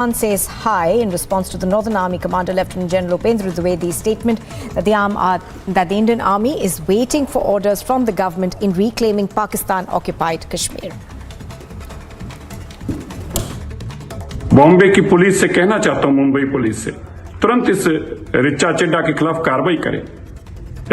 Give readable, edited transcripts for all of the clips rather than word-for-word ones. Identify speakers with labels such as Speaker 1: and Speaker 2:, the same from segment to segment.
Speaker 1: Says hi in response to the Northern Army Commander Lieutenant General Upendra Dwivedi's statement that the Indian Army is waiting for orders from the government in reclaiming Pakistan-occupied Kashmir.
Speaker 2: Bombay की police से कहना चाहता हूं, Mumbai police से तुरंत इस रिचा चड्ढा के खिलाफ कार्रवाई करें,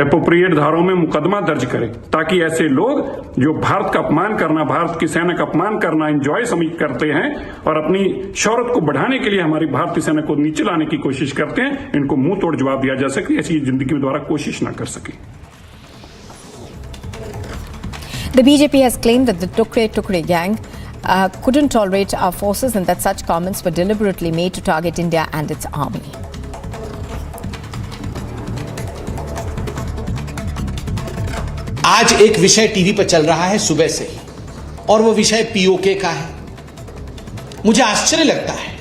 Speaker 2: एप्रोप्रिएट धाराओं में मुकदमा दर्ज करें, ताकि ऐसे लोग जो भारत का अपमान करना, भारत की सेना का अपमान करना एंजॉय समझ करते हैं और अपनी शौहरत को बढ़ाने के लिए हमारी भारतीय सेना को नीचे लाने की कोशिश करते हैं, इनको मुंह तोड़ जवाब दिया जा सके, ऐसी जिंदगी में दोबारा कोशिश ना कर सके।
Speaker 1: The BJP has claimed that the Tukre gang couldn't tolerate our forces and that such comments were deliberately made to target India and its army.
Speaker 3: आज एक विषय टीवी पर चल रहा है सुबह से ही, और वो विषय पीओके का है। मुझे आश्चर्य लगता है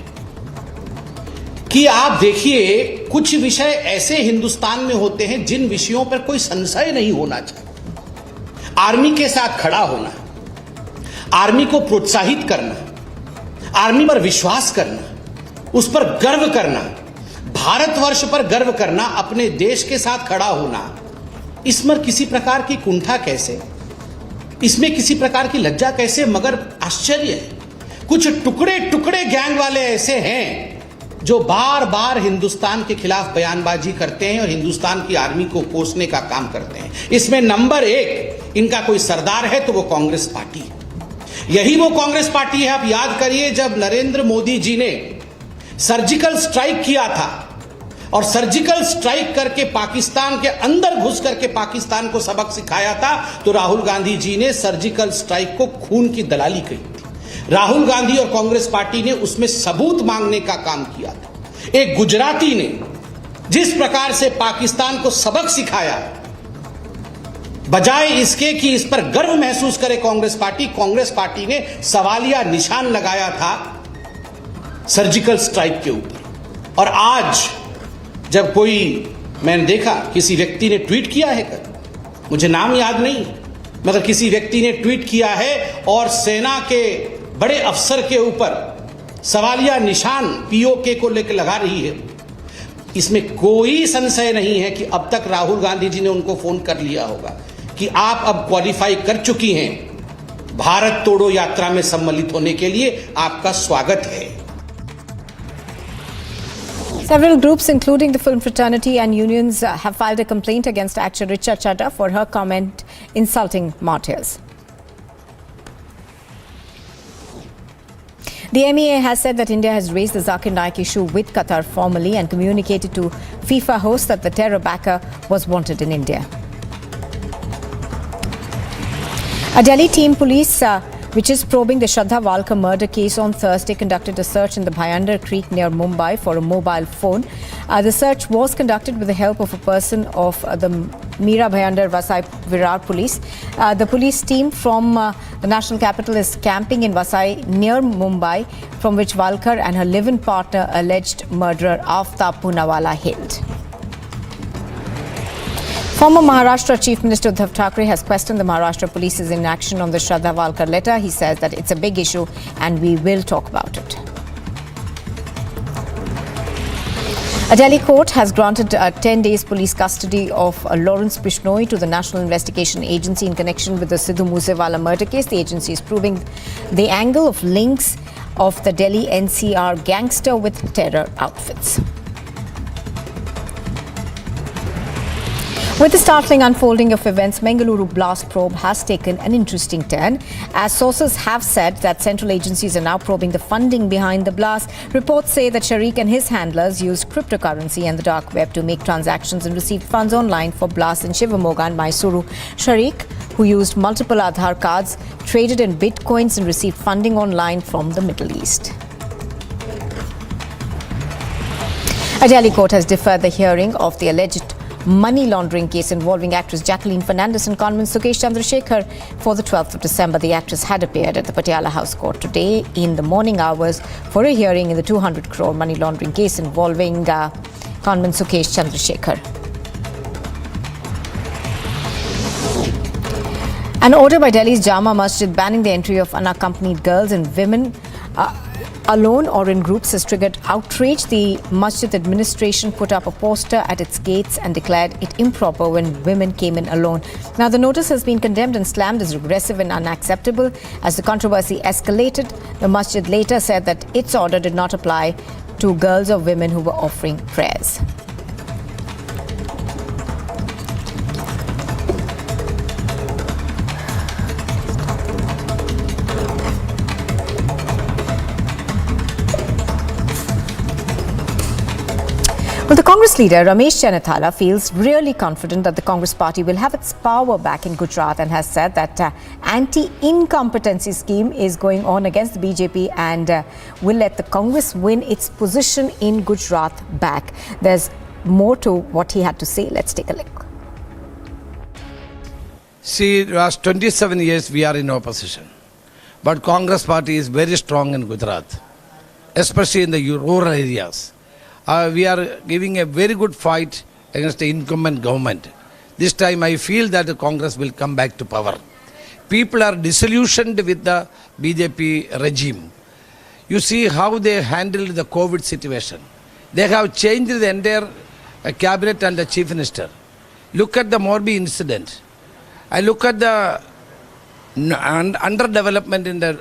Speaker 3: कि आप देखिए, कुछ विषय ऐसे हिंदुस्तान में होते हैं जिन विषयों पर कोई संशय नहीं होना चाहिए। आर्मी के साथ खड़ा होना, आर्मी को प्रोत्साहित करना, आर्मी पर विश्वास करना, उस पर गर्व करना, भारतवर्ष पर गर्व करना, अपने देश के साथ खड़ा होना, इसमें किसी प्रकार की कुंठा कैसे, इसमें किसी प्रकार की लज्जा कैसे? मगर आश्चर्य है, कुछ टुकड़े टुकड़े गैंग वाले ऐसे हैं जो बार बार हिंदुस्तान के खिलाफ बयानबाजी करते हैं और हिंदुस्तान की आर्मी को कोसने का काम करते हैं। इसमें नंबर एक इनका कोई सरदार है तो वो कांग्रेस पार्टी है। यही वो कांग्रेस पार्टी है, आप याद करिए, जब नरेंद्र मोदी जी ने सर्जिकल स्ट्राइक किया था और सर्जिकल स्ट्राइक करके पाकिस्तान के अंदर घुस करके पाकिस्तान को सबक सिखाया था, तो राहुल गांधी जी ने सर्जिकल स्ट्राइक को खून की दलाली कही थी। राहुल गांधी और कांग्रेस पार्टी ने उसमें सबूत मांगने का काम किया था। एक गुजराती ने जिस प्रकार से पाकिस्तान को सबक सिखाया, बजाय इसके कि इस पर गर्व महसूस करे कांग्रेस पार्टी ने सवालिया निशान लगाया था सर्जिकल स्ट्राइक के ऊपर। और आज जब मैंने देखा किसी व्यक्ति ने ट्वीट किया है, मुझे नाम याद नहीं, मगर किसी व्यक्ति ने ट्वीट किया है और सेना के बड़े अफसर के ऊपर सवालिया निशान पीओके को लेकर लगा रही है। इसमें कोई संशय नहीं है कि अब तक राहुल गांधी जी ने उनको फोन कर लिया होगा कि आप अब क्वालिफाई कर चुकी हैं, भारत तोड़ो यात्रा में सम्मिलित होने के लिए आपका स्वागत है।
Speaker 1: Several groups, including the film fraternity and unions, have filed a complaint against actor Richa Chadha for her comment insulting martyrs. The MEA has said that India has raised the Zakir Naik issue with Qatar formally and communicated to FIFA hosts that the terror backer was wanted in India. A Delhi team police which is probing the Shraddha Walkar murder case on Thursday conducted a search in the Bhayandar Creek near Mumbai for a mobile phone. The search was conducted with the help of a person of the Meera Bhayandar Vasai Virar police. The police team from the national capital is camping in Vasai near Mumbai, from which Walkar and her live-in partner, alleged murderer Aftab Poonawala, hailed. Former Maharashtra Chief Minister Uddhav Thackeray has questioned the Maharashtra police's inaction on the Shraddha Walkar letter. He says that it's a big issue and we will talk about it. A Delhi court has granted 10 days police custody of Lawrence Bishnoi to the National Investigation Agency in connection with the Sidhu Moosewala murder case. The agency is proving the angle of links of the Delhi NCR gangster with terror outfits. With the startling unfolding of events, Bengaluru blast probe has taken an interesting turn, as sources have said that central agencies are now probing the funding behind the blast. Reports say that Sharik and his handlers used cryptocurrency and the dark web to make transactions and received funds online for blasts in Shivamoga and Mysuru. Sharik, who used multiple Aadhaar cards, traded in bitcoins and received funding online from the Middle East. A Delhi court has deferred the hearing of the alleged money laundering case involving actress Jacqueline Fernandez and conman Sukesh Chandrasekhar for the 12th of December. The actress had appeared at the Patiala House Court today in the morning hours for a hearing in the 200 crore money laundering case involving conman Sukesh Chandrasekhar. An order by Delhi's Jama Masjid banning the entry of unaccompanied girls and women alone or in groups has triggered outrage. The masjid administration put up a poster at its gates and declared it improper when women came in alone. Now, the notice has been condemned and slammed as regressive and unacceptable. As the controversy escalated, the masjid later said that its order did not apply to girls or women who were offering prayers. Well, the Congress leader, Ramesh Chennathala, feels really confident that the Congress party will have its power back in Gujarat and has said that anti-incompetency scheme is going on against the BJP and will let the Congress win its position in Gujarat back. There's more to what he had to say. Let's take a look.
Speaker 4: See, last 27 years we are in opposition. But Congress party is very strong in Gujarat, especially in the rural areas. We are giving a very good fight against the incumbent government. This time I feel that the Congress will come back to power. People are disillusioned with the BJP regime. You see how they handled the COVID situation. They have changed the entire cabinet and the chief minister. Look at the Morbi incident. I look at the underdevelopment in the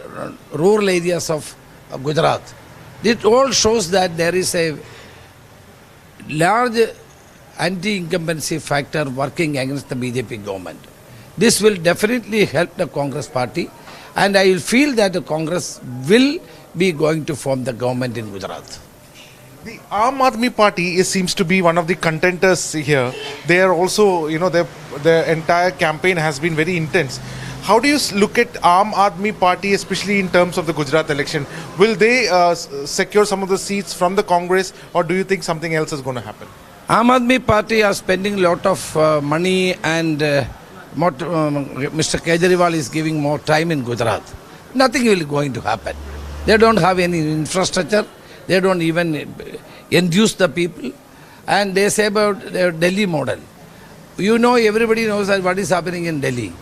Speaker 4: rural areas of Gujarat. It all shows that there is a large anti-incumbency factor working against the BJP government. This will definitely help the Congress party, and I feel that the Congress will be going to form the government in Gujarat.
Speaker 5: The Aam Aadmi Party seems to be one of the contenders here. They are also, their entire campaign has been very intense. How do you look at Aam Aadmi Party, especially in terms of the Gujarat election? Will they secure some of the seats from the Congress, or do you think something else is going to happen?
Speaker 4: Aam Aadmi Party are spending a lot of money, and Mr. Kejriwal is giving more time in Gujarat. Nothing will going to happen. They don't have any infrastructure. They don't even induce the people. And they say about their Delhi model. Everybody knows that what is happening in Delhi.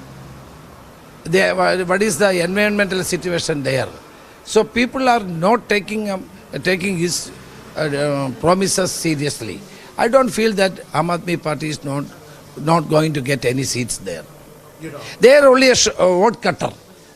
Speaker 4: What is the environmental situation there? So people are not taking his promises seriously. I don't feel that Aam Aadmi Party is not going to get any seats there. They are only a vote cutter.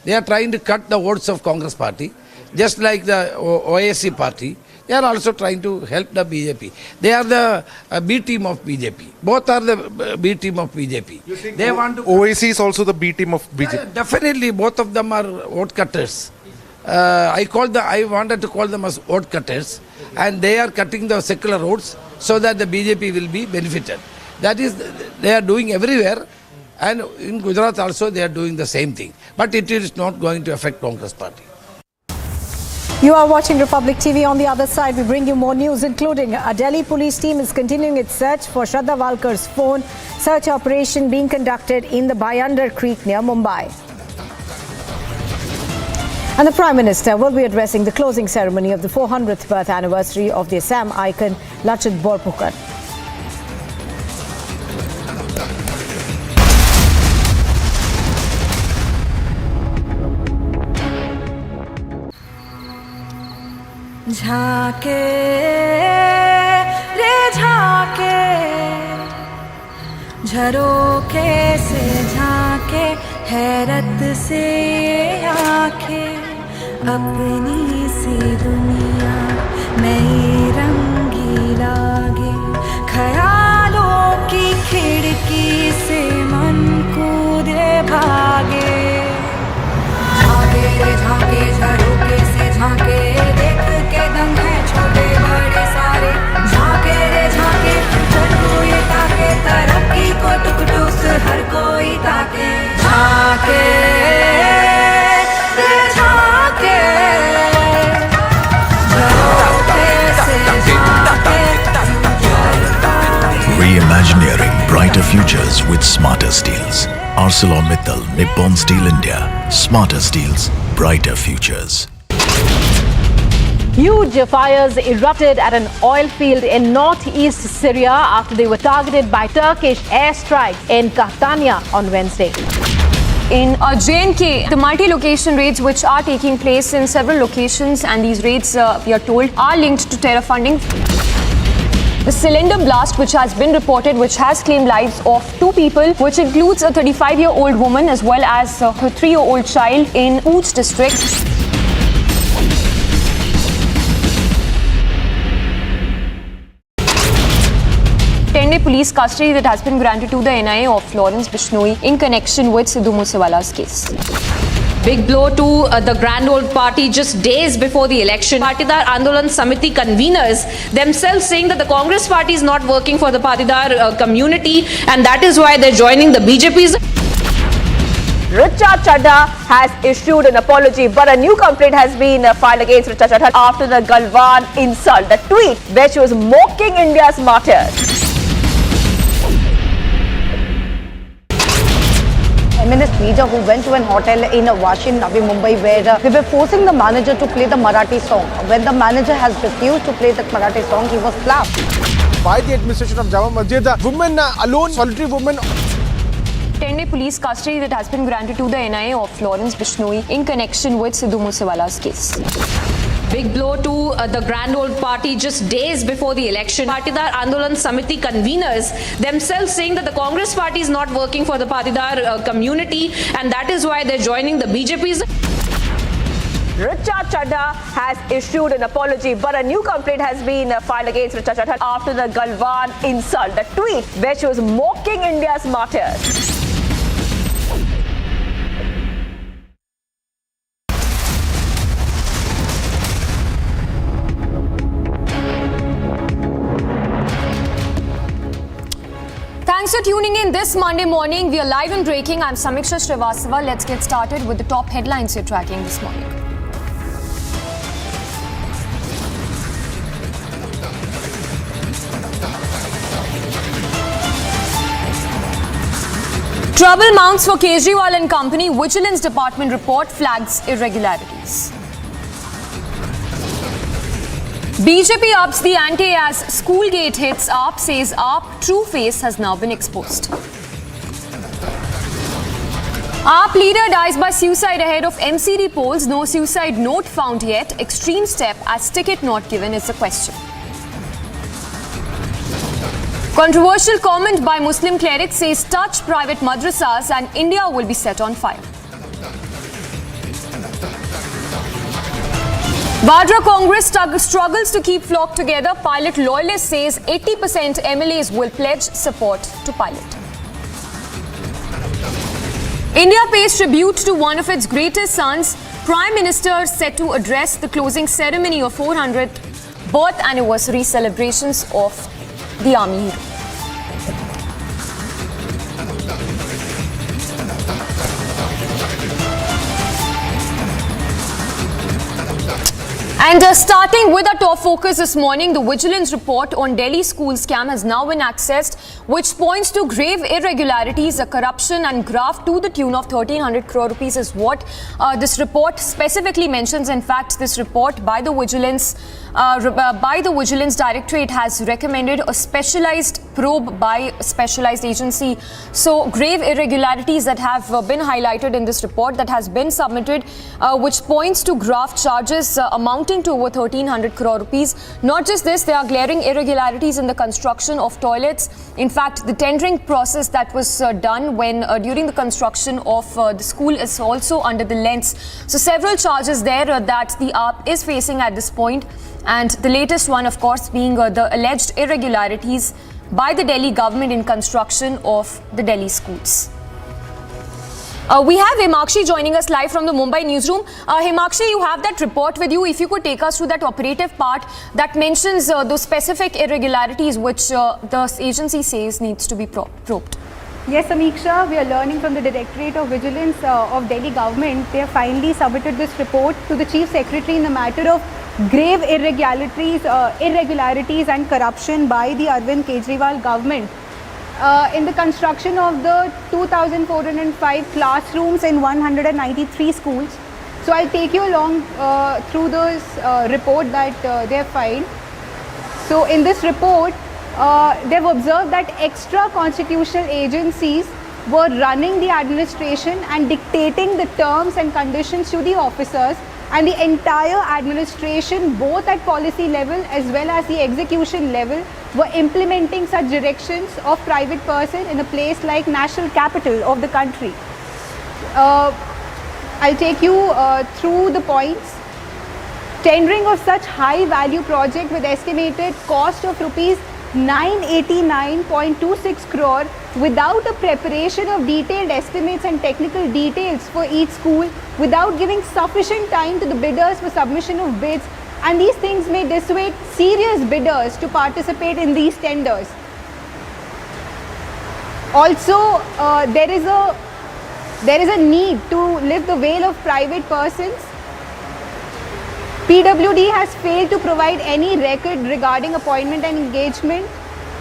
Speaker 4: They are trying to cut the votes of Congress party, just like the OAC party. They are also trying to help the BJP. They are the B team of BJP. Both are the B team of BJP.
Speaker 5: You think
Speaker 4: they want to
Speaker 5: OAC is also the B team of BJP?
Speaker 4: Definitely, both of them are vote cutters. I wanted to call them as vote cutters, and they are cutting the secular votes so that the BJP will be benefited. That is, they are doing everywhere, and in Gujarat also they are doing the same thing. But it is not going to affect Congress party.
Speaker 1: You are watching Republic TV. On the other side, we bring you more news, including a Delhi police team is continuing its search for Shraddha Walkar's phone. Search operation being conducted in the Bhayandar Creek near Mumbai. And the Prime Minister will be addressing the closing ceremony of the 400th birth anniversary of the Assam icon Lachit Borphukan.
Speaker 6: झाके रे झाके झरोखे से झाके हैरत से आंखें अपनी सी दुनिया नई रंगी लागे ख्यालों की खिड़की से मन कूदे भागे झाके रे झाके झरोखे से झाके देख के दम है छोटे बड़े सारे झाके रे झाके हर कोई ताके तरक्की को टुक टुक हर कोई ताके झाके रे झाके झरोखे से झाके
Speaker 7: Reimagineering brighter futures with smarter steels. ArcelorMittal Nippon Steel India. Smarter steels, brighter futures.
Speaker 8: Huge fires erupted at an oil field in northeast Syria after they were targeted by Turkish airstrikes in Catania on Wednesday. in J&K. The multi-location raids which are taking place in several locations, and these raids, we are told, are linked to terror funding. The cylinder blast which has been reported, which has claimed lives of 2 people, which includes a 35-year-old woman as well as her 3-year-old child in Pooch district. Police custody that has been granted to the NIA of Lawrence Bishnoi in connection with Sidhu Moosewala's case.
Speaker 9: Big blow to the Grand Old Party just days before the election. Patidar Andolan Samiti conveners themselves saying that the Congress party is not working for the Patidar community, and that is why they're joining the BJP's.
Speaker 8: Richa Chadha has issued an apology, but a new complaint has been filed against Richa Chadha after the Galwan insult, the tweet where she was mocking India's martyrs.
Speaker 10: Feminist leader who went to an hotel in Washin, Navi Mumbai, where they were forcing the manager to play the Marathi song. When the manager has refused to play that Marathi song, he was slapped.
Speaker 11: By the administration of Jama Masjid, the women alone, solitary women.
Speaker 8: 10-day police custody that has been granted to the NIA of Lawrence Bishnoi in connection with Sidhu Moosewala's case.
Speaker 9: Big blow to the Grand Old Party just days before the election. Patidar Andolan Samiti conveners themselves saying that the Congress party is not working for the Patidar community, and that is why they're joining the BJP's.
Speaker 8: Richa Chadha has issued an apology, but a new complaint has been filed against Richa Chadha after the Galwan insult, the tweet where she was mocking India's martyrs. Thanks for tuning in this Monday morning. We are live and breaking. I'm Samiksha Srivastava. Let's get started with the top headlines you're tracking this morning. Trouble mounts for Kejriwal and company. Vigilance Department report flags irregularities. BJP ups the ante as Schoolgate hits AAP, says AAP true face has now been exposed. AAP leader dies by suicide ahead of MCD polls. No suicide note found yet. Extreme step as ticket not given is the question. Controversial comment by Muslim cleric says touch private madrasas and India will be set on fire. Vadra Congress struggles to keep flock together. Pilot loyalist says 80% MLAs will pledge support to pilot. India pays tribute to one of its greatest sons. Prime Minister set to address the closing ceremony of 400th birth anniversary celebrations of the army hero. And starting with our top focus this morning, the Vigilance report on Delhi school scam has now been accessed, which points to grave irregularities, corruption and graft to the tune of 1,300 crore rupees is what this report specifically mentions. In fact, this report by the Vigilance Directorate has recommended a specialized probe by a specialized agency. So grave irregularities that have been highlighted in this report that has been submitted, which points to graft charges amounting to over 1,300 crore rupees. Not just this, there are glaring irregularities in the construction of toilets. In fact, the tendering process that was done when during the construction of the school is also under the lens. So several charges there that the AAP is facing at this point. And the latest one, of course, being the alleged irregularities by the Delhi government in construction of the Delhi schools. We have Himakshi joining us live from the Mumbai newsroom. Himakshi, you have that report with you. If you could take us through that operative part that mentions those specific irregularities which the agency says needs to be probed.
Speaker 12: Yes, Samiksha, we are learning from the Directorate of Vigilance of Delhi government. They have finally submitted this report to the Chief Secretary in the matter of grave irregularities and corruption by the Arvind Kejriwal government in the construction of the 2,405 classrooms in 193 schools. So I'll take you along through this report that they have filed. So in this report, they've observed that extra constitutional agencies were running the administration and dictating the terms and conditions to the officers, and the entire administration, both at policy level as well as the execution level, were implementing such directions of private person in a place like national capital of the country. I'll take you through the points. Tendering of such high value project with estimated cost of rupees 989.26 crore without a preparation of detailed estimates and technical details for each school, without giving sufficient time to the bidders for submission of bids, and these things may dissuade serious bidders to participate in these tenders. Also, there is a need to lift the veil of private persons. PWD has failed to provide any record regarding appointment and engagement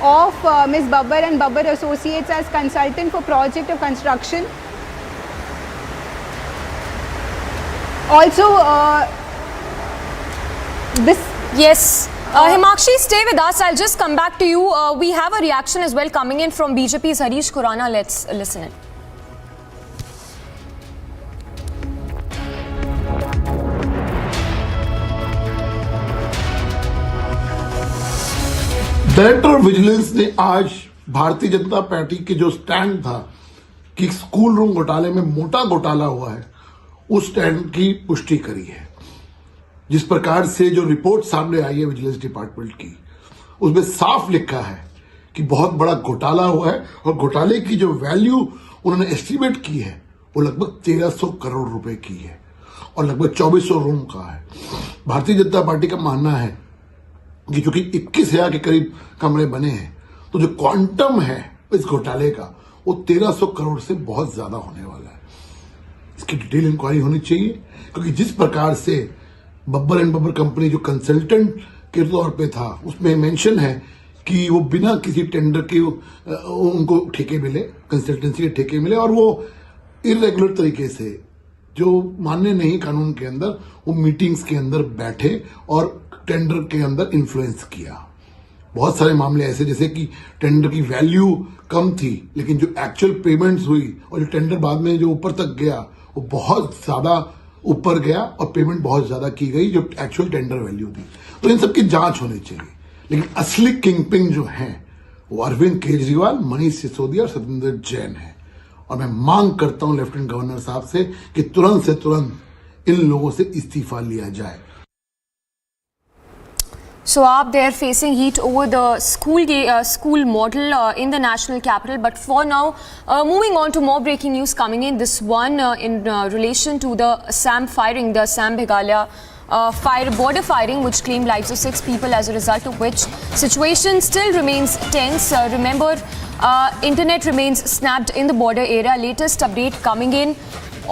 Speaker 12: of Ms. Babbar and Babbar Associates as consultant for project of construction. Also,
Speaker 8: Yes. Himakshi, stay with us. I'll just come back to you. We have a reaction as well coming in from BJP's Harish Khurana. Let's listen in.
Speaker 13: Director vigilance ने आज Bharatiya Janata party के जो stand था कि school room घोटाले में मोटा घोटाला हुआ है, उस स्टैंड की पुष्टि करी है। जिस प्रकार से जो रिपोर्ट सामने आई है विजिलेंस डिपार्टमेंट की, उसमें साफ लिखा है कि बहुत बड़ा घोटाला हुआ है और घोटाले की जो वैल्यू उन्होंने एस्टिमेट की है वो लगभग 1300 करोड़ रुपए की है और लगभग 2400 रूम का है। भारतीय जनता पार्टी का मानना है कि चूंकि 21,000 के करीब कमरे बने हैं, तो जो क्वांटम है इस घोटाले का वो 1300 करोड़ से बहुत ज्यादा होने वाला है। इसकी डिटेल इंक्वायरी होनी चाहिए, क्योंकि जिस प्रकार से बब्बर एंड बब्बर कंपनी जो कंसल्टेंट के तौर पे था, उसमें मेंशन है कि वो बिना किसी टेंडर के उनको ठेके मिले, कंसल्टेंसी के ठेके मिले, और वो इरेगुलर तरीके से जो मान्य नहीं कानून के अंदर, वो मीटिंग्स के अंदर बैठे और टेंडर के अंदर इन्फ्लुएंस किया। बहुत सारे मामले ऐसे, जैसे कि टेंडर की वैल्यू कम थी लेकिन जो एक्चुअल पेमेंट्स हुई और जो टेंडर बाद में जो ऊपर तक गया वो बहुत ज्यादा ऊपर गया और पेमेंट बहुत ज्यादा की गई जो एक्चुअल टेंडर वैल्यू थी। तो इन सब की जांच होनी चाहिए, लेकिन असली किंगपिन जो है वो अरविंद केजरीवाल, मनीष सिसोदिया और सत्येंद्र जैन है। और मैं मांग करता हूं लेफ्टिनेंट गवर्नर साहब से कि तुरंत से तुरंत इन लोगों से इस्तीफा लिया जाए।
Speaker 8: So AAP, they are facing heat over the school model in the national capital. But for now, moving on to more breaking news coming in. This one in relation to the Assam firing, the Assam-Meghalaya border firing, which claimed lives of 6 people, as a result of which situation still remains tense. Remember, internet remains snapped in the border area. Latest update coming in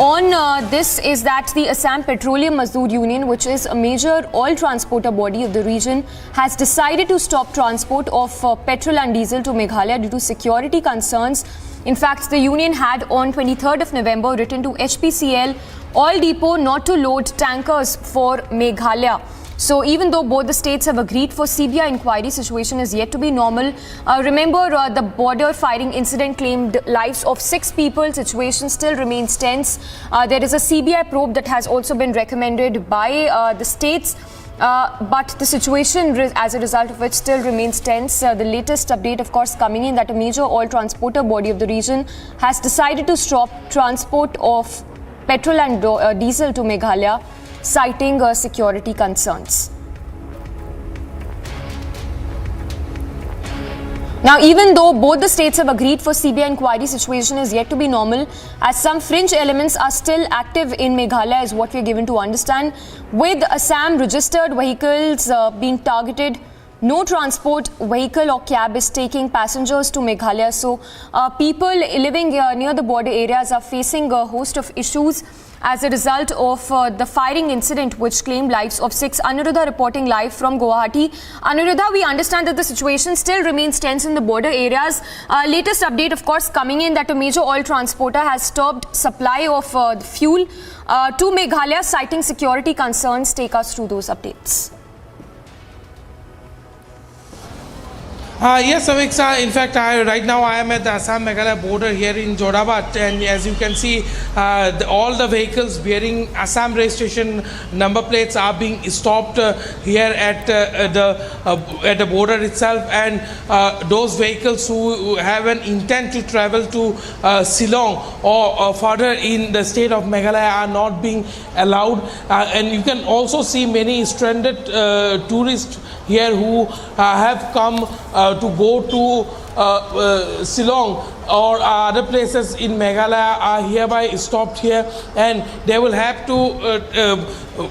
Speaker 8: on this is that the Assam Petroleum Mazdoor Union, which is a major oil transporter body of the region, has decided to stop transport of petrol and diesel to Meghalaya due to security concerns. In fact, the union had on 23rd of November written to HPCL oil depot not to load tankers for Meghalaya. So even though both the states have agreed for CBI inquiry, situation is yet to be normal. Remember, the border firing incident claimed lives of 6 people. Situation still remains tense. There is a CBI probe that has also been recommended by the states. But the situation, as a result of which, still remains tense. The latest update, of course, coming in that a major oil transporter body of the region has decided to stop transport of petrol and diesel to Meghalaya, citing security concerns. Now, even though both the states have agreed for CBI inquiry, situation is yet to be normal, as some fringe elements are still active in Meghalaya, is what we are given to understand. With Assam registered vehicles being targeted, no transport vehicle or cab is taking passengers to Meghalaya. So, people living near the border areas are facing a host of issues as a result of the firing incident which claimed lives of 6. Anuradha reporting live from Guwahati. Anuradha, we understand that the situation still remains tense in the border areas. Latest update, of course, coming in that a major oil transporter has stopped supply of fuel to Meghalaya, citing security concerns. Take us through those updates.
Speaker 14: Yes, Aviksha. In fact, right now I am at the Assam-Meghalaya border here in Jorabad, and as you can see, all the vehicles bearing Assam registration number plates are being stopped here at the border itself, and those vehicles who have an intent to travel to Shillong or further in the state of Meghalaya are not being allowed. And you can also see many stranded tourists here who have come to go to Shillong or other places in Meghalaya are hereby stopped here, and they will have to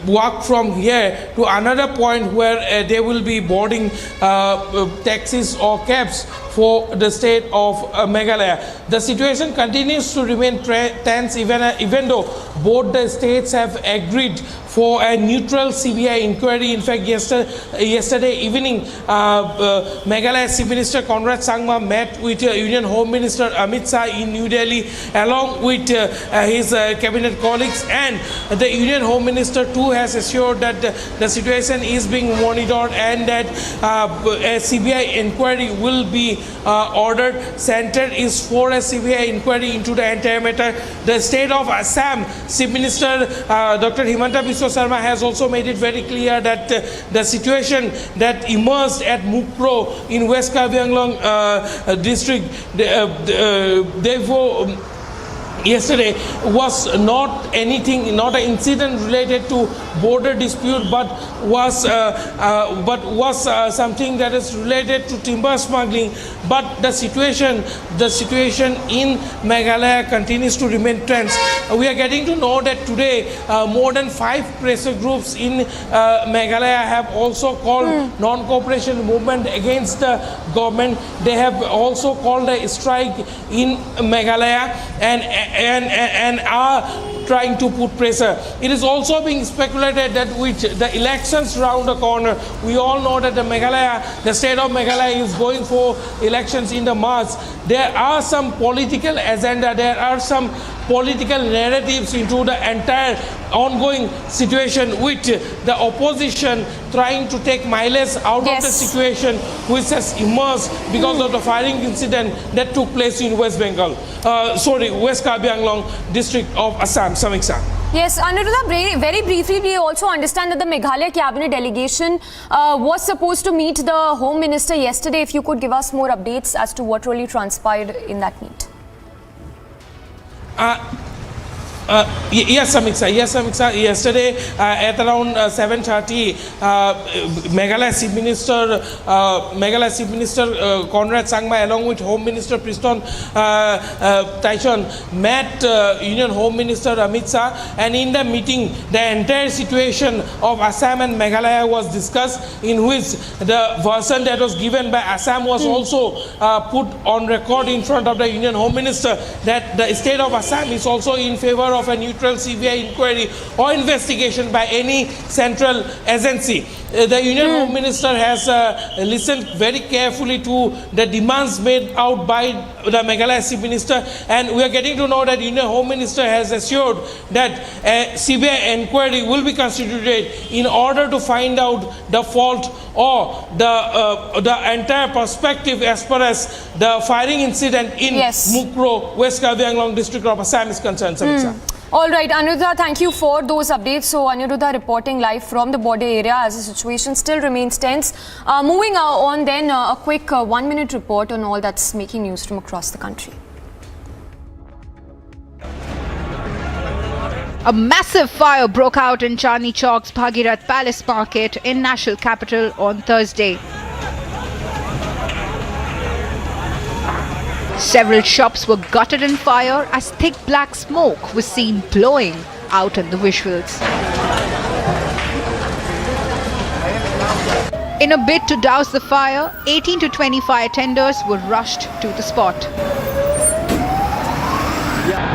Speaker 14: walk from here to another point where they will be boarding taxis or cabs for the state of Meghalaya. The situation continues to remain tense even though both the states have agreed for a neutral CBI inquiry. In fact, yesterday evening, Meghalaya Chief Minister Conrad Sangma met with Union Home Minister Amit Shah in New Delhi along with his cabinet colleagues, and the Union Home Minister too has assured that the situation is being monitored and that a CBI inquiry will be ordered. Center is for a CBI inquiry into the entire matter. The state of Assam Chief Minister Dr. Himanta Biswa Sarma has also made it very clear that the situation that emerged at Mukro in West Kabi Anglong district, therefore yesterday was not anything, not an incident related to border dispute, but was something that is related to timber smuggling. But the situation in Meghalaya continues to remain tense. We are getting to know that today more than 5 pressure groups in Meghalaya have also called non-cooperation movement against the government. They have also called a strike in Meghalaya and are trying to put pressure. It is also being speculated that with the elections round the corner, we all know that the state of Meghalaya is going for elections in the March. There are some political agenda, there are some political narratives into the entire ongoing situation, with the opposition trying to take mileage out of the situation which has emerged because of the firing incident that took place in West Kabi Anglong district of Assam. Samiksa.
Speaker 8: Yes, Aniruddha, very briefly, we also understand that the Meghalaya cabinet delegation was supposed to meet the Home Minister yesterday. If you could give us more updates as to what really transpired in that meet.
Speaker 14: Yes, Samiksa. Yesterday at around 7:30, Meghalaya Chief Minister Conrad Sangma along with Home Minister Priston Taichon met Union Home Minister Amit Shah, and in the meeting the entire situation of Assam and Meghalaya was discussed, in which the version that was given by Assam was also put on record in front of the Union Home Minister, that the state of Assam is also in favor of a neutral CBI inquiry or investigation by any central agency. The Union Home Minister has listened very carefully to the demands made out by the Meghalaya Chief Minister, and we are getting to know that Union Home Minister has assured that a CBI inquiry will be constituted in order to find out the fault or the entire perspective as far as the firing incident in Mukro, West Kabi Anglong district of Assam is concerned.
Speaker 8: All right, Aniruddha, thank you for those updates. So, Aniruddha reporting live from the border area as the situation still remains tense. Moving on then, a quick 1-minute report on all that's making news from across the country.
Speaker 15: A massive fire broke out in Chandni Chowk's Bhagirath Palace Market in national capital on Thursday. Several shops were gutted in fire as thick black smoke was seen blowing out in the visuals. In a bid to douse the fire, 18 to 20 fire tenders were rushed to the spot.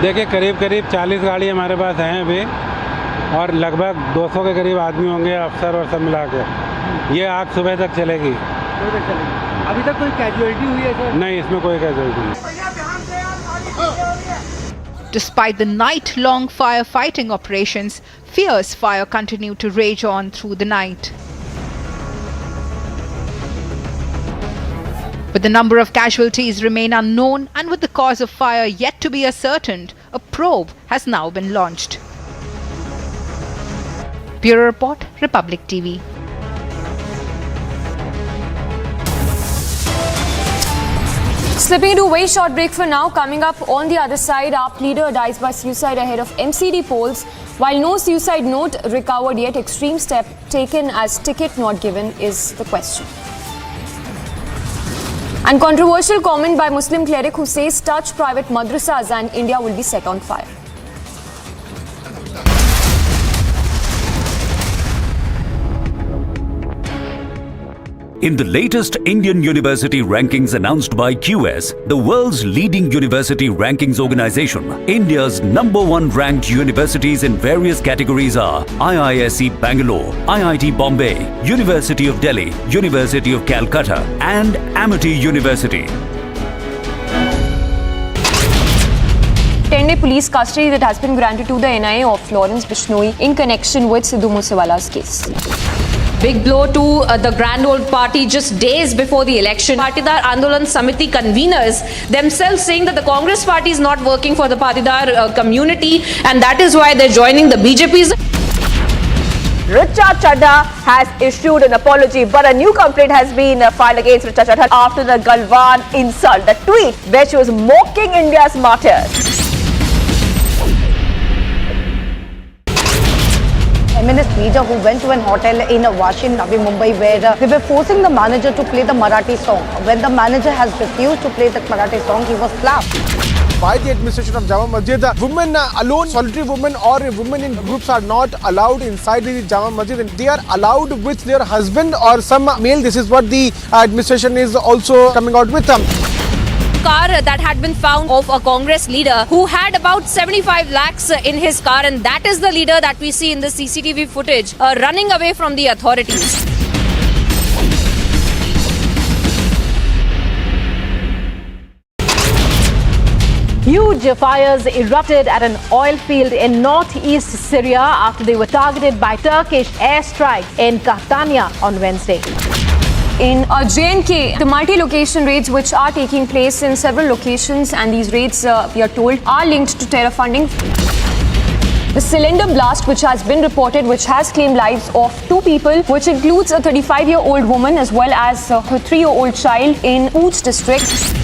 Speaker 16: देखिए करीब 40 गाड़ी हमारे पास हैं अभी, और लगभग 200 के करीब आदमी होंगे, अफसर और सब मिला के। ये आग सुबह तक चलेगी।
Speaker 11: अभी तक कोई कैजुअलिटी हुई है सर?
Speaker 16: नहीं, इसमें कोई कैजुअलिटी नहीं।
Speaker 15: Despite the night-long firefighting operations, fierce fire continued to rage on through the night. With the number of casualties remain unknown and with the cause of fire yet to be ascertained, a probe has now been launched. Bureau Report, Republic TV.
Speaker 8: Slipping into a very short break for now. Coming up on the other side, AAP leader dies by suicide ahead of MCD polls. While no suicide note recovered yet, extreme step taken as ticket not given is the question. And controversial comment by Muslim cleric who says touch private madrasas and India will be set on fire.
Speaker 17: In the latest Indian university rankings announced by QS, the world's leading university rankings organization, India's #1 ranked universities in various categories are IISc Bengaluru, IIT Bombay, University of Delhi, University of Calcutta and Amity University.
Speaker 8: 10-day police custody that has been granted to the NIA of Lawrence Bishnoi in connection with Sidhu Moosewala's case.
Speaker 9: Big blow to the Grand Old Party just days before the election. Patidar Andolan Samiti conveners themselves saying that the Congress party is not working for the Patidar community and that is why they're joining the BJP's.
Speaker 18: Richa Chadha has issued an apology, but a new complaint has been filed against Richa Chadha after the Galwan insult, the tweet where she was mocking India's martyrs.
Speaker 10: Feminist leader who went to an hotel in Washin, Navi Mumbai, where they were forcing the manager to play the Marathi song. When the manager has refused to play the Marathi song, he was slapped.
Speaker 11: By the administration of Jama Masjid, women alone, solitary women or women in groups are not allowed inside the Jama Masjid. They are allowed with their husband or some male. This is what the administration is also coming out with.
Speaker 9: Car that had been found of a Congress leader who had about 75 lakhs in his car, and that is the leader that we see in the CCTV footage running away from the authorities.
Speaker 18: Huge fires erupted at an oil field in northeast Syria after they were targeted by Turkish airstrikes in Catania on Wednesday.
Speaker 8: In J&K, the multi-location raids which are taking place in several locations, and these raids, we are told, are linked to terror funding. The cylinder blast which has been reported, which has claimed lives of 2 people, which includes a 35-year-old woman as well as her 3-year-old child in Pooch district.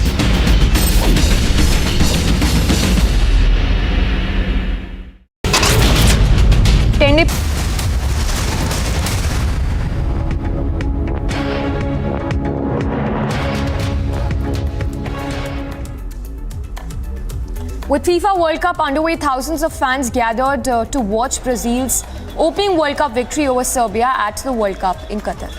Speaker 8: With FIFA World Cup underway, thousands of fans gathered to watch Brazil's opening World Cup victory over Serbia at the World Cup in Qatar.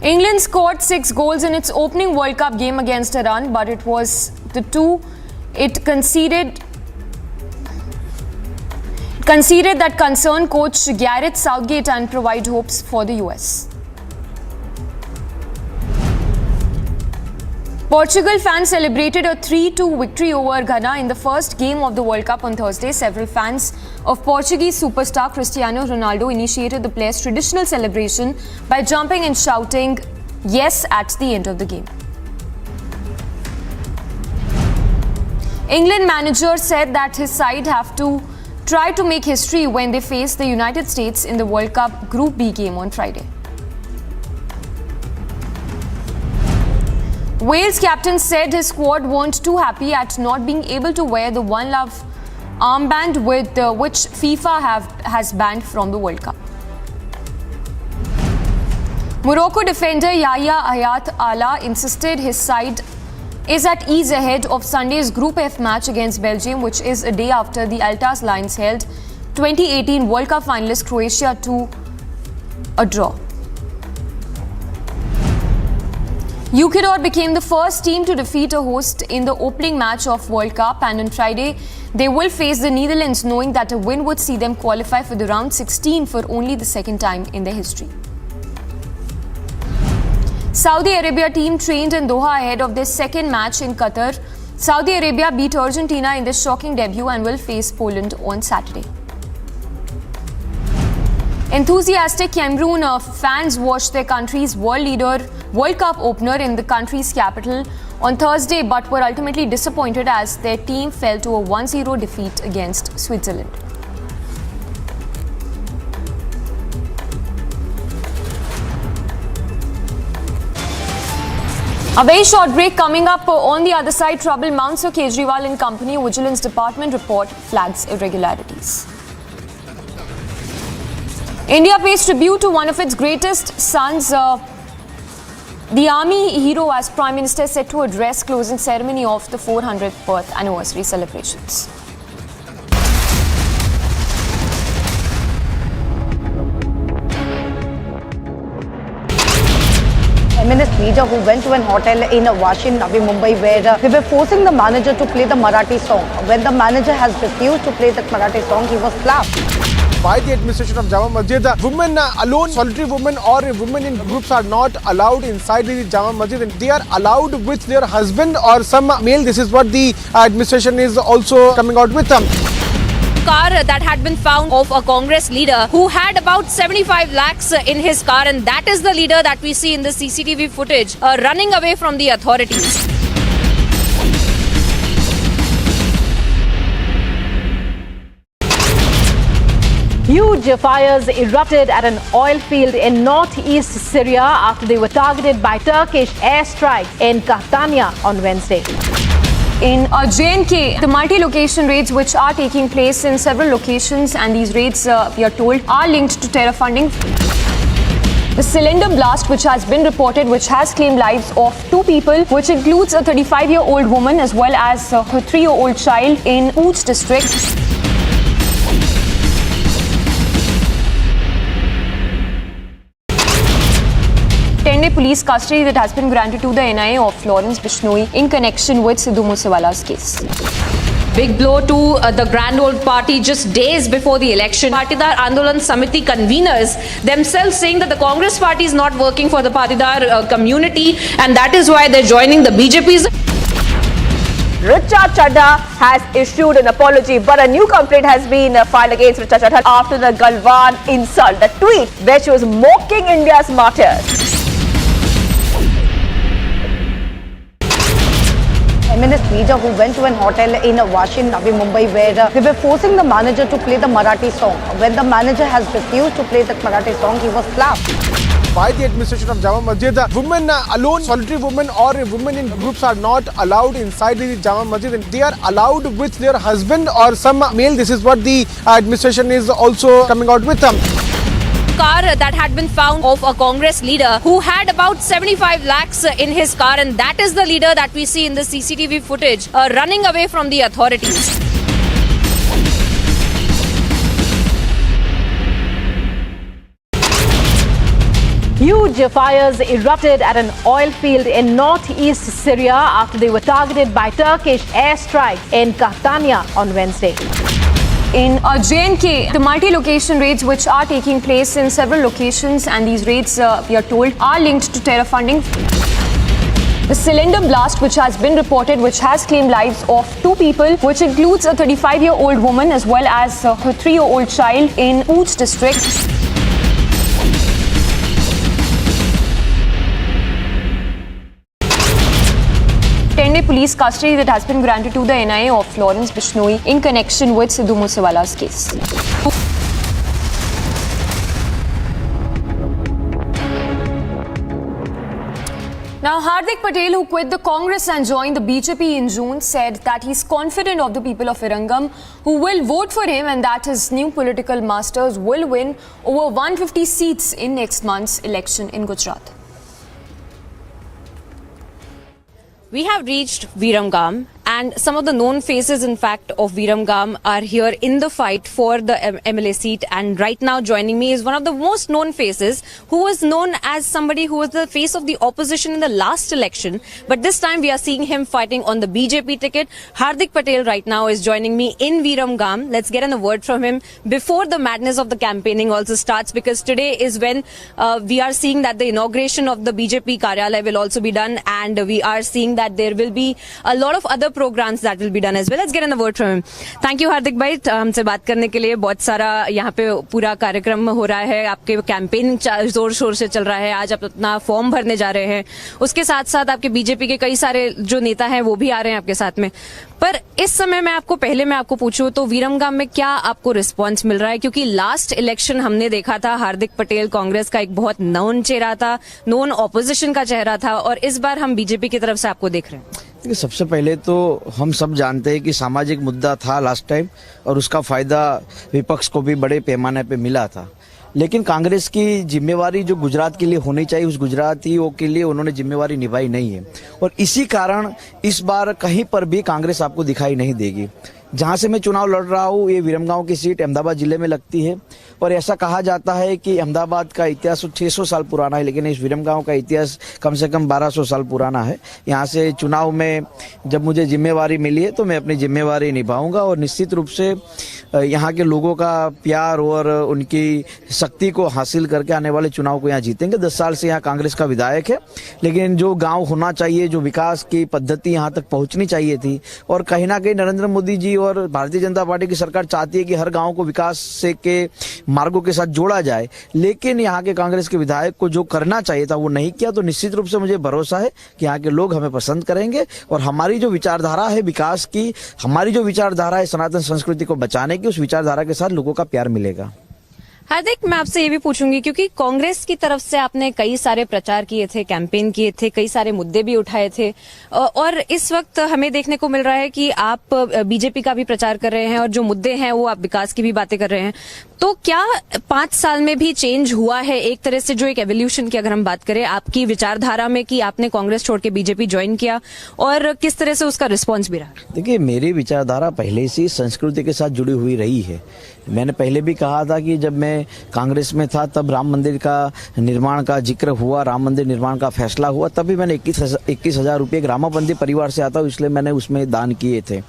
Speaker 8: England scored 6 goals in its opening World Cup game against Iran, but it was the 2 it conceded that concerned coach Gareth Southgate and provide hopes for the US. Portugal fans celebrated a 3-2 victory over Ghana in the first game of the World Cup on Thursday. Several fans of Portuguese superstar Cristiano Ronaldo initiated the players' traditional celebration by jumping and shouting "yes" at the end of the game. England manager said that his side have to try to make history when they face the United States in the World Cup Group B game on Friday. Wales captain said his squad weren't too happy at not being able to wear the One Love armband with which FIFA has banned from the World Cup. Morocco defender Yahya Hayat Allah insisted his side is at ease ahead of Sunday's Group F match against Belgium, which is a day after the Altas Lions held 2018 World Cup finalist Croatia to a draw. Ecuador became the first team to defeat a host in the opening match of World Cup, and on Friday they will face the Netherlands, knowing that a win would see them qualify for the round 16 for only the second time in their history. Saudi Arabia team trained in Doha ahead of their second match in Qatar. Saudi Arabia beat Argentina in this shocking debut and will face Poland on Saturday. Enthusiastic Cameroon fans watched their country's World Cup opener in the country's capital on Thursday, but were ultimately disappointed as their team fell to a 1-0 defeat against Switzerland. A very short break coming up. On the other side, trouble mounts for Kejriwal and company. Vigilance Department report flags irregularities. India pays tribute to one of its greatest sons, the army hero, as Prime Minister set to address closing ceremony of the 400th birth anniversary celebrations.
Speaker 10: Feminist leader who went to an hotel in Washin, Navi Mumbai, where they were forcing the manager to play the Marathi song. When the manager has refused to play the Marathi song, he was slapped.
Speaker 11: By the administration of Jama Masjid, women alone, solitary women or women in groups are not allowed inside the Jama Masjid. They are allowed with their husband or some male. This is what the administration is also coming out with.
Speaker 9: Car that had been found of a Congress leader who had about 75 lakhs in his car, and that is the leader that we see in the CCTV footage running away from the authorities.
Speaker 19: Huge fires erupted at an oil field in northeast Syria after they were targeted by Turkish airstrikes in Catania on Wednesday.
Speaker 8: In J&K, the multi-location raids which are taking place in several locations, and these raids, we are told, are linked to terror funding. The cylinder blast which has been reported, which has claimed lives of 2 people, which includes a 35-year-old woman as well as her 3-year-old child in Ooch district. Police custody that has been granted to the NIA of Lawrence Bishnoi in connection with Sidhu Moosewala's case.
Speaker 9: Big blow to the Grand Old Party just days before the election. Patidar Andolan Samiti conveners themselves saying that the Congress party is not working for the Patidar community, and that is why they're joining the BJP's.
Speaker 18: Richa Chadha has issued an apology, but a new complaint has been filed against Richa Chadha after the Galwan insult, the tweet where she was mocking India's martyrs.
Speaker 10: Feminist leader who went to an hotel in Washin, Navi Mumbai, where they were forcing the manager to play the Marathi song. When the manager has refused to play the Marathi song, he was slapped.
Speaker 11: By the administration of Jama Masjid, women alone, solitary women or women in groups are not allowed inside the Jama Masjid. They are allowed with their husband or some male. This is what the administration is also coming out with.
Speaker 9: Car that had been found of a Congress leader who had about 75 lakhs in his car, and that is the leader that we see in the CCTV footage running away from the authorities.
Speaker 19: Huge fires erupted at an oil field in northeast Syria after they were targeted by Turkish airstrikes in Catania on Wednesday.
Speaker 8: In J&K, the multi-location raids which are taking place in several locations, and these raids, we are told, are linked to terror funding. The cylinder blast which has been reported, which has claimed lives of 2 people, which includes a 35-year-old woman as well as her 3-year-old child in Ooch district. Police custody that has been granted to the NIA of Lawrence Bishnoi in connection with Sidhu Moosewala's case. Now, Hardik Patel, who quit the Congress and joined the BJP in June, said that he's confident of the people of Irangam who will vote for him and that his new political masters will win over 150 seats in next month's election in Gujarat.
Speaker 9: We have reached Viramgam, and some of the known faces, in fact, of Viramgam are here in the fight for the MLA seat. And right now joining me is one of the most known faces, who was known as somebody who was the face of the opposition in the last election. But this time we are seeing him fighting on the BJP ticket. Hardik Patel right now is joining me in Viramgam. Let's get a word from him before the madness of the campaigning also starts, because today is when we are seeing that the inauguration of the BJP Karyalaya will also be done, and we are seeing that there will be a lot of other programs that will be done as well. Let's get in the word from him. Thank you हार्दिक भाई हमसे बात करने के लिए. बहुत सारा यहाँ पे पूरा कार्यक्रम हो रहा है, आपके कैंपेन जोर शोर से चल रहा है. आज आप अपना फॉर्म भरने जा रहे हैं, उसके साथ साथ आपके बीजेपी के कई सारे जो नेता हैं वो भी आ रहे हैं आपके साथ में. पर इस समय मैं आपको पूछूं तो विरमगाम में क्या आपको रिस्पांस मिल रहा है? क्योंकि लास्ट इलेक्शन हमने देखा था हार्दिक पटेल कांग्रेस का एक बहुत नोन चेहरा था, नोन ऑपोजिशन का चेहरा था, और इस बार हम बीजेपी की तरफ से आपको देख रहे हैं.
Speaker 20: देखिए, सबसे पहले तो हम सब जानते हैं कि सामाजिक मुद्दा था लास्ट टाइम और उसका फायदा विपक्ष को भी बड़े पैमाने पे मिला था. लेकिन कांग्रेस की जिम्मेवारी जो गुजरात के लिए होनी चाहिए उस गुजरातियों के लिए उन्होंने जिम्मेवारी निभाई नहीं है, और इसी कारण इस बार कहीं पर भी कांग्रेस आपको दिखाई नहीं देगी. जहां से मैं चुनाव लड़ रहा हूं ये विरमगांव की सीट अहमदाबाद जिले में लगती है, और ऐसा कहा जाता है कि अहमदाबाद का इतिहास 600 साल पुराना है, लेकिन इस विरमगांव का इतिहास कम से कम 1200 साल पुराना है. यहाँ से चुनाव में जब मुझे जिम्मेवारी मिली है तो मैं अपनी जिम्मेवारी निभाऊंगा, और निश्चित रूप से यहाँ के लोगों का प्यार और उनकी शक्ति को हासिल करके आने वाले चुनाव को यहाँ जीतेंगे. 10 साल से यहाँ कांग्रेस का विधायक है, लेकिन जो गाँव होना चाहिए, जो विकास की पद्धति यहाँ तक पहुँचनी चाहिए थी, और कहीं ना कहीं नरेंद्र मोदी जी और भारतीय जनता पार्टी की सरकार चाहती है कि हर गांव को विकास से के मार्गों के साथ जोड़ा जाए, लेकिन यहाँ के कांग्रेस के विधायक को जो करना चाहिए था वो नहीं किया. तो निश्चित रूप से मुझे भरोसा है कि यहाँ के लोग हमें पसंद करेंगे, और हमारी जो विचारधारा है विकास की, हमारी जो विचारधारा है सनातन संस्कृति को बचाने की, उस विचारधारा के साथ लोगों का प्यार मिलेगा.
Speaker 9: हार्दिक, मैं आपसे ये भी पूछूंगी क्योंकि कांग्रेस की तरफ से आपने कई सारे प्रचार किए थे, कैंपेन किए थे, कई सारे मुद्दे भी उठाए थे, और इस वक्त हमें देखने को मिल रहा है कि आप बीजेपी का भी प्रचार कर रहे हैं और जो मुद्दे हैं वो आप विकास की भी बातें कर रहे हैं. तो क्या 5 साल में भी चेंज हुआ है एक तरह से, जो एक एवोल्यूशन की अगर हम बात करें आपकी विचारधारा में, कि आपने कांग्रेस छोड़ के बीजेपी ज्वाइन किया, और किस तरह से उसका रिस्पॉन्स भी रहा?
Speaker 20: देखिए, मेरी विचारधारा पहले से संस्कृति के साथ जुड़ी हुई रही है. मैंने पहले भी कहा था कि जब मैं कांग्रेस में था तब राम मंदिर का निर्माण का जिक्र हुआ, राम मंदिर निर्माण का फैसला हुआ, तभी मैंने 21,000 रुपये एक रामाबंदी परिवार से आता हूँ, इसलिए मैंने उसमें दान किए थे.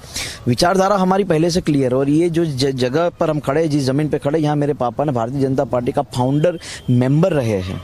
Speaker 20: विचारधारा हमारी पहले से क्लियर, और ये जो जगह पर हम खड़े, जिस जमीन पे खड़े, यहाँ मेरे पापा ने भारतीय जनता पार्टी का फाउंडर मेंबर रहे हैं.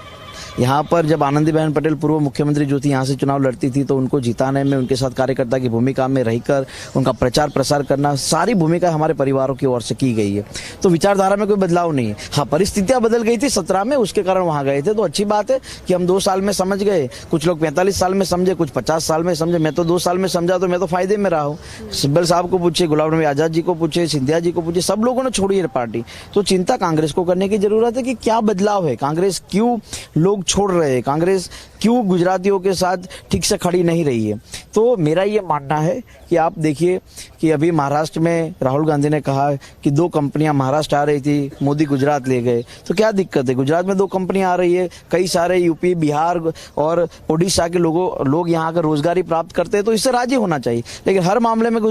Speaker 20: यहाँ पर जब आनंदीबेन पटेल पूर्व मुख्यमंत्री जो थी यहाँ से चुनाव लड़ती थी, तो उनको जिताने में उनके साथ कार्यकर्ता की भूमिका में रहकर उनका प्रचार प्रसार करना, सारी भूमिका हमारे परिवारों की ओर से की गई है. तो विचारधारा में कोई बदलाव नहीं है. हाँ, परिस्थितियां बदल गई थी 17 में, उसके कारण वहाँ गए थे. तो अच्छी बात है कि हम 2 साल में समझ गए. कुछ लोग 45 साल में समझे, कुछ 50 साल में समझे. मैं तो 2 साल में समझा, तो मैं तो फायदे में रहा हूँ. सिब्बल साहब को पूछे, गुलाम नबी आजाद जी को पूछे, सिंधिया जी को पूछे, सब लोगों ने छोड़ी है पार्टी. तो चिंता कांग्रेस को करने की जरूरत है कि क्या बदलाव है, कांग्रेस क्यों लोग छोड़ रहे हैं, कांग्रेस क्यों गुजरातियों के साथ ठीक से खड़ी नहीं रही है. तो मेरा ये मानना है कि आप देखिए कि अभी महाराष्ट्र में राहुल गांधी ने कहा कि 2 कंपनियां महाराष्ट्र आ रही थी, मोदी गुजरात ले गए. तो क्या दिक्कत है? गुजरात में 2 कंपनियां आ रही है, कई सारे यूपी, बिहार और उड़ीसा के लोग यहाँ का रोजगारी प्राप्त करते हैं, तो इससे राजी होना चाहिए. लेकिन हर मामले में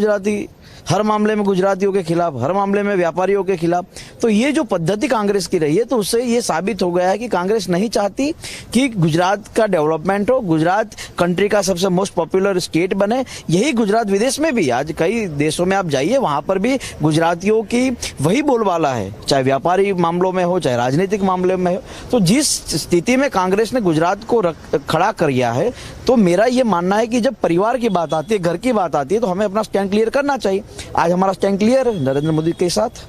Speaker 20: गुजरातियों के खिलाफ, हर मामले में व्यापारियों के खिलाफ. तो ये जो पद्धति कांग्रेस की रही है, तो उससे ये साबित हो गया है कि कांग्रेस नहीं चाहती कि गुजरात का डेवलपमेंट हो, गुजरात कंट्री का सबसे मोस्ट पॉपुलर स्टेट बने. यही गुजरात विदेश में भी, आज कई देशों में आप जाइए, वहां पर भी गुजरातियों की वही बोलबाला है, चाहे व्यापारी मामलों में हो, चाहे राजनीतिक मामले में हो. तो जिस स्थिति में कांग्रेस ने गुजरात को खड़ा किया है, तो मेरा ये मानना है कि जब परिवार की बात आती है, घर की बात आती है, तो हमें अपना स्टैंड क्लियर करना चाहिए. आज हमारा स्टैंड क्लियर है नरेंद्र मोदी के साथ.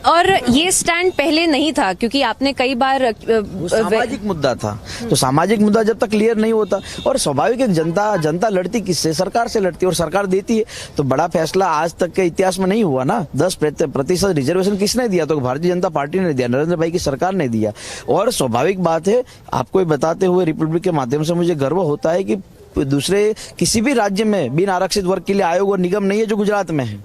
Speaker 9: और ये स्टैंड पहले नहीं था क्योंकि आपने कई बार
Speaker 20: सामाजिक मुद्दा था. तो सामाजिक मुद्दा जब तक क्लियर नहीं होता, और स्वाभाविक है जनता लड़ती किससे? सरकार से लड़ती है, और सरकार देती है. तो बड़ा फैसला आज तक के इतिहास में नहीं हुआ ना. 10% रिजर्वेशन किसने दिया? तो भारतीय जनता पार्टी ने दिया, नरेंद्र भाई की सरकार ने दिया. और स्वाभाविक बात है, आपको बताते हुए रिपब्लिक के माध्यम से मुझे गर्व होता है कि दूसरे किसी भी राज्य में बिन आरक्षित वर्ग के लिए आयोग और निगम नहीं है जो गुजरात में है.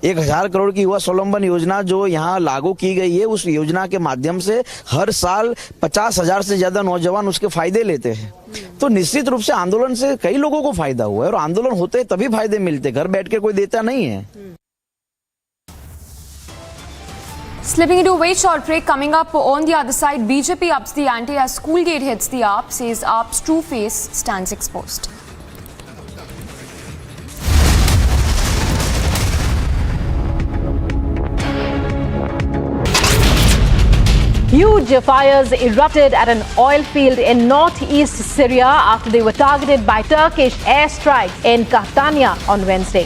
Speaker 20: 1000 करोड़ की युवा स्वावलंबन योजना जो यहाँ लागू की गई है, उस योजना के माध्यम से हर साल 50,000 से ज्यादा नौजवान उसके फायदे लेते हैं. तो निश्चित रूप से आंदोलन से कई लोगों को फायदा हुआ है, और आंदोलन होते तभी फायदे मिलते, घर बैठ के कोई देता नहीं है.
Speaker 8: Slipping into a very short break, coming up on the other side, BJP ups the ante as Schoolgate hits the AAP, says AAP's true face stands exposed.
Speaker 19: Huge fires erupted at an oil field in northeast Syria after they were targeted by Turkish airstrikes in Catania on Wednesday.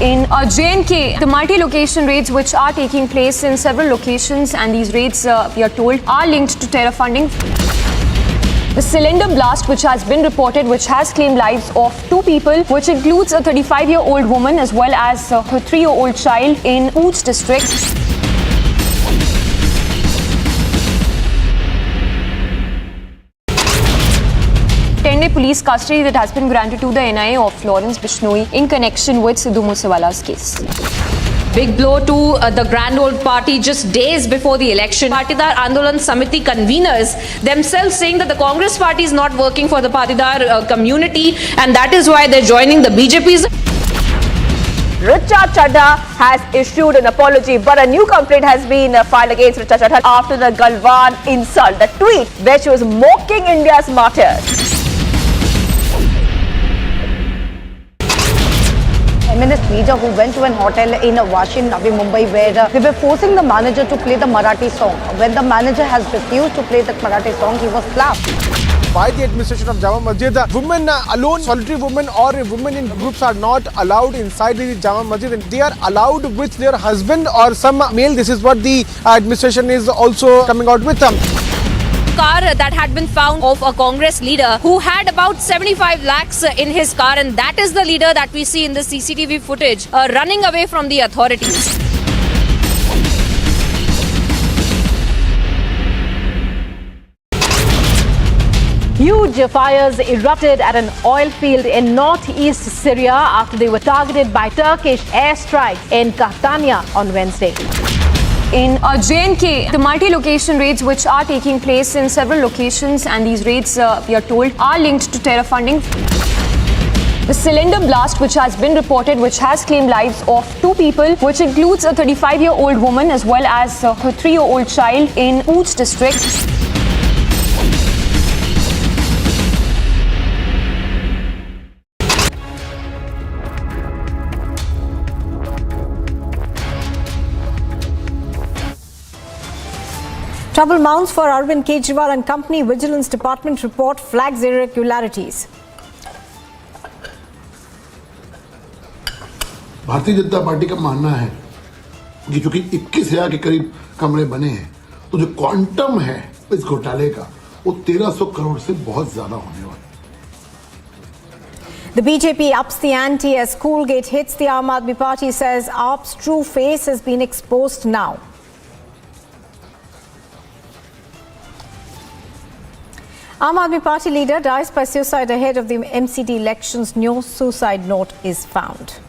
Speaker 8: In J&K, the multi-location raids which are taking place in several locations, and these raids, we are told, are linked to terror funding. The cylinder blast which has been reported, which has claimed lives of 2 people, which includes a 35-year-old woman as well as her 3-year-old child in Ooch district. Police custody that has been granted to the NIA of Lawrence Bishnoi in connection with Sidhu Moosewala's case.
Speaker 9: Big blow to the Grand Old Party just days before the election. Patidar Andolan Samiti conveners themselves saying that the Congress party is not working for the Patidar community, and that is why they're joining the BJP's.
Speaker 18: Richa Chadha has issued an apology, but a new complaint has been filed against Richa Chadha after the Galwan insult, the tweet where she was mocking India's martyrs.
Speaker 10: Feminist leader who went to an hotel in Washin, Navi Mumbai, where they were forcing the manager to play the Marathi song. When the manager has refused to play the Marathi song, he was slapped.
Speaker 11: By the administration of Jama Masjid, women alone, solitary women or women in groups are not allowed inside the Jama Masjid, and they are allowed with their husband or some male. This is what the administration is also coming out with.
Speaker 9: Car that had been found of a Congress leader who had about 75 lakhs in his car, and that is the leader that we see in the CCTV footage running away from the authorities.
Speaker 19: Huge fires erupted at an oil field in northeast Syria after they were targeted by Turkish airstrikes in Catania on Wednesday.
Speaker 8: In J&K, the multi-location raids which are taking place in several locations, and these raids, we are told, are linked to terror funding. The cylinder blast which has been reported, which has claimed lives of 2 people, which includes a 35-year-old woman as well as her 3-year-old child in Ooch district.
Speaker 1: Trouble mounts for Arvind Kejriwal and company. Vigilance Department report flags irregularities.
Speaker 13: Bharatiya Janata party का मानना है कि चूंकि 21,000 के करीब कमरे बने हैं, तो जो क्वांटम है इस घोटाले का वो 1300 करोड़ से बहुत ज्यादा होने वाला है।
Speaker 1: The BJP ups the ante as Schoolgate hits. The Aam Aadmi Party says AAP's true face has been exposed now. Aam Aadmi Party leader dies by suicide ahead of the MCD elections. No suicide note is found.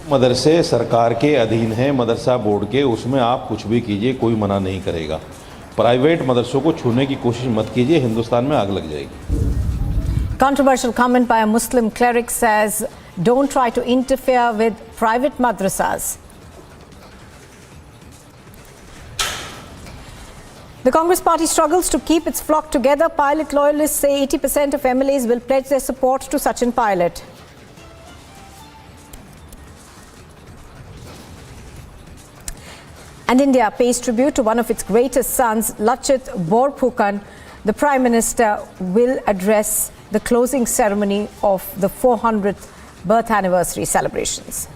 Speaker 21: मदरसे सरकार के अधीन है, मदरसा board के, उसमें आप कुछ भी कीजिए, कोई मना नहीं करेगा। प्राइवेट मदरसों को छूने की कोशिश मत कीजिए, हिंदुस्तान में आग लग जाएगी।
Speaker 1: Controversial comment by a Muslim cleric says, don't try to interfere with private madrasas. The Congress party struggles to keep its flock together. Pilot loyalists say 80% of MLAs will pledge their support to Sachin Pilot. And India pays tribute to one of its greatest sons, Lachit Borphukan. The Prime Minister will address the closing ceremony of the 400th birth anniversary celebrations.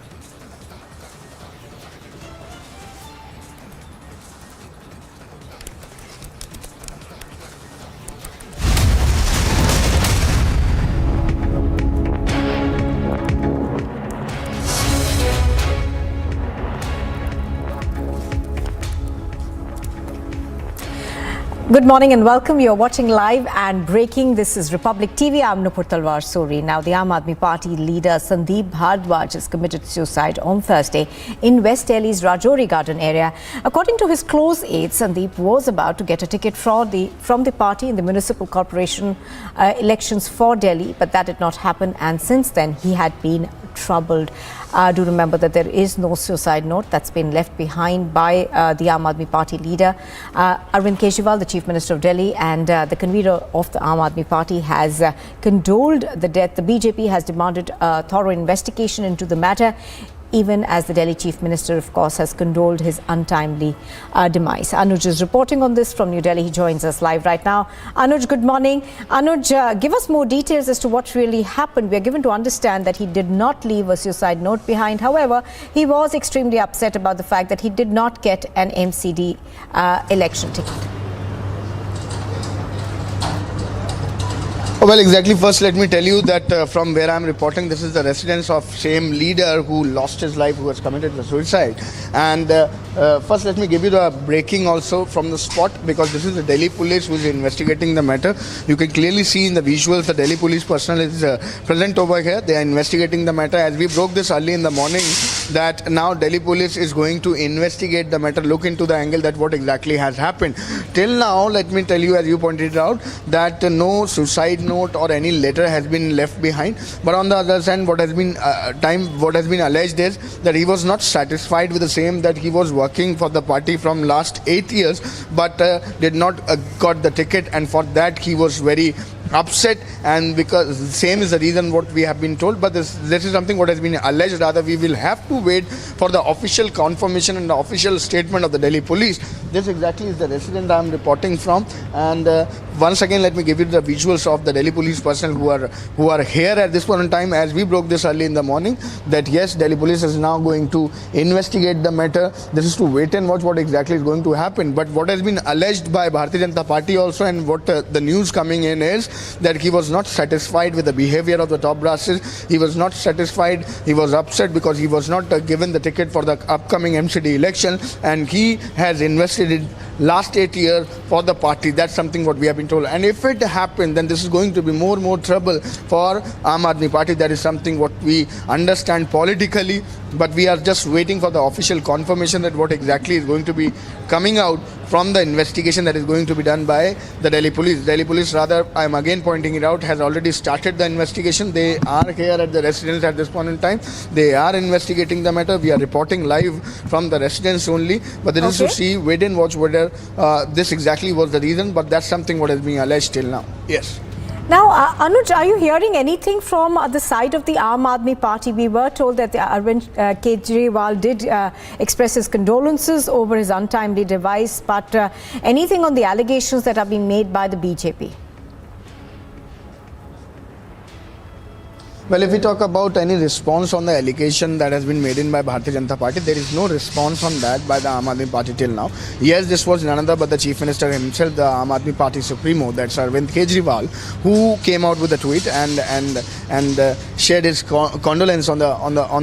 Speaker 1: Good morning and welcome. You're watching live and breaking. This is Republic TV. I'm Nupur Talwar Suri. Now, the Aam Aadmi Party leader Sandeep Bhardwaj has committed suicide on Thursday in West Delhi's Rajouri Garden area. According to his close aides, Sandeep was about to get a ticket from the party in the municipal corporation elections for Delhi, but that did not happen. And since then, he had been troubled. Do remember that there is no suicide note that's been left behind by the Aam Aadmi Party leader. Arvind Kejriwal, the Chief Minister of Delhi, and the convener of the Aam Aadmi Party has condoled the death. The BJP has demanded a thorough investigation into the matter. even as the Delhi Chief Minister, of course, has condoled his untimely demise. Anuj is reporting on this from New Delhi. He joins us live right now. Anuj, good morning. Anuj, give us more details as to what really happened. We are given to understand that he did not leave a suicide note behind. However, he was extremely upset about the fact that he did not get an MCD election ticket.
Speaker 2: Well, exactly. First, let me tell you that from where I'm reporting, this is the residence of same leader who lost his life, who has committed the suicide. And first, let me give you the breaking also from the spot, because this is the Delhi police who is investigating the matter. You can clearly see in the visuals the Delhi police personnel is present over here. They are investigating the matter. As we broke this early in the morning, that now Delhi police is going to investigate the matter, look into the angle that what exactly has happened. Till now, let me tell you, as you pointed out, that no suicide note or any letter has been left behind. But on the other hand, what has been alleged is that he was not satisfied with the same, that he was working for the party from last 8 years, but did not got the ticket, and for that he was very upset, and because same is the reason what we have been told. But this is something what has been alleged. Rather, we will have to wait for the official confirmation and the official statement of the Delhi police. This exactly is the resident I am reporting from, and once again let me give you the visuals of the Delhi police personnel who are here at this point in time. As we broke this early in the morning, that yes, Delhi police is now going to investigate the matter. This is to wait and watch what exactly is going to happen. But what has been alleged by Bharatiya Janata Party also, and what the news coming in is that he was not satisfied with the behavior of the top brasses. He was not satisfied. He was upset because he was not given the ticket for the upcoming MCD election, and he has invested in last 8 years for the party. That's something what we have been told. And if it happened, then this is going to be more trouble for Aam Aadmi Party. That is something what we understand politically, but we are just waiting for the official confirmation that what exactly is going to be coming out from the investigation that is going to be done by the Delhi police. Delhi police, rather, I am again pointing it out, has already started the investigation. They are here at the residence at this point in time. They are investigating the matter. We are reporting live from the residence only, but there is to see, wait and watch whether this exactly was the reason. But that's something what is being alleged till now. Yes.
Speaker 1: Now, Anuj, are you hearing anything from the side of the Aam Aadmi Party? We were told that Arvind Kejriwal did express his condolences over his untimely demise, but anything on the allegations that are being made by the BJP?
Speaker 2: Well, if we talk about any response on the allegation that has been made in by Bharatiya Janata Party, there is no response on that by the Aam Aadmi Party till now. Yes, this was none other but the Chief Minister himself, the Aam Aadmi Party Supremo, that's Arvind Kejriwal, who came out with a tweet and shared his condolence on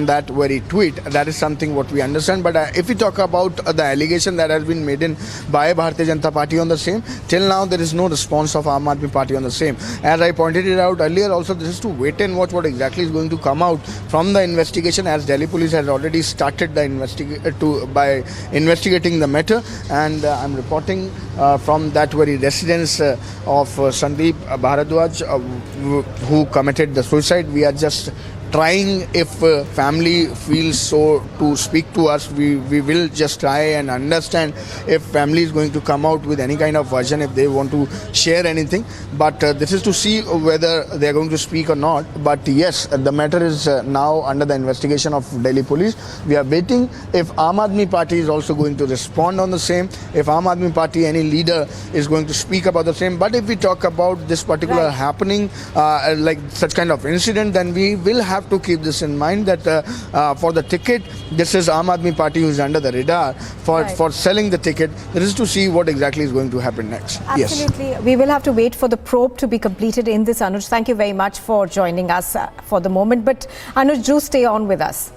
Speaker 2: that very tweet. That is something what we understand. But if we talk about the allegation that has been made in by Bharatiya Janata Party on the same, till now there is no response of Aam Aadmi Party on the same. As I pointed it out earlier, also this is to wait and watch what exactly is going to come out from the investigation, as Delhi police has already started the by investigating the matter. And I'm reporting from that very residence of Sandeep Bharadwaj, who committed the suicide. We are just trying, if family feels so to speak to us, we will just try and understand if family is going to come out with any kind of version, if they want to share anything. But this is to see whether they are going to speak or not. But yes, the matter is now under the investigation of Delhi police. We are waiting if Aam Aadmi Party is also going to respond on the same, if Aam Aadmi Party, any leader, is going to speak about the same. But if we talk about this particular happening, like such kind of incident, then we will have to keep this in mind, that for the ticket, this is Aam Aadmi Party who is under the radar for selling the ticket. There is to see what exactly is going to happen next.
Speaker 1: Absolutely. Yes. We will have to wait for the probe to be completed in this, Anuj. Thank you very much for joining us for the moment. But Anuj, do stay on with us.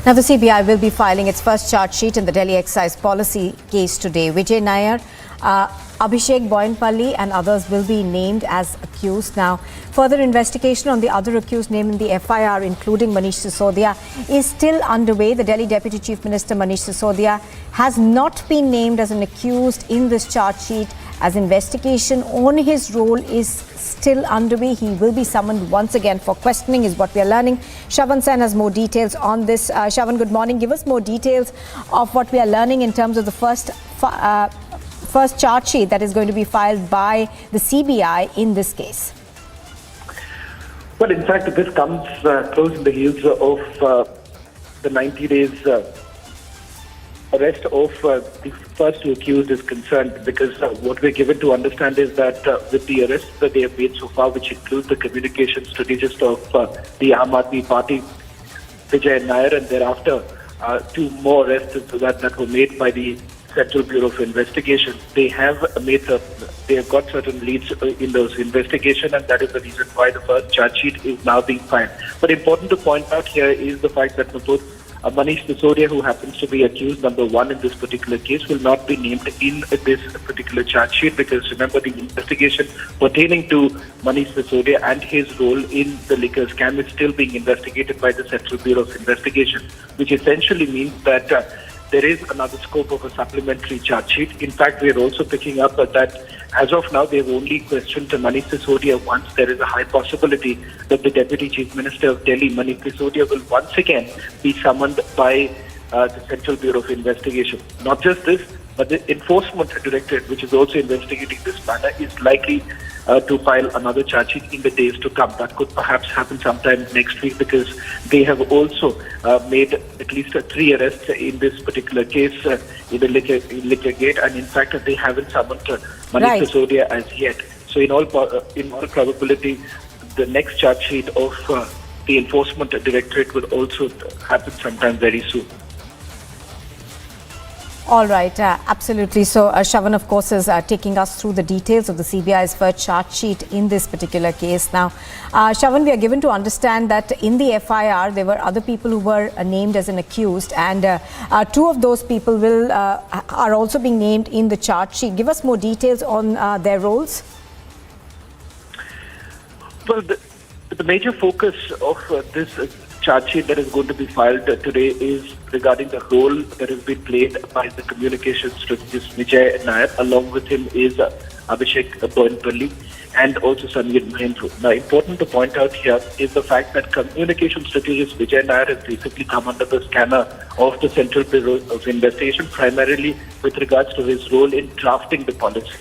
Speaker 1: Now, the CBI will be filing its first charge sheet in the Delhi excise policy case today. Vijay Nair, Abhishek Boyanpalli and others will be named as accused. Now, further investigation on the other accused named in the FIR, including Manish Sisodia, is still underway. The Delhi Deputy Chief Minister Manish Sisodia has not been named as an accused in this charge sheet, as investigation on his role is still underway. He will be summoned once again for questioning, is what we are learning. Shravan Sen has more details on this. Shravan, good morning. Give us more details of what we are learning in terms of the first first charge sheet that is going to be filed by the CBI in this case?
Speaker 3: Well, in fact, this comes close in the heels of the 90 days arrest of the first two accused is concerned, because what we're given to understand is that with the arrests that they have made so far, which includes the communication strategist of the Aam Aadmi Party, Vijay Nair, and thereafter two more arrests that were made by the Central Bureau of Investigation. They have got certain leads in those investigations, and that is the reason why the first charge sheet is now being filed. But important to point out here is the fact that both Manish Sisodia, who happens to be accused number one in this particular case, will not be named in this particular charge sheet, because remember, the investigation pertaining to Manish Sisodia and his role in the liquor scam is still being investigated by the Central Bureau of Investigation, which essentially means that there is another scope of a supplementary charge sheet. In fact, we are also picking up that as of now, they've only questioned Manish Sisodia once. There is a high possibility that the Deputy Chief Minister of Delhi, Manish Sisodia, will once again be summoned by the Central Bureau of Investigation. Not just this, but the Enforcement Directorate, which is also investigating this matter, is likely to file another charge sheet in the days to come. That could perhaps happen sometime next week, because they have also made at least 3 arrests in this particular case in the liquor gate, and in fact they haven't summoned Manish Sisodia as yet. So in all probability, the next charge sheet of the Enforcement Directorate will also happen sometime very soon.
Speaker 1: All right, absolutely. So, Shravan, of course, is taking us through the details of the CBI's first charge sheet in this particular case. Now, Shravan, we are given to understand that in the FIR, there were other people who were named as an accused, and 2 of those people are also being named in the charge sheet. Give us more details on their roles.
Speaker 3: Well, the major focus of this charge sheet that is going to be filed today is regarding the role that has been played by the communications strategist Vijay Nair. Along with him is Abhishek Boinpalli and also Samir Mahendru. Now, important to point out here is the fact that communication strategist Vijay Nair has recently come under the scanner of the Central Bureau of Investigation, primarily with regards to his role in drafting the policy.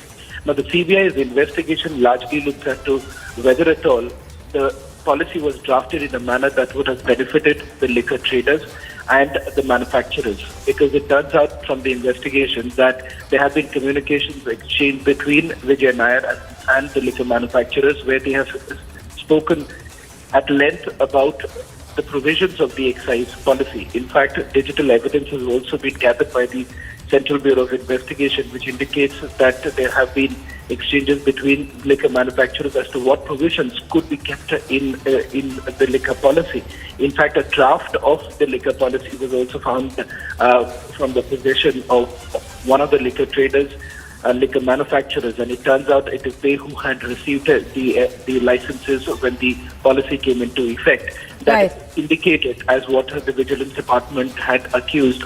Speaker 3: Now, the CBI's investigation largely looks into whether at all the policy was drafted in a manner that would have benefited the liquor traders and the manufacturers, because it turns out from the investigation that there have been communications exchanged between Vijay Nair and the liquor manufacturers, where they have spoken at length about the provisions of the excise policy. In fact, digital evidence has also been gathered by the Central Bureau of Investigation, which indicates that there have been exchanges between liquor manufacturers as to what provisions could be kept in the liquor policy. In fact, a draft of the liquor policy was also found from the possession of one of the liquor traders, liquor manufacturers, and it turns out it is they who had received the licenses when the policy came into effect. That indicated, as what the Vigilance Department had accused,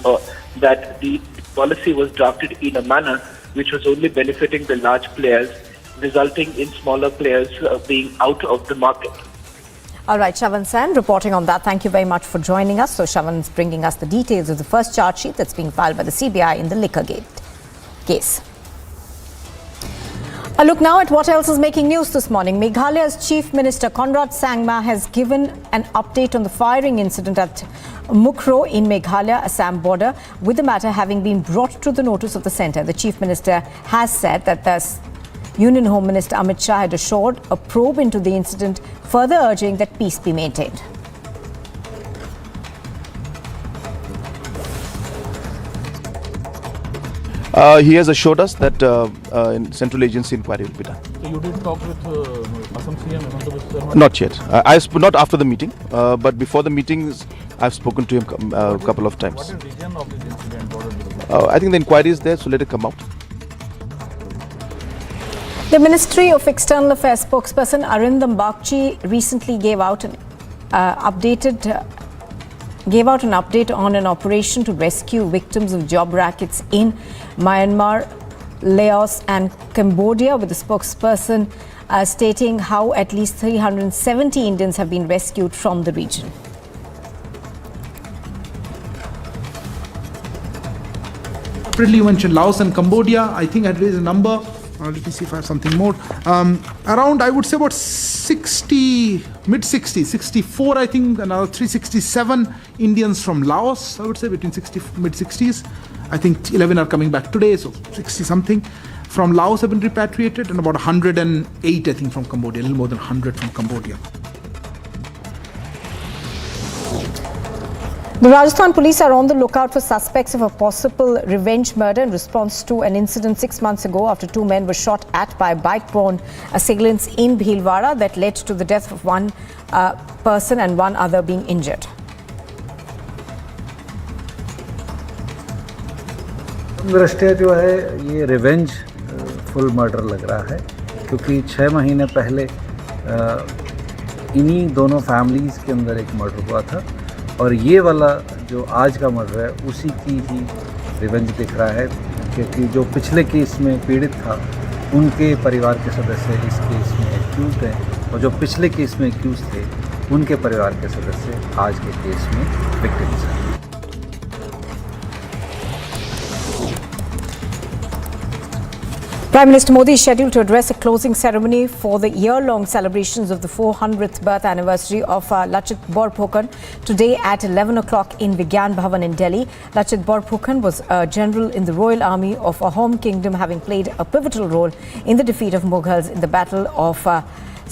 Speaker 3: that the policy was drafted in a manner which was only benefiting the large players, resulting in smaller players being out of the market.
Speaker 1: All right, Shravan Sen reporting on that. Thank you very much for joining us. So Shravan is bringing us the details of the first charge sheet that's being filed by the CBI in the liquor gate case. A look now at what else is making news this morning. Meghalaya's Chief Minister Conrad Sangma has given an update on the firing incident at Mukro in Meghalaya, Assam border, with the matter having been brought to the notice of the centre. The Chief Minister has said that the Union Home Minister Amit Shah had assured a probe into the incident, further urging that peace be maintained.
Speaker 22: He has assured us that central agency inquiry will be done.
Speaker 23: So you did talk with Assam CM?
Speaker 22: Not yet. Not after the meeting, but before the meetings, I've spoken to him a couple of times.
Speaker 23: What is the reason of this incident?
Speaker 22: I think the inquiry is there, so let it come out.
Speaker 1: The Ministry of External Affairs spokesperson Arindam Bagchi recently gave out an update on an operation to rescue victims of job rackets in Myanmar, Laos and Cambodia, with the spokesperson stating how at least 370 Indians have been rescued from the region.
Speaker 4: Separately, you mentioned Laos and Cambodia. I think I had raised a number. Let me see if I have something more. Around, I would say about 60, mid-60s, 64, I think, another 367 Indians from Laos, I would say, between mid-60s. I think 11 are coming back today, so 60-something. From Laos have been repatriated, and about 108, I think, from Cambodia, a little more than 100 from Cambodia.
Speaker 1: The Rajasthan police are on the lookout for suspects of a possible revenge murder in response to an incident 6 months ago after two men were shot at by bike-borne assailants in Bhilwara that led to the death of one person and one other being injured.
Speaker 5: दृष्टया जो है ये revenge full murder लग रहा है, क्योंकि 6 महीने पहले इन्हीं दोनों फैमिलीज़ के अंदर एक मर्डर हुआ था और ये वाला जो आज का मर्डर है उसी की ही रिवेंज दिख रहा है, क्योंकि जो पिछले केस में पीड़ित था उनके परिवार के सदस्य इस केस में एक्यूज हैं और जो पिछले केस में एक्यूज थे उनके परिवार के सदस्य आज के केस में विक्टिम्स हैं।
Speaker 1: Prime Minister Modi is scheduled to address a closing ceremony for the year-long celebrations of the 400th birth anniversary of Lachit Borphukan today at 11 o'clock in Vigyan Bhavan in Delhi. Lachit Borphukan was a general in the Royal Army of a home kingdom, having played a pivotal role in the defeat of Mughals in the Battle of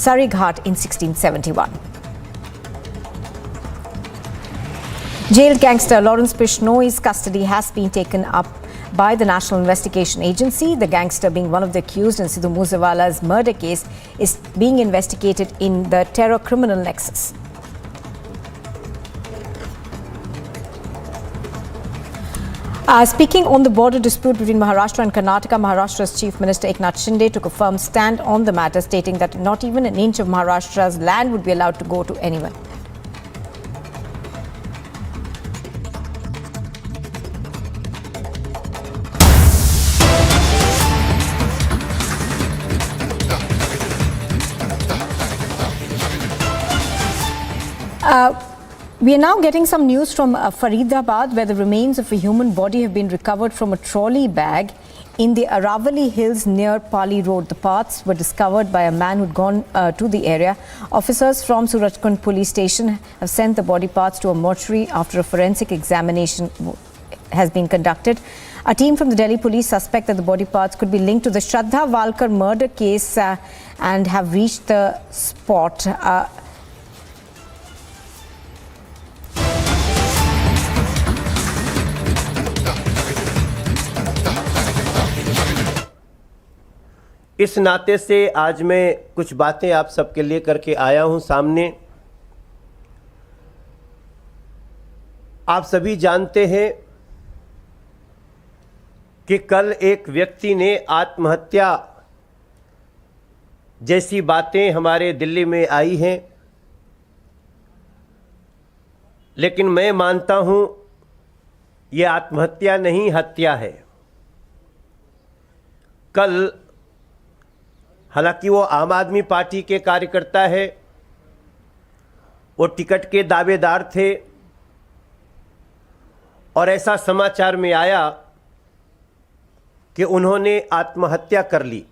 Speaker 1: Sarighat in 1671. Jailed gangster Lawrence Bishnoi's custody has been taken up by the National Investigation Agency. The gangster, being one of the accused in Sidhu Moosewala's murder case, is being investigated in the terror criminal nexus. Speaking on the border dispute between Maharashtra and Karnataka, Maharashtra's Chief Minister Eknath Shinde took a firm stand on the matter, stating that not even an inch of Maharashtra's land would be allowed to go to anyone. We are now getting some news from Faridabad, where the remains of a human body have been recovered from a trolley bag in the Aravali Hills near Pali Road. The parts were discovered by a man who'd gone to the area. Officers from Surajkund police station have sent the body parts to a mortuary after a forensic examination has been conducted. A team from the Delhi police suspect that the body parts could be linked to the Shraddha Walkar murder case and have reached the spot.
Speaker 6: इस नाते से आज मैं कुछ बातें आप सबके लिए करके आया हूं सामने। आप सभी जानते हैं कि कल एक व्यक्ति ने आत्महत्या जैसी बातें हमारे दिल्ली में आई हैं, लेकिन मैं मानता हूं ये आत्महत्या नहीं, हत्या है। कल हालांकि वो आम आदमी पार्टी के कार्यकर्ता है, वो टिकट के दावेदार थे और ऐसा समाचार में आया कि उन्होंने आत्महत्या कर ली।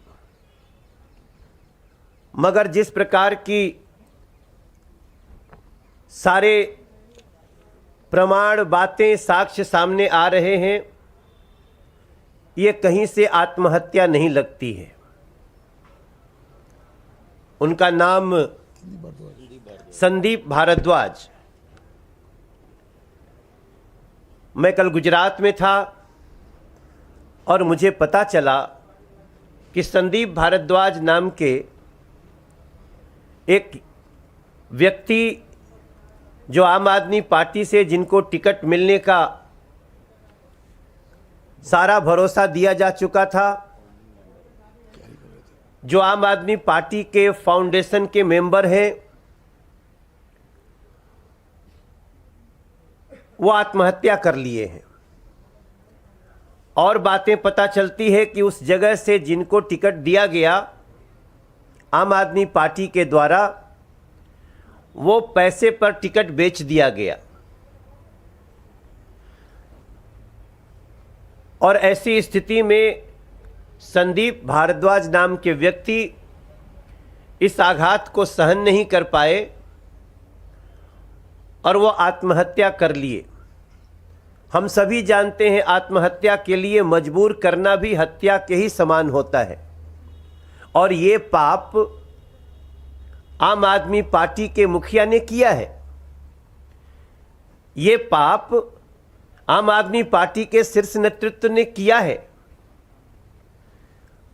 Speaker 6: मगर जिस प्रकार की सारे प्रमाण, बातें, साक्ष्य सामने आ रहे हैं, ये कहीं से आत्महत्या नहीं लगती है। उनका नाम संदीप भारद्वाज। मैं कल गुजरात में था और मुझे पता चला कि संदीप भारद्वाज नाम के एक व्यक्ति जो आम आदमी पार्टी से, जिनको टिकट मिलने का सारा भरोसा दिया जा चुका था, जो आम आदमी पार्टी के फाउंडेशन के मेंबर हैं, वो आत्महत्या कर लिए हैं। और बातें पता चलती है कि उस जगह से जिनको टिकट दिया गया आम आदमी पार्टी के द्वारा, वो पैसे पर टिकट बेच दिया गया। और ऐसी स्थिति में संदीप भारद्वाज नाम के व्यक्ति इस आघात को सहन नहीं कर पाए और वो आत्महत्या कर लिए। हम सभी जानते हैं आत्महत्या के लिए मजबूर करना भी हत्या के ही समान होता है और ये पाप आम आदमी पार्टी के मुखिया ने किया है। ये पाप आम आदमी पार्टी के शीर्ष नेतृत्व ने किया है।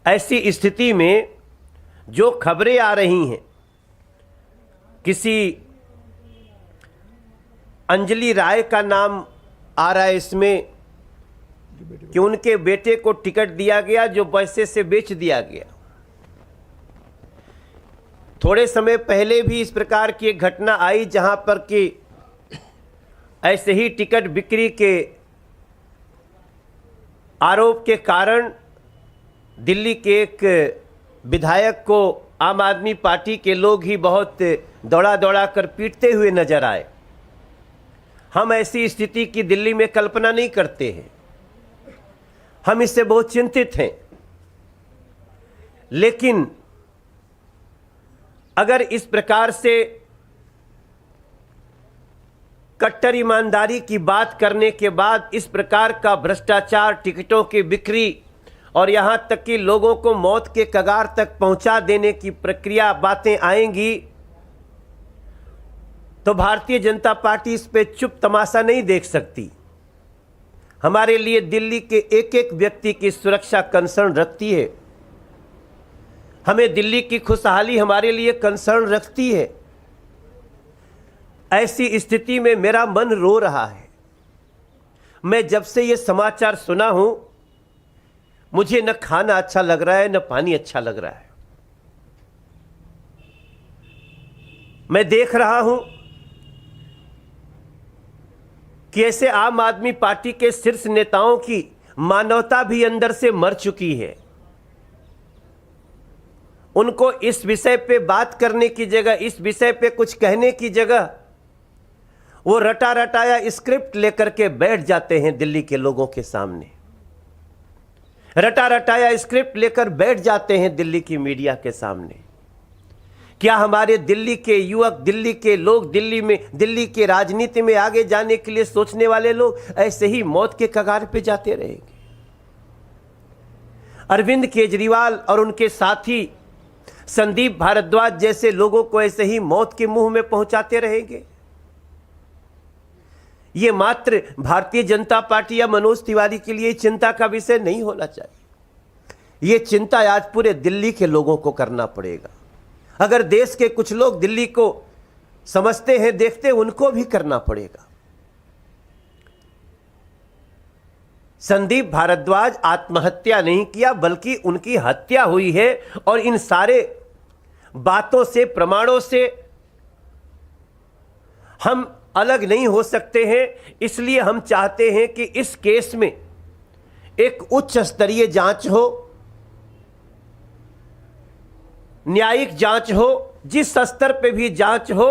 Speaker 6: ऐसी स्थिति में जो खबरें आ रही हैं किसी अंजलि राय का नाम आ रहा है इसमें कि उनके बेटे को टिकट दिया गया जो पैसे से बेच दिया गया। थोड़े समय पहले भी इस प्रकार की एक घटना आई जहां पर कि ऐसे ही टिकट बिक्री के आरोप के कारण दिल्ली के एक विधायक को आम आदमी पार्टी के लोग ही बहुत दौड़ा दौड़ा कर पीटते हुए नजर आए। हम ऐसी स्थिति की दिल्ली में कल्पना नहीं करते हैं, हम इससे बहुत चिंतित हैं। लेकिन अगर इस प्रकार से कट्टर ईमानदारी की बात करने के बाद इस प्रकार का भ्रष्टाचार, टिकटों की बिक्री और यहां तक कि लोगों को मौत के कगार तक पहुंचा देने की प्रक्रिया बातें आएंगी तो भारतीय जनता पार्टी इस पे चुप तमाशा नहीं देख सकती। हमारे लिए दिल्ली के एक एक व्यक्ति की सुरक्षा कंसर्न रखती है। हमें दिल्ली की खुशहाली हमारे लिए कंसर्न रखती है। ऐसी स्थिति में मेरा मन रो रहा है। मैं जब से ये समाचार सुना हूं मुझे न खाना अच्छा लग रहा है न पानी अच्छा लग रहा है। मैं देख रहा हूं कि ऐसे आम आदमी पार्टी के शीर्ष नेताओं की मानवता भी अंदर से मर चुकी है। उनको इस विषय पे बात करने की जगह, इस विषय पे कुछ कहने की जगह वो रटा रटाया स्क्रिप्ट लेकर के बैठ जाते हैं दिल्ली के लोगों के सामने। रटा रटाया स्क्रिप्ट लेकर बैठ जाते हैं दिल्ली की मीडिया के सामने। क्या हमारे दिल्ली के युवक, दिल्ली के लोग, दिल्ली के राजनीति में आगे जाने के लिए सोचने वाले लोग ऐसे ही मौत के कगार पे जाते रहेंगे? अरविंद केजरीवाल और उनके साथी संदीप भारद्वाज जैसे लोगों को ऐसे ही मौत के मुंह में पहुंचाते रहेंगे? ये मात्र भारतीय जनता पार्टी या मनोज तिवारी के लिए चिंता का विषय नहीं होना चाहिए। ये चिंता आज पूरे दिल्ली के लोगों को करना पड़ेगा। अगर देश के कुछ लोग दिल्ली को समझते हैं, देखते हैं, उनको भी करना पड़ेगा। संदीप भारद्वाज आत्महत्या नहीं किया बल्कि उनकी हत्या हुई है और इन सारे बातों से, प्रमाणों से हम अलग नहीं हो सकते हैं। इसलिए हम चाहते हैं कि इस केस में एक उच्च स्तरीय जांच हो, न्यायिक जांच हो, जिस स्तर पे भी जांच हो।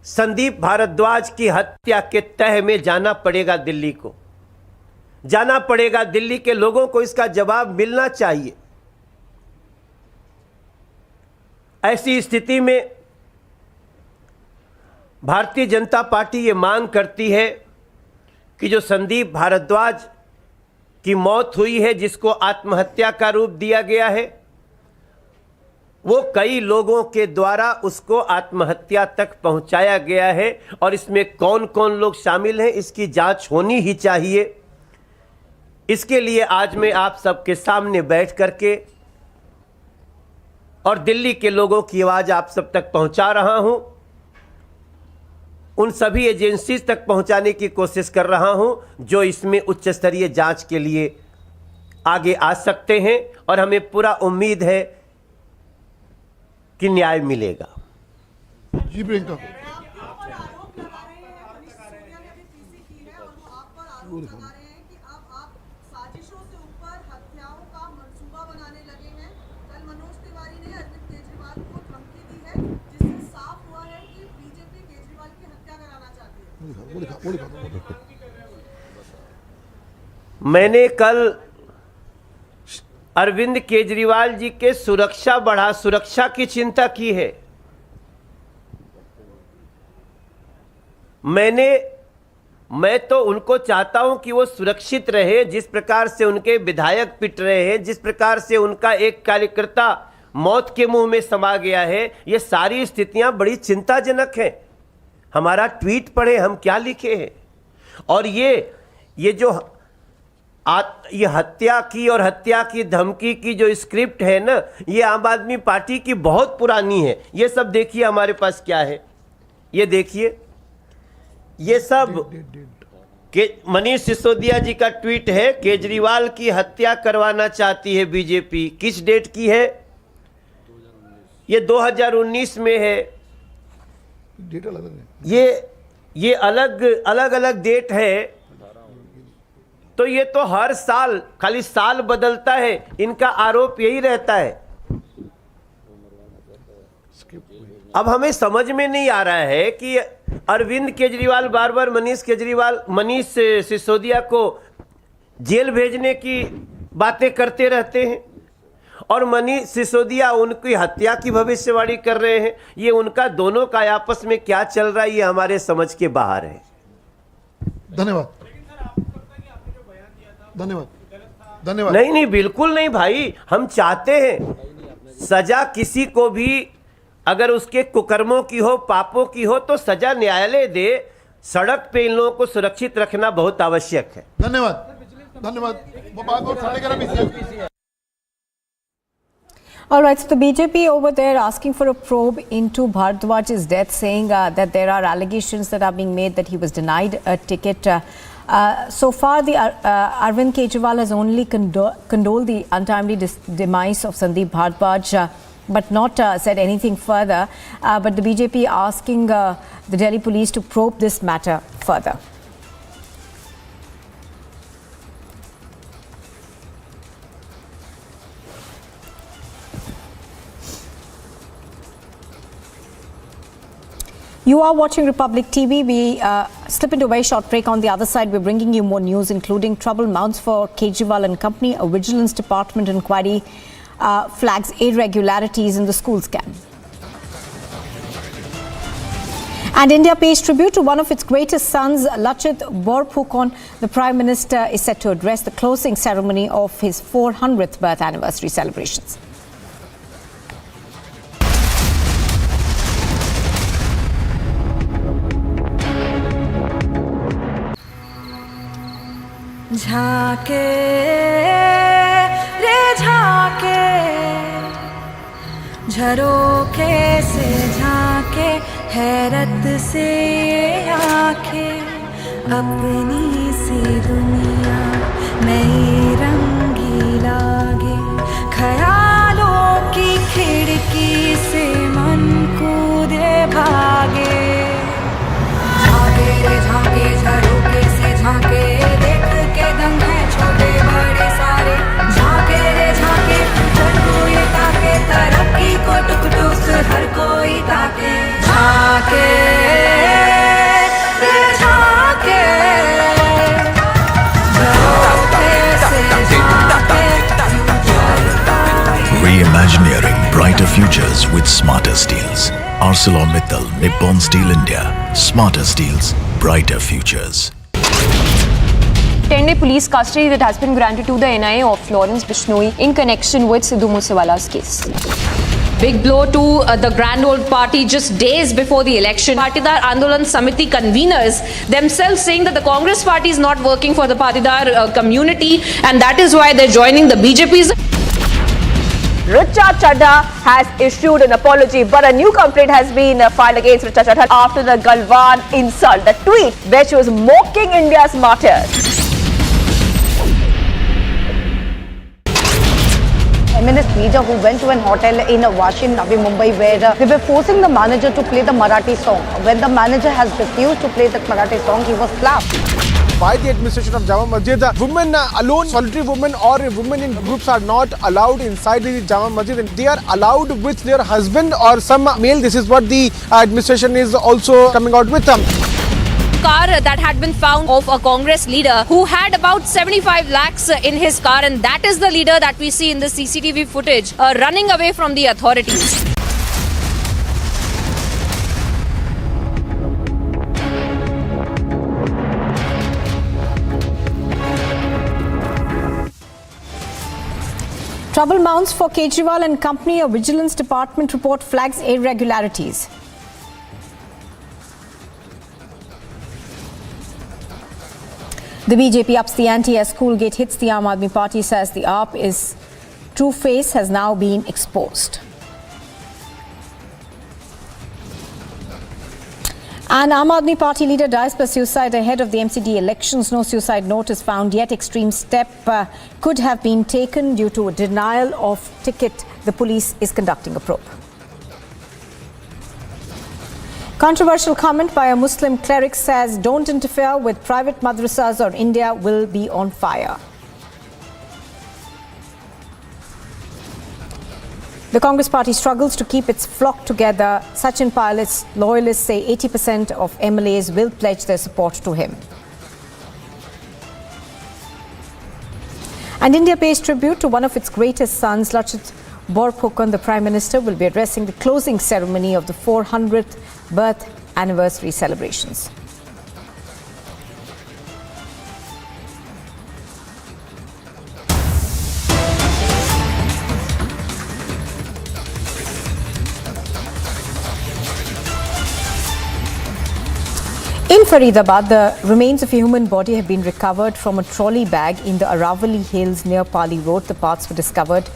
Speaker 6: संदीप भारद्वाज की हत्या के तह में जाना पड़ेगा दिल्ली को, जाना पड़ेगा दिल्ली के लोगों को, इसका जवाब मिलना चाहिए। ऐसी स्थिति में भारतीय जनता पार्टी ये मांग करती है कि जो संदीप भारद्वाज की मौत हुई है, जिसको आत्महत्या का रूप दिया गया है, वो कई लोगों के द्वारा उसको आत्महत्या तक पहुंचाया गया है और इसमें कौन कौन लोग शामिल हैं इसकी जांच होनी ही चाहिए। इसके लिए आज मैं आप सबके सामने बैठ करके और दिल्ली के लोगों की आवाज आप सब तक पहुंचा रहा हूं। उन सभी एजेंसीज तक पहुंचाने की कोशिश कर रहा हूं जो इसमें उच्च स्तरीय जांच के लिए आगे आ सकते हैं और हमें पूरा उम्मीद है कि न्याय मिलेगा।
Speaker 13: जी प्रियंका,
Speaker 6: मैंने कल अरविंद केजरीवाल जी के सुरक्षा की चिंता की है। मैं तो उनको चाहता हूं कि वो सुरक्षित रहे। जिस प्रकार से उनके विधायक पिट रहे हैं, जिस प्रकार से उनका एक कार्यकर्ता मौत के मुंह में समा गया है, ये सारी स्थितियां बड़ी चिंताजनक हैं। हमारा ट्वीट पढ़े, हम क्या लिखे हैं। और ये जो ये हत्या की और हत्या की धमकी की जो स्क्रिप्ट है ना, ये आम आदमी पार्टी की बहुत पुरानी है। ये सब देखिए हमारे पास क्या है, ये देखिए, ये सब मनीष सिसोदिया जी का ट्वीट है। केजरीवाल की हत्या करवाना चाहती है बीजेपी। किस डेट की है? ये 2019 में है।
Speaker 13: डेट अलग है।
Speaker 6: ये अलग डेट है। तो ये तो हर साल खाली साल बदलता है, इनका आरोप यही रहता है। अब हमें समझ में नहीं आ रहा है कि अरविंद केजरीवाल बार बार मनीष सिसोदिया को जेल भेजने की बातें करते रहते हैं और मनीष सिसोदिया उनकी हत्या की भविष्यवाणी कर रहे हैं। ये उनका दोनों का आपस में क्या चल रहा है, ये हमारे समझ के बाहर है।
Speaker 13: धन्यवाद।
Speaker 6: नहीं, बिल्कुल नहीं भाई। हम चाहते हैं सजा किसी को भी अगर उसके कुकर्मों की हो, पापों की हो, तो सजा न्यायालय दे। सड़क पे इन लोगों को सुरक्षित रखना बहुत आवश्यक है।
Speaker 13: धन्यवाद। वो बात बहुत 11:30
Speaker 1: All right, so the BJP over there asking for a probe into Bharadwaj's death, saying that there are allegations that are being made that he was denied a ticket. So far, the Arvind Kejriwal has only condoled the untimely demise of Sandeep Bharadwaj, but not said anything further. But the BJP asking the Delhi police to probe this matter further. You are watching Republic TV. We slip into a very short break. On the other side, we're bringing you more news, including trouble mounts for Kejriwal and company. A Vigilance Department inquiry flags irregularities in the school scam. And India pays tribute to one of its greatest sons, Lachit Borphukan. The Prime Minister is set to address the closing ceremony of his 400th birth anniversary celebrations.
Speaker 7: झाके रे झाके झरोखे से झाके हैरत से आंखें अपनी सी दुनिया नई रंगी लागे ख्यालों की खिड़की से मन कूदे भागे झाके रे झाके झरोखे से झाके दंग है छोटे बड़े सारे झाके रे झाके हर कोई ताके तरक्की को टुक टुक हर कोई ताके झाके रे झाके
Speaker 12: Reimagineering brighter futures with smarter steels. ArcelorMittal Nippon Steel India. Smarter steels, brighter futures.
Speaker 8: 10-day police custody that has been granted to the NIA of Lawrence Bishnoi in connection with Sidhu Moosewala's case.
Speaker 9: Big blow to the Grand Old Party just days before the election. Patidar Andolan Samiti conveners themselves saying that the Congress party is not working for the Patidar community, and that is why they're joining the BJP's.
Speaker 18: Richa Chadha has issued an apology, but a new complaint has been filed against Richa Chadha after the Galwan insult, the tweet where she was mocking India's martyrs.
Speaker 10: Feminist leader who went to an hotel in Washin, Navi Mumbai, where they were forcing the manager to play the Marathi song. When the manager has refused to play that Marathi song, he was slapped.
Speaker 11: By the administration of Jama Masjid, women alone, solitary women or women in groups are not allowed inside the Jama Masjid, and they are allowed with their husband or some male. This is what the administration is also coming out with.
Speaker 9: car that had been found of a Congress leader who had about 75 lakhs in his car, and that is the leader that we see in the CCTV footage running away from the authorities.
Speaker 1: Trouble mounts for Kejriwal and company. A Vigilance Department report flags irregularities. The BJP ups the ante as Schoolgate hits the Aam Aadmi Party, says the AAP's true face has now been exposed. An Aam Aadmi Party leader dies by suicide ahead of the MCD elections. No suicide note is found yet. Extreme step could have been taken due to a denial of ticket. The police is conducting a probe. Controversial comment by a Muslim cleric says, "Don't interfere with private madrasas or India will be on fire." The Congress party struggles to keep its flock together. Sachin Pilot's loyalists say 80% of MLAs will pledge their support to him. And India pays tribute to one of its greatest sons, Lachit Borphukan. The Prime Minister will be addressing the closing ceremony of the 400th birth anniversary celebrations. In Faridabad, the remains of a human body have been recovered from a trolley bag in the Aravali Hills near Pali Road. The parts were discovered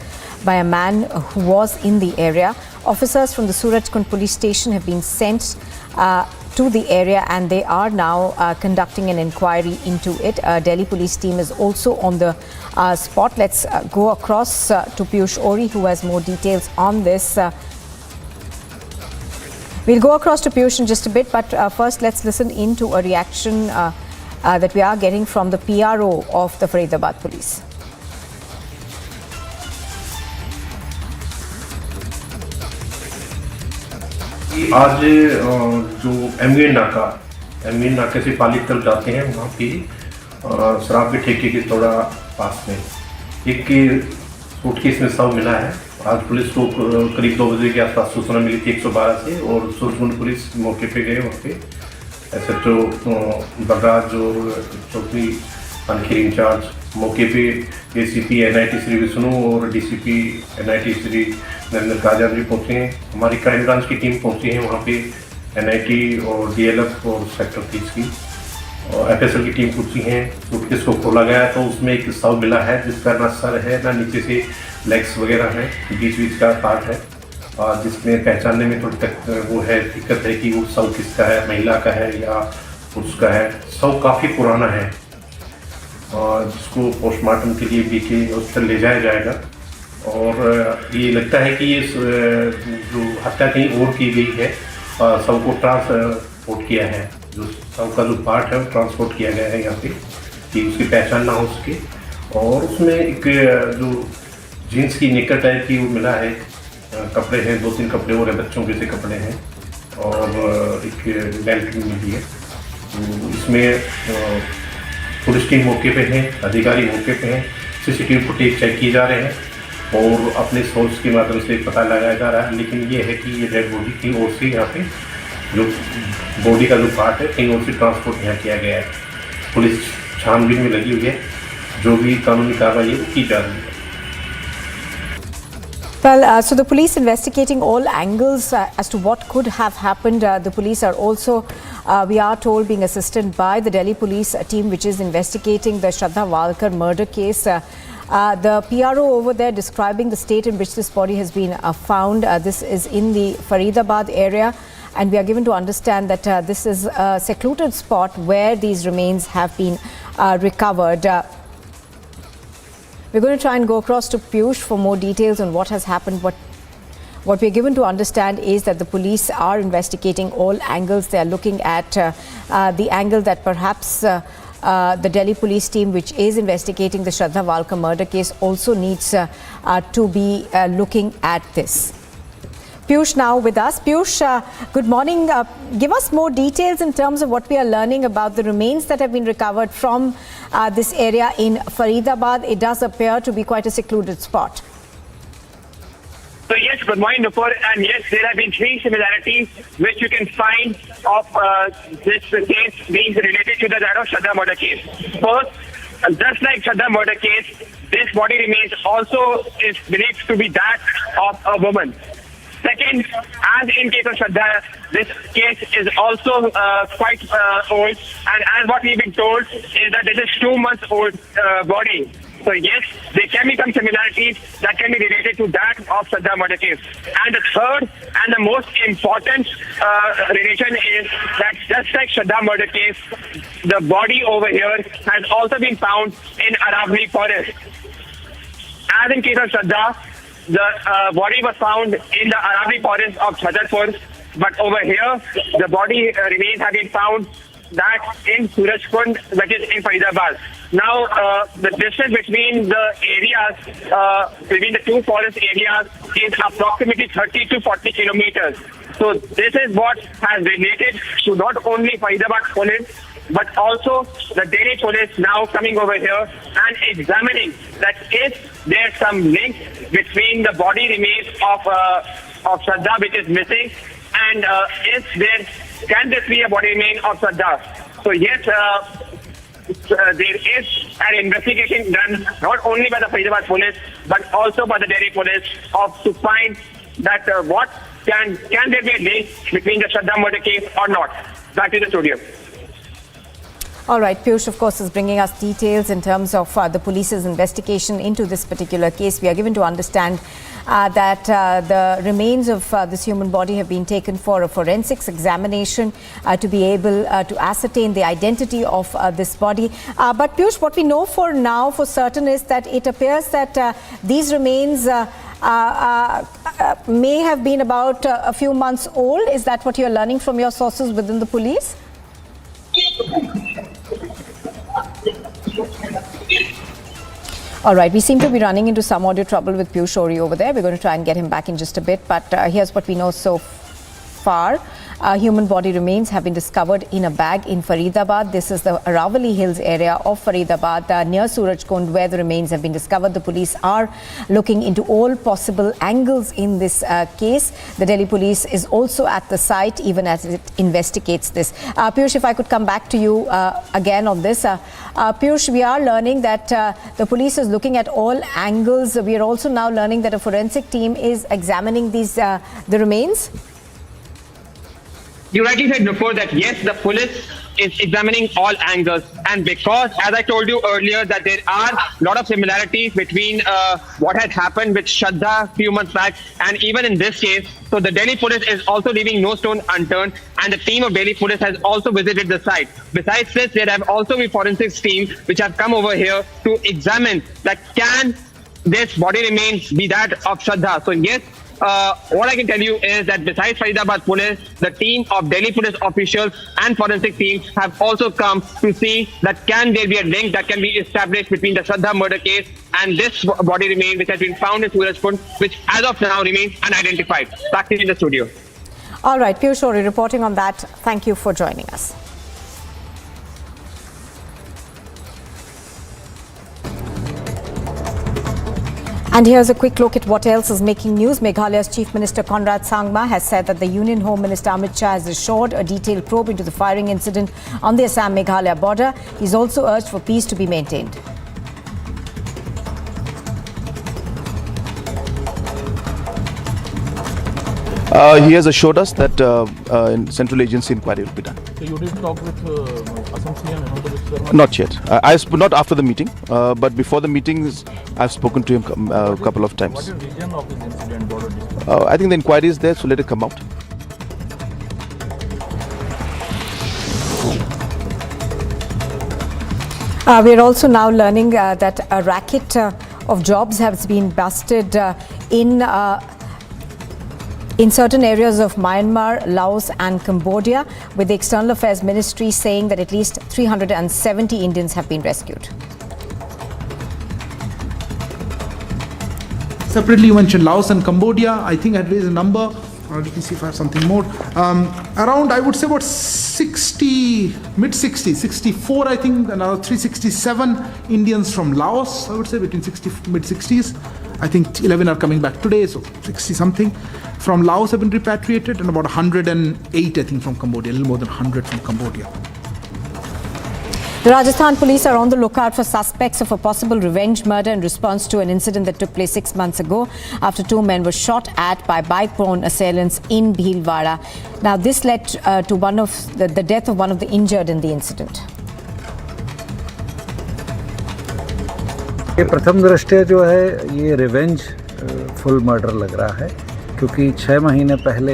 Speaker 1: by a man who was in the area. Officers from the Surajkund police station have been sent to the area and they are now conducting an inquiry into it. A Delhi police team is also on the spot. Let's go across to Piyush Ori, who has more details on this. We'll go across to Piyush in just a bit, but first let's listen into a reaction that we are getting from the PRO of the Faridabad police.
Speaker 14: आज जो MVN नाका से पाली तरफ जाते हैं, वहाँ पे शराब के ठेके के थोड़ा पास में एक सूटकेस में शव मिला है। आज पुलिस को करीब 2 बजे के आसपास सूचना मिली थी 112 से, और सूरजकुंड पुलिस मौके पे गए। वहाँ पे SHO बगराज जो चौकी अनखेर इंचार्ज, मौके पे ACP NIT श्री विष्णु और DCP NIT श्री नरेंद्र काजा भी पहुँचे हैं। हमारी क्राइम ब्रांच की टीम पहुँची है वहाँ पे, NIT और DLF और सेक्टर 30 की और FSL की टीम पहुँची हैं। सूटकेस को खोला गया तो उसमें एक शव मिला है जिसका ना सर है ना नीचे से लेग्स वगैरह है, बीच का पार्ट है, और जिसमें पहचानने में थोड़ी वो है दिक्कत है कि वो शव किसका है, महिला का है या पुरुष का है। शव काफ़ी पुराना है और जिसको पोस्टमार्टम के लिए बीके हॉस्पिटल ले जाया जाएगा। और ये लगता है कि ये जो हत्या कहीं और की गई है, शव को ट्रांसपोर्ट किया है, जो शव का जो पार्ट है वो ट्रांसपोर्ट किया गया है यहाँ पे कि उसकी पहचान ना हो सके। और उसमें एक जो जीन्स की निकर टाइप की वो मिला है, कपड़े हैं 2-3 कपड़े और बच्चों के से कपड़े हैं, और एक बेल्ट भी मिली है। तो इसमें पुलिस टीम मौके पे है, अधिकारी मौके पे हैं, CCTV फुटेज चेक की जा रहे हैं और अपने सोर्स के माध्यम से पता लगाया जा रहा है। लेकिन ये है कि ये डेड बॉडी कहीं और से यहाँ पे जो बॉडी का जो पार्ट है कहीं और से ट्रांसपोर्ट यहाँ किया गया है। पुलिस छानबीन में लगी हुई है, जो भी कानूनी कार्रवाई है वो की जा रही है।
Speaker 1: Well, so the police investigating all angles as to what could have happened. The police are also, we are told, being assisted by the Delhi police team, which is investigating the Shraddha Walkar murder case. The PRO over there describing the state in which this body has been found. This is in the Faridabad area, and we are given to understand that this is a secluded spot where these remains have been recovered. We're going to try and go across to Piyush for more details on what has happened. What we're given to understand is that the police are investigating all angles. They are looking at the angle that perhaps the Delhi police team, which is investigating the Shraddha Walkar murder case, also needs to be looking at this. Piyush now with us. Piyush, good morning. Give us more details in terms of what we are learning about the remains that have been recovered from this area in Faridabad. It does appear to be quite a secluded spot.
Speaker 15: So yes, good morning, Nupur. And yes, there have been three similarities which you can find of this case being related to the Shraddha murder case. First, just like Shraddha murder case, this body remains also is believed to be that of a woman. Second, as in case of Shraddha, this case is also quite old, and as what we've been told is that this is 2 months old body. So yes, there can be some similarities that can be related to that of Shraddha murder case. And the third and the most important relation is that just like Shraddha murder case, the body over here has also been found in Aravali forest. As in case of Shraddha, the body was found in the Aravali forest of Chhatarpur, but over here, the body remains have been found that in Surajkund, which is in Faridabad. Now, the distance between the areas, between the two forest areas is approximately 30 to 40 kilometers. So this is what has related to not only Faridabad police, but also the Delhi police now coming over here and examining that if there's some link between the body remains of Shraddha which is missing, and if there can this be a body remain of Shraddha. So yes, there is an investigation done not only by the Faridabad police but also by the Delhi police to find that what can there be a link between the Shraddha murder case or not. Back to the studio.
Speaker 1: All right, Piyush, of course, is bringing us details in terms of the police's investigation into this particular case. We are given to understand that the remains of this human body have been taken for a forensics examination to be able to ascertain the identity of this body. But Piyush, what we know for now for certain is that it appears that these remains may have been about a few months old. Is that what you're learning from your sources within the police? All right, we seem to be running into some audio trouble with Piyush Ori over there. We're going to try and get him back in just a bit. But here's what we know so far. Human body remains have been discovered in a bag in Faridabad. This is the Aravali Hills area of Faridabad near Surajkund, where the remains have been discovered. The police are looking into all possible angles in this case. The Delhi police is also at the site even as it investigates this. Piyush, if I could come back to you again on this. Piyush, we are learning that the police is looking at all angles. We are also now learning that a forensic team is examining these the remains.
Speaker 15: You rightly said before that yes, the police is examining all angles, and because, as I told you earlier, that there are a lot of similarities between what had happened with Shraddha few months back and even in this case, so the Delhi police is also leaving no stone unturned, and the team of Delhi police has also visited the site. Besides this, there have also been forensics teams which have come over here to examine that can this body remains be that of Shraddha. So yes, what I can tell you is that besides Faridabad police, the team of Delhi police officials and forensic teams have also come to see that can there be a link that can be established between the Shraddha murder case and this body remain which has been found in Surajkund, which as of now remains unidentified. Back to you in the studio.
Speaker 1: All right, Piyush Ori reporting on that. Thank you for joining us. And here's a quick look at what else is making news. Meghalaya's Chief Minister Conrad Sangma has said that the Union Home Minister Amit Shah has assured a detailed probe into the firing incident on the Assam-Meghalaya border. He's also urged for peace to be maintained.
Speaker 22: He has assured us that central agency inquiry will be done.
Speaker 23: So you did talk with Assam CM Sharma?
Speaker 22: Not yet. Not after the meeting, but before the meetings, I've spoken to him a couple of times.
Speaker 23: What is the reason of this incident? Border dispute?
Speaker 22: I think the inquiry is there, so let it come out.
Speaker 1: We're also now learning that a racket of jobs has been busted in certain areas of Myanmar, Laos and Cambodia, with the External Affairs Ministry saying that at least 370 Indians have been rescued.
Speaker 4: Separately, you mentioned Laos and Cambodia. I think I raised a number let me see if I have something more. Around, I would say about 60, mid-60s, 64, I think, another 367 Indians from Laos, I would say, between 60, mid-60s. I think 11 are coming back today, so 60-something. From Laos have been repatriated, and about 108, I think, from Cambodia, a little more than 100 from Cambodia.
Speaker 1: The Rajasthan police are on the lookout for suspects of a possible revenge murder in response to an incident that took place 6 months ago after two men were shot at by bike-borne assailants in Bhilwara. Now, this led to the death of one of the injured in the incident.
Speaker 5: ये प्रथम दृष्टया जो है ये revenge full murder लग रहा है, क्योंकि 6 महीने पहले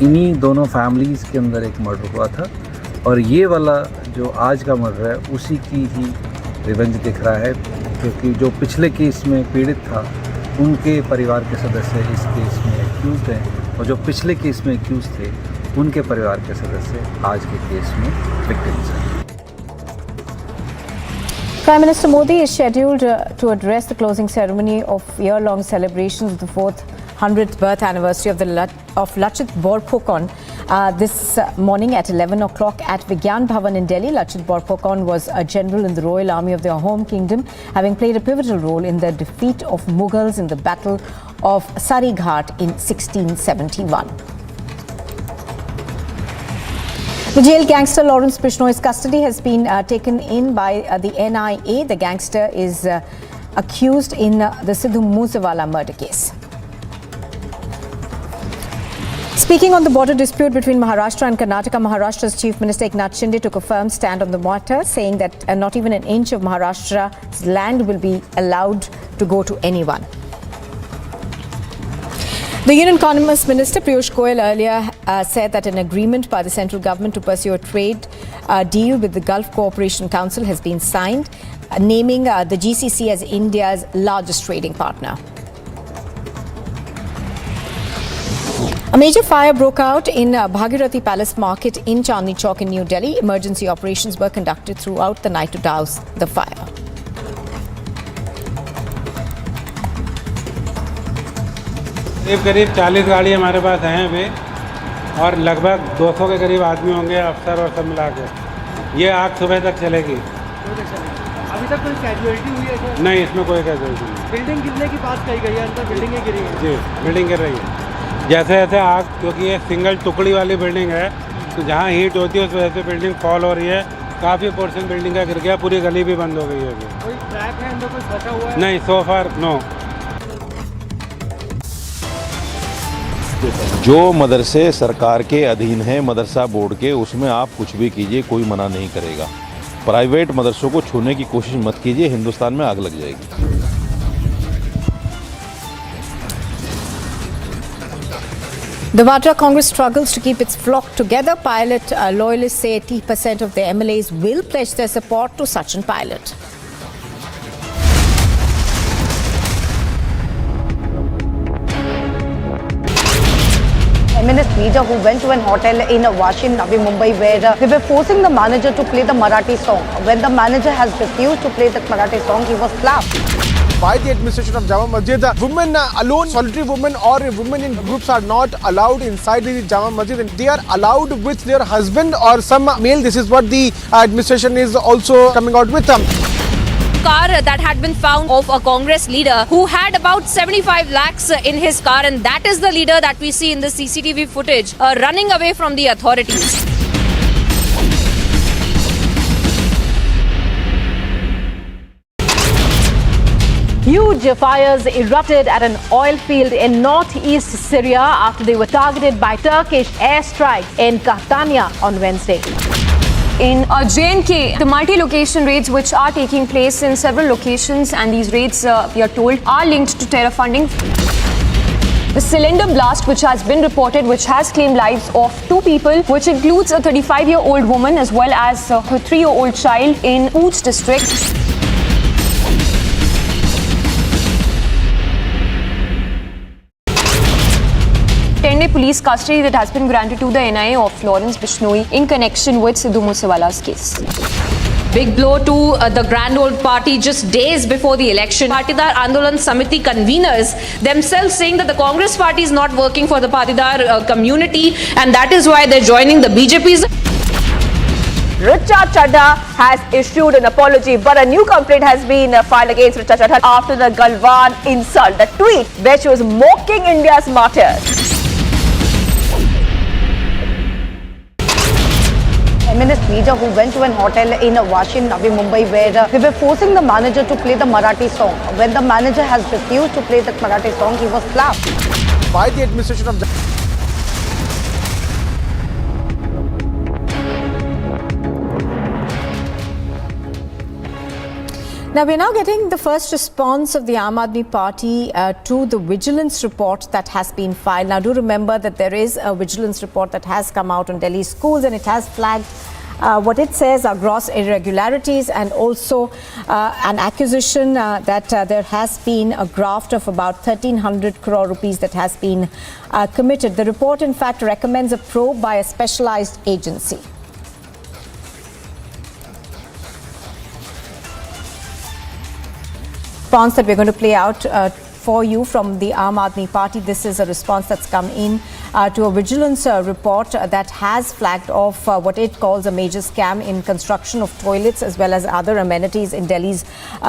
Speaker 5: इन्हीं दोनों फैमिलीज़ के अंदर एक मर्डर हुआ था और ये वाला जो आज का मर्डर है उसी की ही रिवेंज दिख रहा है, क्योंकि जो पिछले केस में पीड़ित था उनके परिवार के सदस्य इस केस में एक्यूज़ हैं और जो पिछले केस में एक्यूज़ थे उनके परिवार के सदस्य आज के केस में विक्टिम्स हैं.
Speaker 1: Prime Minister Modi is scheduled to address the closing ceremony of year-long celebrations of the 400th birth anniversary of Lachit Borphukan this morning at 11 o'clock at Vigyan Bhavan in Delhi. Lachit Borphukan was a general in the Royal Army of their home kingdom, having played a pivotal role in the defeat of Mughals in the Battle of Sarighat in 1671. The jailed gangster Lawrence Bishnoi's custody has been taken in by the NIA. The gangster is accused in the Sidhu Moosewala murder case. Speaking on the border dispute between Maharashtra and Karnataka, Maharashtra's Chief Minister Eknath Shinde took a firm stand on the matter, saying that not even an inch of Maharashtra's land will be allowed to go to anyone. The Union Commerce Minister Piyush Goyal earlier said that an agreement by the central government to pursue a trade deal with the Gulf Cooperation Council has been signed, naming the GCC as India's largest trading partner. A major fire broke out in Bhagirathi Palace Market in Chandni Chowk in New Delhi. Emergency operations were conducted throughout the night to douse the fire.
Speaker 16: करीब 40 गाड़ी हमारे पास हैं अभी और लगभग 200 के करीब आदमी होंगे, अफसर और सब मिला के. ये आग सुबह तक चलेगी.
Speaker 17: अभी तक कोई कैजुअलिटी हुई है क्या?
Speaker 16: नहीं, इसमें कोई कैजुअलिटी नहीं.
Speaker 17: बिल्डिंग गिरने की बात कही गई है, अंदर बिल्डिंगें गिरी हैं.
Speaker 16: जी, बिल्डिंग गिर रही है. जैसे जैसे आग, क्योंकि ये सिंगल टुकड़ी वाली बिल्डिंग है, तो जहाँ हीट होती है उस वजह से बिल्डिंग फॉल हो रही है. काफ़ी पोर्शन बिल्डिंग का गिर गया, पूरी गली भी बंद हो गई है.
Speaker 17: कोई क्रैक है अंदर, कुछ बचा हुआ है?
Speaker 16: नहीं, सो फार नो.
Speaker 21: जो मदरसे सरकार के अधीन हैं मदरसा बोर्ड के, उसमें आप कुछ भी कीजिए, कोई मना नहीं करेगा. प्राइवेट मदरसों को छूने की कोशिश मत कीजिए, हिंदुस्तान में आग लग जाएगी.
Speaker 1: The Vadra Congress struggles to keep its flock together. Pilot loyalists say 80% of their MLAs will pledge their support to Sachin Pilot.
Speaker 10: Feminist leader who went to an hotel in Washin, Navi Mumbai, where they were forcing the manager to play the Marathi song. When the manager has refused to play that Marathi song, he was slapped.
Speaker 11: By the administration of Jama Masjid, women alone, solitary women or women in groups are not allowed inside the Jama Masjid, and they are allowed with their husband or some male. This is what the administration is also coming out with.
Speaker 9: Car that had been found of a Congress leader who had about 75 lakhs in his car, and that is the leader that we see in the CCTV footage running away from the authorities.
Speaker 19: Huge fires erupted at an oil field in northeast Syria after they were targeted by Turkish airstrikes in Catania on Wednesday.
Speaker 8: In J&K, the multi-location raids which are taking place in several locations, and these raids, we are told, are linked to terror funding. The cylinder blast which has been reported, which has claimed lives of 2 people, which includes a 35-year-old woman as well as her 3-year-old child in Pooch district. Police custody that has been granted to the NIA of Lawrence Bishnoi in connection with Sidhu Moosewala's case.
Speaker 9: Big blow to the Grand Old Party just days before the election. Patidar Andolan Samiti conveners themselves saying that the Congress party is not working for the Patidar community, and that is why they're joining the BJP's.
Speaker 18: Richa Chadha has issued an apology, but a new complaint has been filed against Richa Chadha after the Galwan insult, the tweet where she was mocking India's martyrs.
Speaker 10: Feminist leader who went to an hotel in Washin, Navi Mumbai, where they were forcing the manager to play the Marathi song. When the manager has refused to play the Marathi song, he was slapped.
Speaker 11: By the administration of
Speaker 1: Now, we're now getting the first response of the Aam Aadmi Party to the vigilance report that has been filed. Now, do remember that there is a vigilance report that has come out on Delhi schools, and it has flagged what it says are gross irregularities and also an accusation that there has been a graft of about 1,300 crore rupees that has been committed. The report, in fact, recommends a probe by a specialized agency. Response that we're going to play out for you from the Aam Aadmi Party. This is a response that's come in to a vigilance report that has flagged off what it calls a major scam in construction of toilets as well as other amenities in Delhi's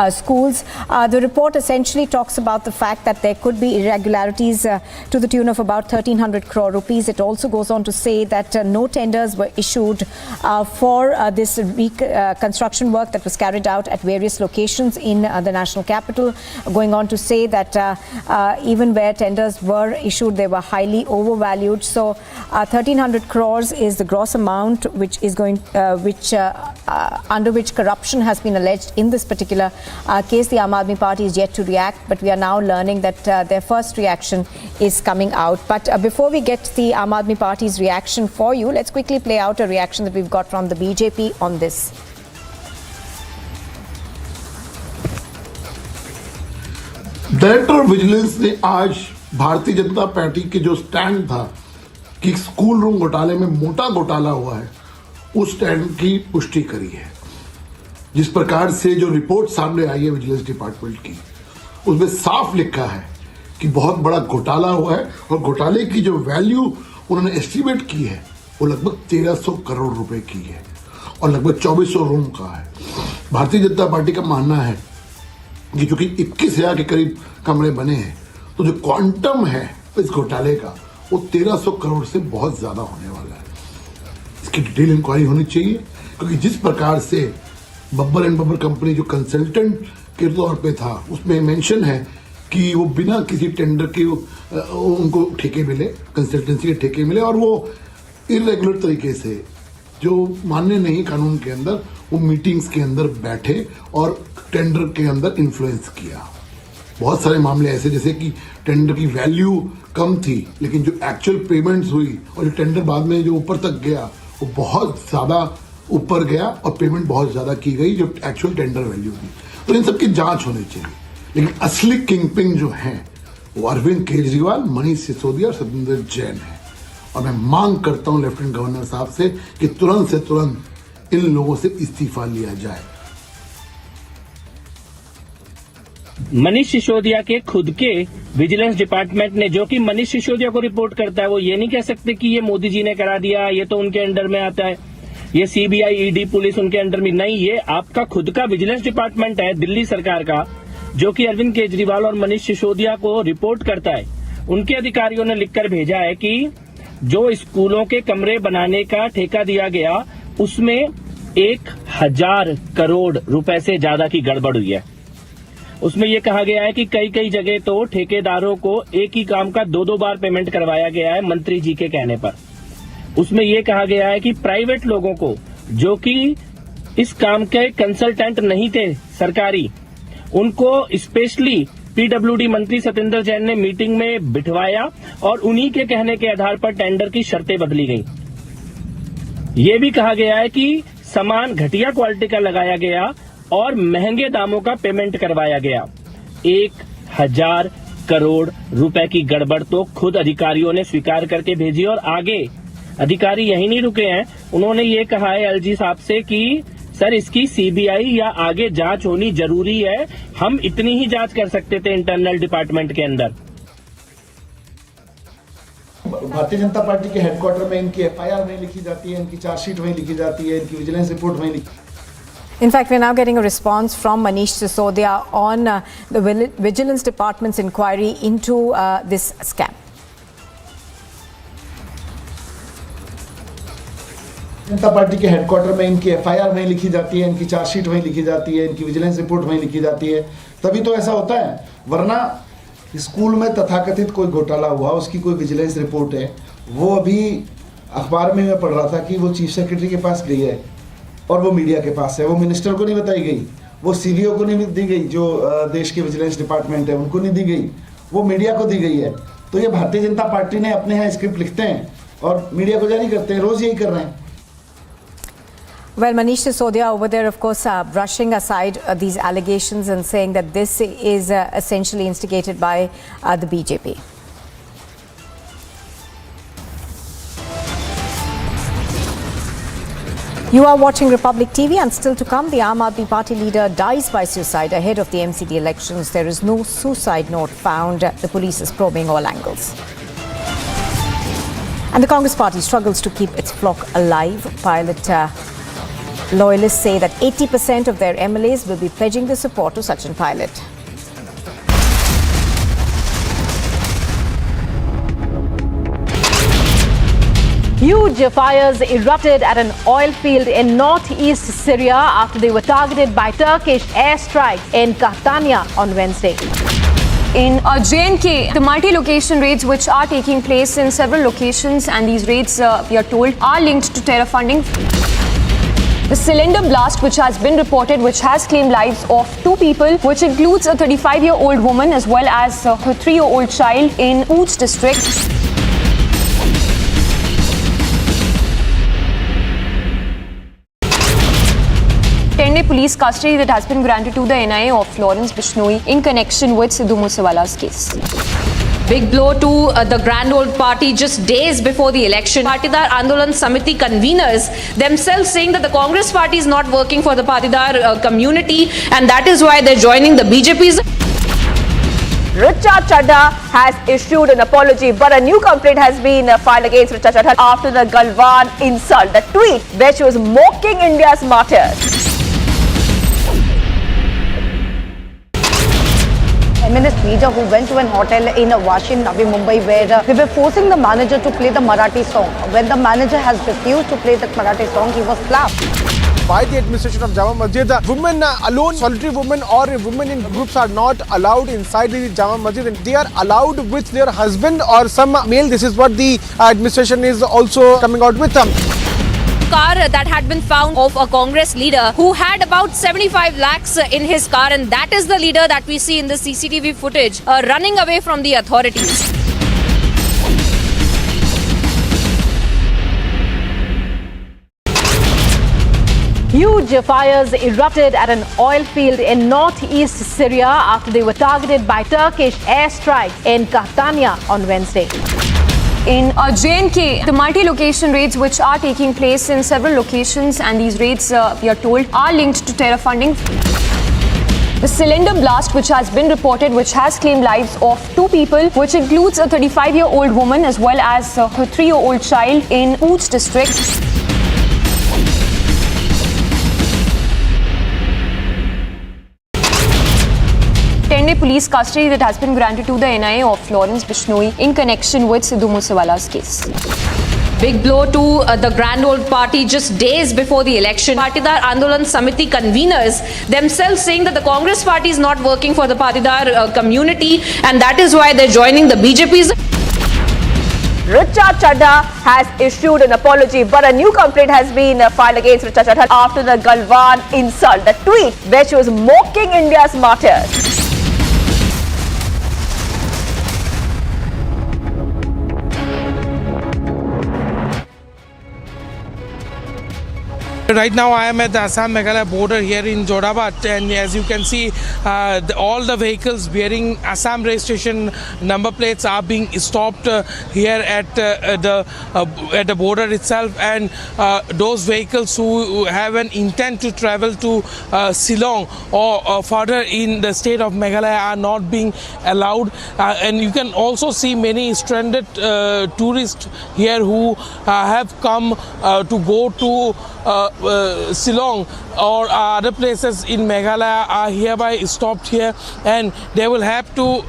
Speaker 1: schools. The report essentially talks about the fact that there could be irregularities to the tune of about 1,300 crore rupees. It also goes on to say that no tenders were issued for this construction work that was carried out at various locations in the national capital, going on to say that even where tenders were issued, they were highly overvalued. So 1,300 crores is the gross amount which is going, under which corruption has been alleged in this particular case. The Aam Aadmi Party is yet to react, but we are now learning that their first reaction is coming out. But before we get the Aam Aadmi Party's reaction for you, let's quickly play out a reaction that we've got from the BJP on this.
Speaker 13: Director vigilance ने आज Bharatiya Janata party के जो stand था कि school room घोटाले में मोटा घोटाला हुआ है, उस स्टैंड की पुष्टि करी है। जिस प्रकार से जो रिपोर्ट सामने आई है विजिलेंस डिपार्टमेंट की, उसमें साफ लिखा है कि बहुत बड़ा घोटाला हुआ है और घोटाले की जो वैल्यू उन्होंने एस्टिमेट की है वो लगभग 1300 करोड़ रुपए की है और लगभग 2400 रूम का है। भारतीय जनता पार्टी का मानना है कि चूंकि 21,000 के करीब कमरे बने हैं, तो जो क्वांटम है इस घोटाले का वो 1300 करोड़ से बहुत ज्यादा होने वाला है। इसकी डिटेल इंक्वायरी होनी चाहिए, क्योंकि जिस प्रकार से बब्बर एंड बब्बर कंपनी जो कंसल्टेंट के तौर पे था, उसमें मेंशन है कि वो बिना किसी टेंडर के उनको ठेके मिले, कंसल्टेंसी के ठेके मिले, और वो इरेगुलर तरीके से जो मान्य नहीं कानून के अंदर, वो मीटिंग्स के अंदर बैठे और टेंडर के अंदर इन्फ्लुएंस किया। बहुत सारे मामले ऐसे, जैसे कि टेंडर की वैल्यू कम थी लेकिन जो एक्चुअल पेमेंट्स हुई और जो टेंडर बाद में जो ऊपर तक गया वो बहुत ज़्यादा ऊपर गया और पेमेंट बहुत ज़्यादा की गई जो एक्चुअल टेंडर वैल्यू थी। तो इन सब की जांच होनी चाहिए। लेकिन असली किंगपिन जो हैं वो अरविंद केजरीवाल, मनीष सिसोदिया और सत्येंद्र जैन है। और मैं मांग करता हूं लेफ्टिनेंट गवर्नर साहब से कि तुरंत से तुरंत इन लोगों से इस्तीफा लिया जाए।
Speaker 2: मनीष सिसोदिया के खुद के विजिलेंस डिपार्टमेंट ने, जो कि मनीष सिसोदिया को रिपोर्ट करता है, वो ये नहीं कह सकते कि ये मोदी जी ने करा दिया, ये तो उनके अंडर में आता है, ये सीबीआई, ईडी, पुलिस उनके अंडर में नहीं। ये आपका खुद का विजिलेंस डिपार्टमेंट है दिल्ली सरकार का, जो कि अरविंद केजरीवाल और मनीष सिसोदिया को रिपोर्ट करता है। उनके अधिकारियों ने लिखकर भेजा है कि जो स्कूलों के कमरे बनाने का ठेका दिया गया, उसमें 1000 करोड़ रुपए से ज्यादा की गड़बड़ हुई है। उसमें यह कहा गया है कि कई कई जगह तो ठेकेदारों को एक ही काम का 2-2 बार पेमेंट करवाया गया है मंत्री जी के कहने पर। उसमें यह कहा गया है कि प्राइवेट लोगों को, जो कि इस काम के कंसल्टेंट नहीं थे सरकारी, उनको स्पेशली पीडब्ल्यूडी मंत्री सत्येंद्र जैन ने मीटिंग में बिठवाया और उन्हीं के कहने के आधार पर टेंडर की शर्तें बदली गई। ये भी कहा गया है कि सामान घटिया क्वालिटी का लगाया गया और महंगे दामों का पेमेंट करवाया गया। 1000 करोड़ रुपए की गड़बड़ तो खुद अधिकारियों ने स्वीकार करके भेजी। और आगे अधिकारी यही नहीं रुके हैं, उन्होंने ये कहा है एलजी साहब से कि सर इसकी सीबीआई या आगे जांच होनी जरूरी है। हम इतनी ही जांच कर सकते थे इंटरनल डिपार्टमेंट के अंदर।
Speaker 3: भारतीय जनता पार्टी के हेडक्वार्टर में इनकी एफआईआर वहीं लिखी जाती है, इनकी चार्जशीट वहीं लिखी जाती है, इनकी विजिलेंस रिपोर्ट वहीं लिखी।
Speaker 1: In fact, we're now getting a response from Manish Sisodia on the Vigilance Department's inquiry into this scam.
Speaker 3: Janata party के हेडक्वार्टर में इनकी एफआईआर वहीं लिखी जाती है, इनकी चार्जशीट वहीं लिखी जाती है, इनकी विजिलेंस रिपोर्ट वहीं लिखी जाती है, तभी तो ऐसा होता है। वरना स्कूल में तथाकथित कोई घोटाला हुआ, उसकी कोई विजिलेंस रिपोर्ट है, वो अभी अखबार में मैं पढ़ रहा था कि वो चीफ सेक्रेटरी के पास गई है और वो मीडिया के पास है। वो मिनिस्टर को नहीं बताई गई, वो सीवीओ को नहीं दी गई, जो देश के विजिलेंस डिपार्टमेंट है उनको नहीं दी गई, वो मीडिया को दी गई है। तो ये भारतीय जनता पार्टी ने अपने यहाँ स्क्रिप्ट लिखते हैं और मीडिया को जारी करते हैं, रोज यही कर रहे हैं।
Speaker 1: Well, Manish Sisodia over there, of course, brushing aside these allegations and saying that this is essentially instigated by the BJP. You are watching Republic TV, and still to come, the Aam Aadmi Party leader dies by suicide ahead of the MCD elections. There is no suicide note found. The police is probing all angles. And the Congress party struggles to keep its flock alive. Pilot loyalists say that 80% of their MLAs will be pledging their support to Sachin Pilot.
Speaker 19: Huge fires erupted at an oil field in northeast Syria after they were targeted by Turkish airstrikes in Catania on Wednesday.
Speaker 8: In J&K, the multi-location raids which are taking place in several locations, and these raids, we are told, are linked to terror funding. The cylinder blast which has been reported, which has claimed lives of 2 people, which includes a 35-year-old woman as well as her 3-year-old child in Ooch district. Police custody that has been granted to the NIA of Lawrence Bishnoi in connection with Sidhu Moosewala's case.
Speaker 9: Big blow to the Grand Old Party just days before the election. Patidar Andolan Samiti conveners themselves saying that the Congress party is not working for the Patidar community, and that is why they're joining the BJP's.
Speaker 18: Richa Chadha has issued an apology, but a new complaint has been filed against Richa Chadha after the Galwan insult, the tweet where she was mocking India's martyrs.
Speaker 10: Feminist leader who went to an hotel in Washin, Navi Mumbai, where they were forcing the manager to play the Marathi song. When the manager has refused to play that Marathi song, he was slapped.
Speaker 11: By the administration of Jama Masjid, women alone, solitary women or women in groups are not allowed inside the Jama Masjid, and they are allowed with their husband or some male. This is what the administration is also coming out with.
Speaker 9: Car that had been found of a Congress leader who had about 75 lakhs in his car, and that is the leader that we see in the CCTV footage running away from the authorities.
Speaker 19: Huge fires erupted at an oil field in northeast Syria after they were targeted by Turkish airstrikes in Catania on Wednesday.
Speaker 8: In J&K, the multi-location raids which are taking place in several locations, and these raids, we are told, are linked to terror funding. The cylinder blast which has been reported, which has claimed lives of 2 people, which includes a 35-year-old woman as well as her 3-year-old child in Ooch district. Police custody that has been granted to the NIA of Lawrence Bishnoi in connection with Sidhu Moosewala's case.
Speaker 9: Big blow to the Grand Old Party just days before the election. Patidar Andolan Samiti conveners themselves saying that the Congress party is not working for the Patidar community, and that is why they're joining the BJP's.
Speaker 18: Richa Chadha has issued an apology, but a new complaint has been filed against Richa Chadha after the Galwan insult, the tweet where she was mocking India's martyrs.
Speaker 6: Right now I am at the Assam-Meghalaya border here in Jorhabat, and as you can see, all the vehicles bearing Assam registration number plates are being stopped here at the border itself, and those vehicles who have an intent to travel to Shillong or further in the state of Meghalaya are not being allowed. And you can also see many stranded tourists here who have come to go to Shillong or other places in Meghalaya are hereby stopped here, and they will have to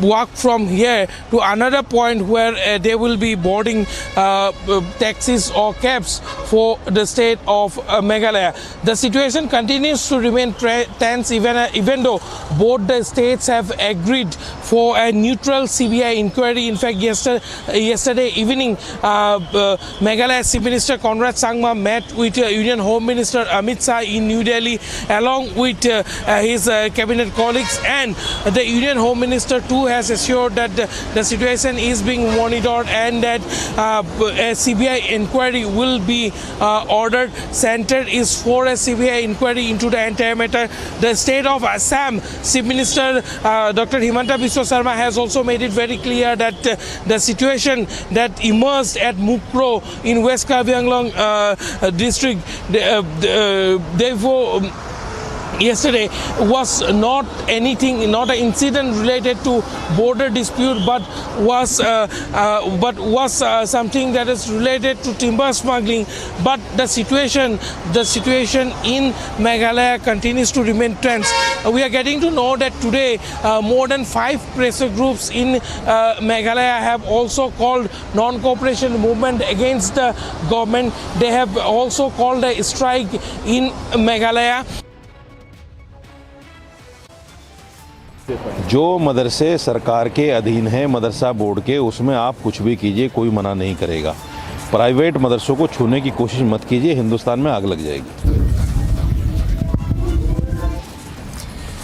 Speaker 6: walk from here to another point where they will be boarding taxis or cabs for the state of Meghalaya. The situation continues to remain tense even though both the states have agreed for a neutral CBI inquiry. In fact, yesterday evening, Meghalaya's Chief Minister Conrad Sangma met with Union Home Minister Amit Shah in New Delhi along with his cabinet colleagues, and the Union Home Minister too has assured that the situation is being monitored and that a CBI inquiry will be ordered. Center is for a CBI inquiry into the entire matter. The state of Assam Chief Minister Dr. Himanta Biswa Sarma has also made it very clear that the situation that emerged at Mukro in West Kavi Anglong district, therefore yesterday was not anything, not an incident related to border dispute, but was something that is related to timber smuggling. But the situation in Meghalaya continues to remain tense. We are getting to know that today more than 5 pressure groups in Meghalaya have also called non-cooperation movement against the government. They have also called a strike in Meghalaya.
Speaker 21: जो मदरसे सरकार के अधीन हैं मदरसा board के, उसमें आप कुछ भी कीजिए, कोई मना नहीं करेगा। प्राइवेट मदरसों को छूने की कोशिश मत कीजिए, हिंदुस्तान में आग लग जाएगी।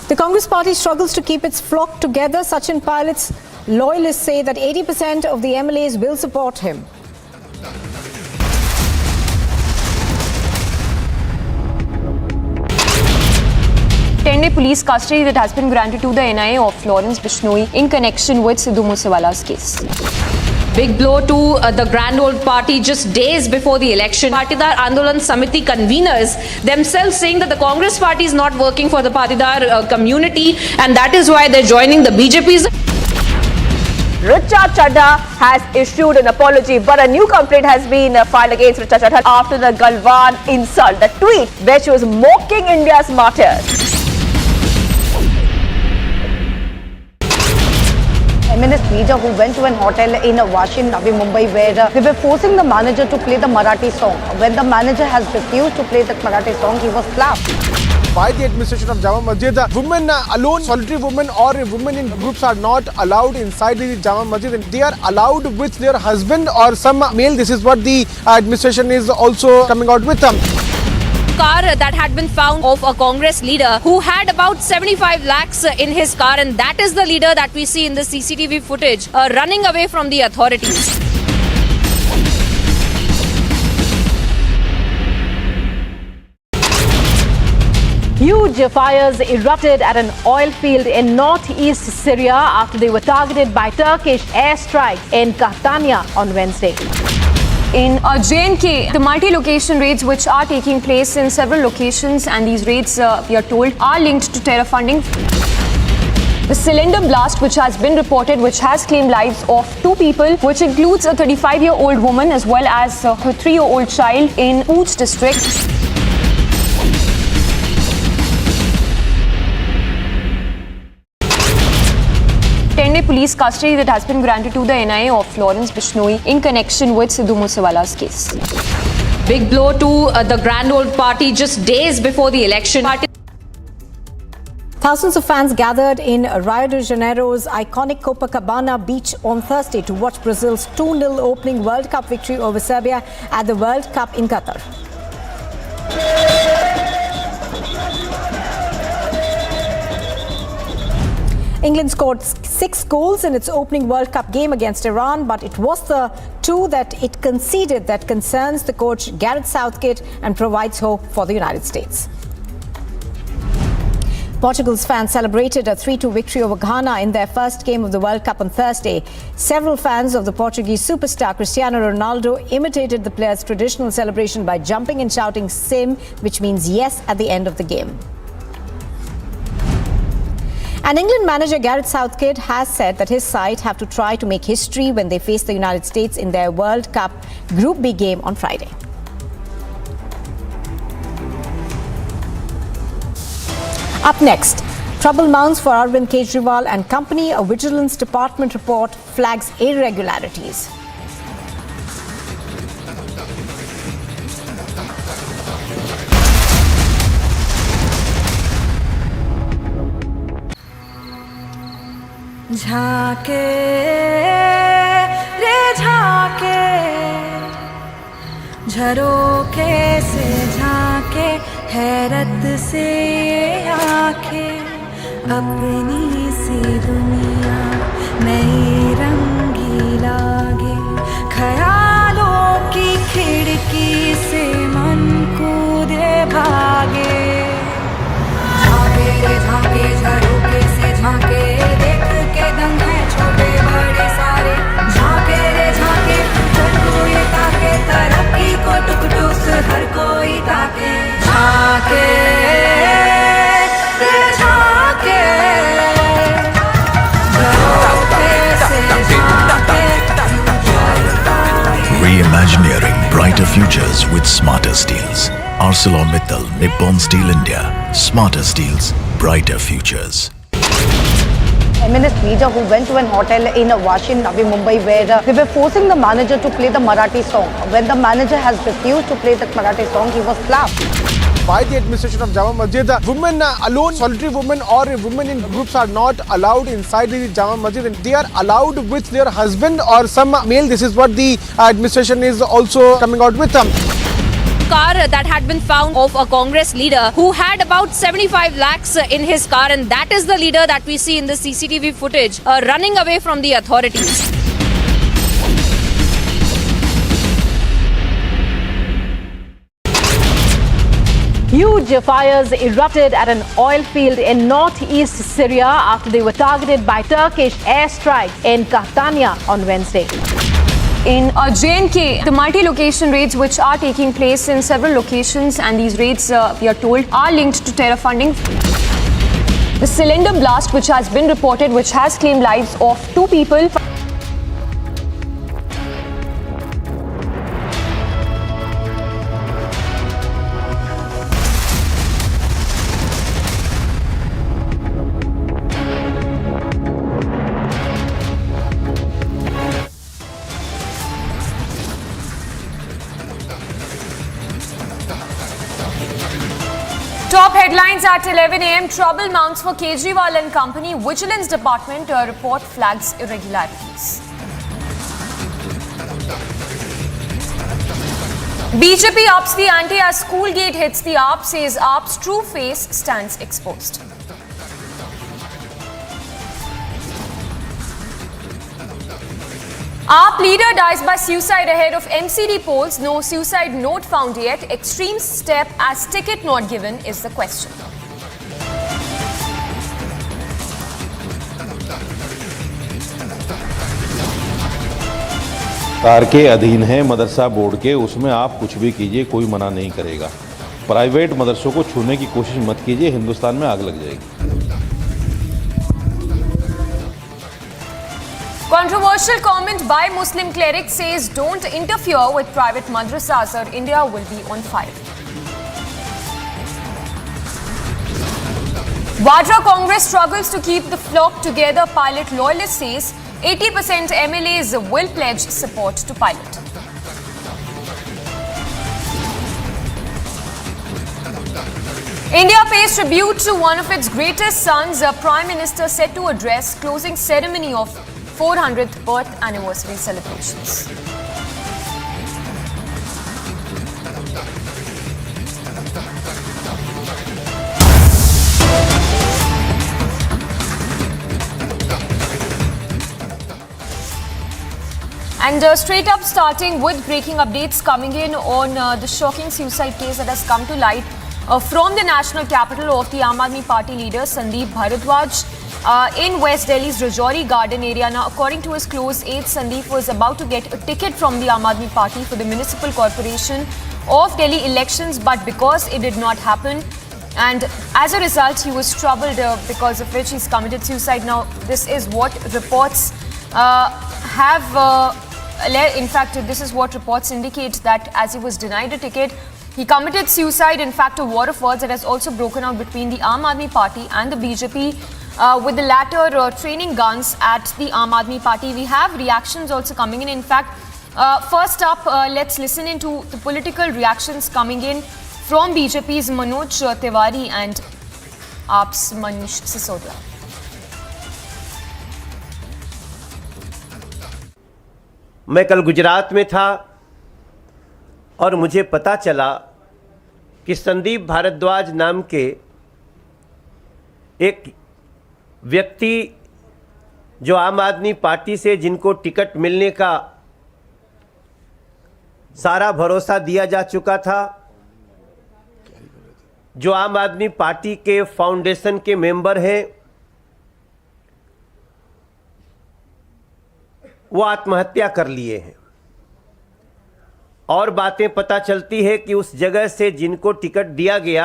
Speaker 1: The Congress party struggles to keep its flock together. Sachin Pilot's loyalists say that 80% of the MLAs will support him.
Speaker 8: Ten-day police custody that has been granted to the NIA of Lawrence Bishnoi in connection with Sidhu Moosewala's case.
Speaker 9: Big blow to the grand old party just days before the election. Patidar Andolan Samiti conveners themselves saying that the Congress party is not working for the Patidar community, and that is why they're joining the BJP's.
Speaker 18: Richa Chadha has issued an apology, but a new complaint has been filed against Richa Chadha after the Galwan insult, the tweet where she was mocking India's martyrs.
Speaker 10: Feminist leader who went to an hotel in Washin, Navi Mumbai, where they were forcing the manager to play the Marathi song. When the manager has refused to play that Marathi song, he was slapped.
Speaker 11: By the administration of Jama Masjid, women alone, solitary women or women in groups are not allowed inside the Jama Masjid. They are allowed with their husband or some male. This is what the administration is also coming out with.
Speaker 9: Car that had been found of a Congress leader who had about 75 lakhs in his car, and that is the leader that we see in the CCTV footage running away from the authorities.
Speaker 19: Huge fires erupted at an oil field in northeast Syria after they were targeted by Turkish airstrikes in Catania on Wednesday.
Speaker 8: In J&K, the multi-location raids which are taking place in several locations, and these raids, we are told, are linked to terror funding. The cylinder blast which has been reported, which has claimed lives of 2 people, which includes a 35-year-old woman as well as her 3-year-old child in Pooch district. Ten-day police custody that has been granted to the NIA of Lawrence Bishnoi in connection with Sidhu Moosewala's case.
Speaker 9: Big blow to the grand old party just days before the election.
Speaker 1: Thousands of fans gathered in Rio de Janeiro's iconic Copacabana beach on Thursday to watch Brazil's 2-0 opening World Cup victory over Serbia at the World Cup in Qatar. England scored 6 goals in its opening World Cup game against Iran, but it was the 2 that it conceded that concerns the coach Gareth Southgate and provides hope for the United States. Portugal's fans celebrated a 3-2 victory over Ghana in their first game of the World Cup on Thursday. Several fans of the Portuguese superstar Cristiano Ronaldo imitated the player's traditional celebration by jumping and shouting "Sim," which means yes, at the end of the game. And England manager Gareth Southgate has said that his side have to try to make history when they face the United States in their World Cup Group B game on Friday. Up next, trouble mounts for Arvind Kejriwal and company. A Vigilance Department report flags irregularities.
Speaker 7: झाके रे झाके झरोखे से झाके हैरत से आंखें अपनी सी दुनिया नई रंगी लागे ख्यालों की खिड़की से मन कूदे भागे झाके रे झाके झरोखे से झाके देख के दंग है छोटे बड़े सारे झाके रे झाके हर कोई ताके तरक्की को टुक टुक हर कोई ताके झाके रे झाके
Speaker 12: Reimagineering brighter futures with smarter steels. ArcelorMittal Nippon Steel India. Smarter steels, brighter futures.
Speaker 10: Feminist leader who went to an hotel in Washi, Navi Mumbai, where they were forcing the manager to play the Marathi song. When the manager has refused to play the Marathi song, he was slapped.
Speaker 11: By the administration of Jama Masjid, women alone, solitary women or women in groups are not allowed inside the Jama Masjid, and they are allowed with their husband or some male. This is what the administration is also coming out with.
Speaker 9: Car that had been found of a Congress leader who had about 75 lakhs in his car, and that is the leader that we see in the CCTV footage running away from the authorities.
Speaker 19: Huge fires erupted at an oil field in northeast Syria after they were targeted by Turkish airstrikes in Catania on Wednesday.
Speaker 8: In J&K, the multi-location raids which are taking place in several locations, and these raids, we are told, are linked to terror funding. The cylinder blast which has been reported, which has claimed lives of 2 people. Top headlines at 11 a.m. Trouble mounts for Kejriwal and company. Vigilance Department report flags irregularities. BJP ups the ante as school gate hits the AAP, says AAP's true face stands exposed. AAP leader dies by suicide ahead of MCD polls. No suicide note found yet. Extreme step as ticket not given is the question.
Speaker 21: सरकार के अधीन है मदरसा board के, उसमें आप कुछ भी कीजिए, कोई मना नहीं करेगा। प्राइवेट मदरसों को छूने की कोशिश मत कीजिए, हिंदुस्तान में आग लग जाएगी।
Speaker 8: Controversial comment by Muslim cleric says don't interfere with private madrasas or India will be on fire. Vadra Congress struggles to keep the flock together. Pilot loyalist says 80% MLAs will pledge support to pilot. India pays tribute to one of its greatest sons. A Prime Minister set to address closing ceremony of 400th birth anniversary celebrations. And straight up starting with breaking updates coming in on the shocking suicide case that has come to light from the national capital of the Aam Aadmi Party leader Sandeep Bharadwaj in West Delhi's Rajouri Garden area. Now, according to his close aides, Sandeep was about to get a ticket from the Aam Aadmi Party for the Municipal Corporation of Delhi elections, but because it did not happen, and as a result, he was troubled, because of which he's committed suicide. Now, this is what reports in fact, this is what reports indicate, that as he was denied a ticket, he committed suicide. In fact, a war of words that has also broken out between the Aam Aadmi Party and the BJP, with the latter training guns at the Aam Aadmi Party. We have reactions also coming in. In fact, first up, let's listen into the political reactions coming in from BJP's Manoj Tiwari and AAP's Manish Sisodia.
Speaker 14: मैं कल गुजरात में था और मुझे पता चला कि संदीप भारद्वाज नाम के एक व्यक्ति, जो आम आदमी पार्टी से जिनको टिकट मिलने का सारा भरोसा दिया जा चुका था, जो आम आदमी पार्टी के फाउंडेशन के मेंबर हैं, वो आत्महत्या कर लिए हैं। और बातें पता चलती है कि उस जगह से जिनको टिकट दिया गया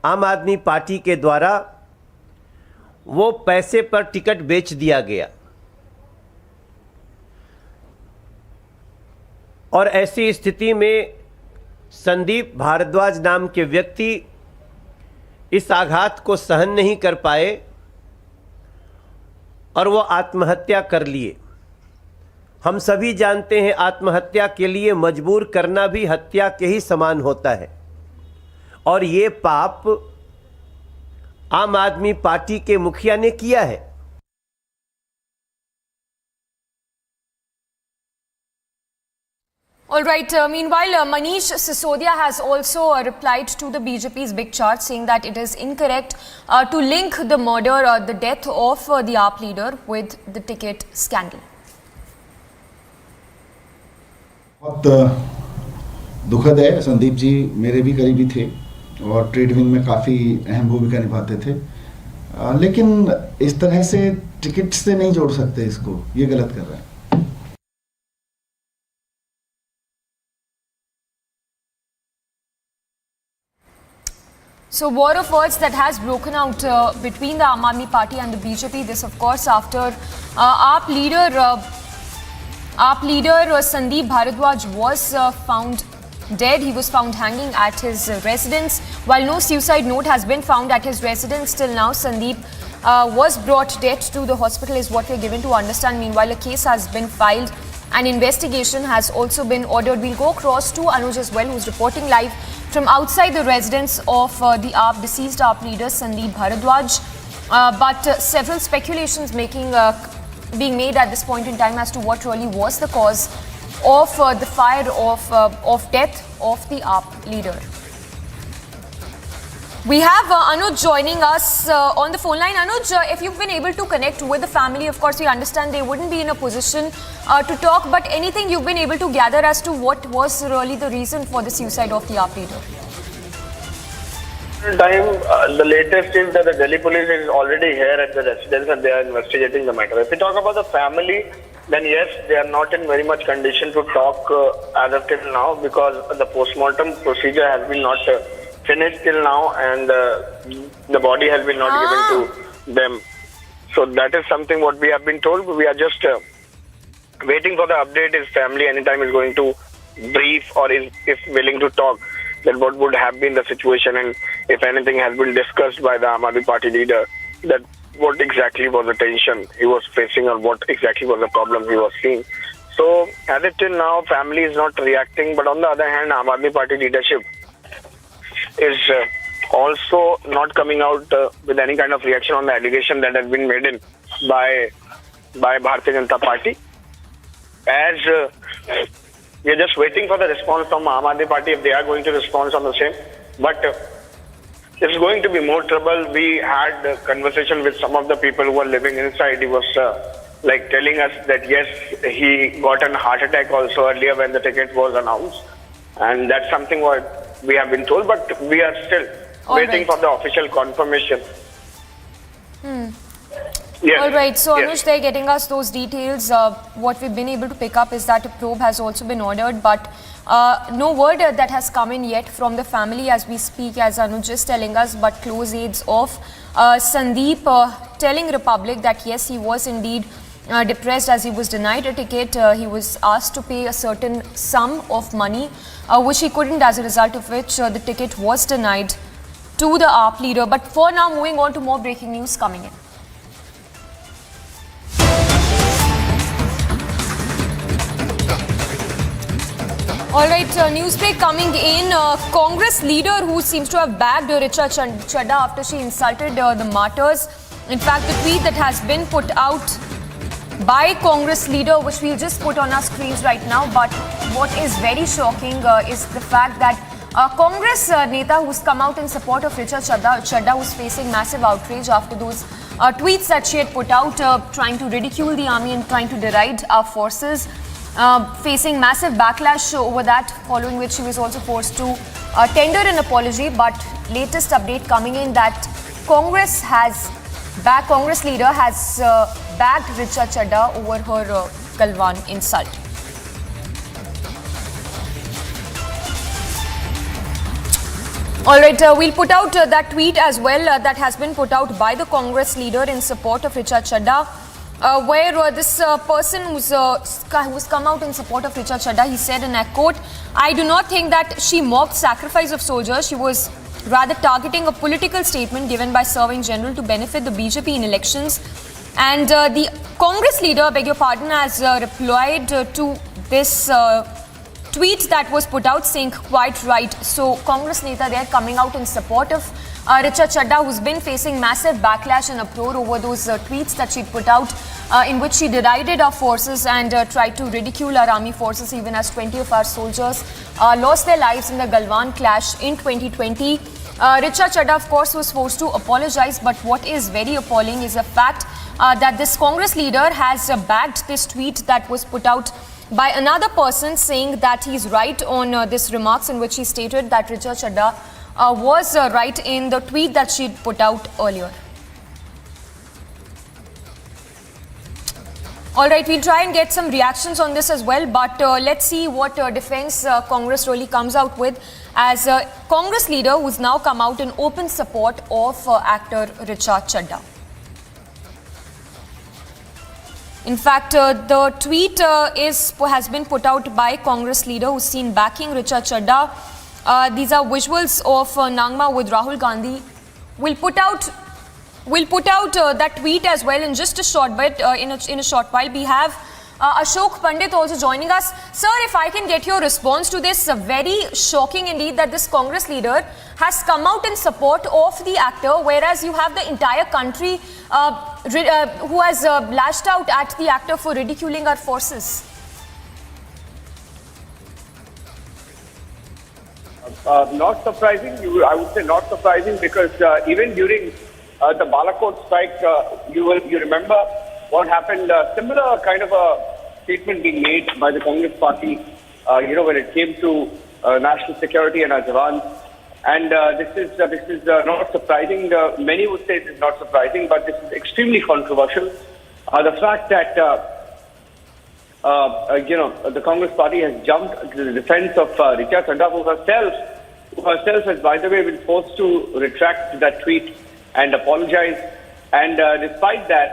Speaker 14: आम आदमी पार्टी के द्वारा, वो पैसे पर टिकट बेच दिया गया। और ऐसी स्थिति में संदीप भारद्वाज नाम के व्यक्ति इस आघात को सहन नहीं कर पाए और वो आत्महत्या कर लिए। हम सभी जानते हैं, आत्महत्या के लिए मजबूर करना भी हत्या के ही समान होता है, और ये पाप आम आदमी पार्टी के मुखिया ने किया है।
Speaker 8: All right. Meanwhile, Manish Sisodia has also replied to the BJP's big charge, saying that it is incorrect to link the murder or the death of the AAP leader with the ticket scandal.
Speaker 3: बहुत दुखद है। संदीप जी मेरे भी करीबी थे और trade wing में काफ़ी अहम भूमिका निभाते थे, लेकिन इस तरह से टिकट से नहीं जोड़ सकते इसको, ये गलत कर रहे हैं।
Speaker 8: So, war of words that has broken out between the Aam Aadmi Party and the BJP. This, of course, after AAP leader Sandeep Bharadwaj was found dead. He was found hanging at his residence. While no suicide note has been found at his residence till now, Sandeep was brought dead to the hospital, is what we're given to understand. Meanwhile, a case has been filed. An investigation has also been ordered. We'll go across to Anuj as well, who's reporting live from outside the residence of the AAP, deceased AAP leader Sandeep Bharadwaj. But several speculations being made at this point in time as to what really was the cause of the fire of death of the AAP leader. We have Anuj joining us on the phone line. Anuj, if you've been able to connect with the family, of course we understand they wouldn't be in a position to talk, but anything you've been able to gather as to what was really the reason for the suicide of the AAP leader?
Speaker 15: The latest is that the Delhi police is already here at the residence and they are investigating the matter. If we talk about the family, then yes, they are not in very much condition to talk as of till now, because the post-mortem procedure has been not finished till now, and the body has been not given to them. So that is something what we have been told. We are just waiting for the update. His family anytime is going to brief or is if willing to talk, that what would have been the situation, and if anything has been discussed by the Aam Aadmi Party leader, that what exactly was the tension he was facing or what exactly was the problem he was seeing. So as it till now, family is not reacting, but on the other hand, Aam Aadmi Party leadership is also not coming out with any kind of reaction on the allegation that has been made in by Bharatiya Janata Party. As we are just waiting for the response from Aam Aadmi Party, if they are going to respond on the same. But it's going to be more trouble. We had a conversation with some of the people who were living inside. He was like telling us that yes, he got a heart attack also earlier when the ticket was announced, and that's something what we have been told, but we are still waiting for the official confirmation. Yes.
Speaker 8: All right, so
Speaker 15: Yes.
Speaker 8: Anuj, they're getting us those details. What we've been able to pick up is that a probe has also been ordered, but no word that has come in yet from the family as we speak, as Anuj is telling us, but close aides of Sandeep telling Republic that yes, he was indeed depressed as he was denied a ticket. He was asked to pay a certain sum of money, which he couldn't, as a result of which the ticket was denied to the AAP leader. But for now, moving on to more breaking news coming in. All right, news break coming in. Congress leader who seems to have bagged Richa Chadha after she insulted the martyrs. In fact, the tweet that has been put out by Congress leader, which we'll just put on our screens right now. But what is very shocking is the fact that Congress Neta who's come out in support of Richa Chadha was facing massive outrage after those tweets that she had put out, trying to ridicule the army and trying to deride our forces. Facing massive backlash over that, following which she was also forced to tender an apology. But latest update coming in that Congress leader has bagged Richa Chadha over her Galwan insult. All right, we'll put out that tweet as well that has been put out by the Congress leader in support of Richa Chadha. Where this person who's come out in support of Richa Chadha, he said, and I quote, "I do not think that she mocked sacrifice of soldiers. She was rather targeting a political statement given by serving general to benefit the BJP in elections." And the Congress leader, beg your pardon, has replied to this tweet that was put out saying, quite right. So Congress Neta there coming out in support of Richa Chadha, who's been facing massive backlash and uproar over those tweets that she put out, in which she derided our forces and tried to ridicule our army forces, even as 20 of our soldiers lost their lives in the Galwan clash in 2020. Richa Chadha, of course, was forced to apologize, but what is very appalling is the fact that this Congress leader has backed this tweet that was put out by another person, saying that he's right on this remarks, in which he stated that Richa Chadha was right in the tweet that she'd put out earlier. All right, we'll try and get some reactions on this as well, but let's see what defense Congress really comes out with, as Congress leader who's now come out in open support of actor Richa Chadha. In fact, the tweet has been put out by Congress leader who's seen backing Richa Chadha. These are visuals of Nangma with Rahul Gandhi. We'll put out that tweet as well in just a short bit. In a short while, we have Ashok Pandit also joining us. Sir, if I can get your response to this, very shocking indeed that this Congress leader has come out in support of the actor, whereas you have the entire country who has lashed out at the actor for ridiculing our forces.
Speaker 15: Not surprising. I would say not surprising, because even during the Balakot strike, you remember what happened. Similar kind of a statement being made by the Congress party, when it came to national security and our jawans. And this is not surprising. Many would say it is not surprising, but this is extremely controversial. The fact that the Congress party has jumped to the defense of Richa Chadha, who herself has, by the way, been forced to retract that tweet and apologize. And despite that,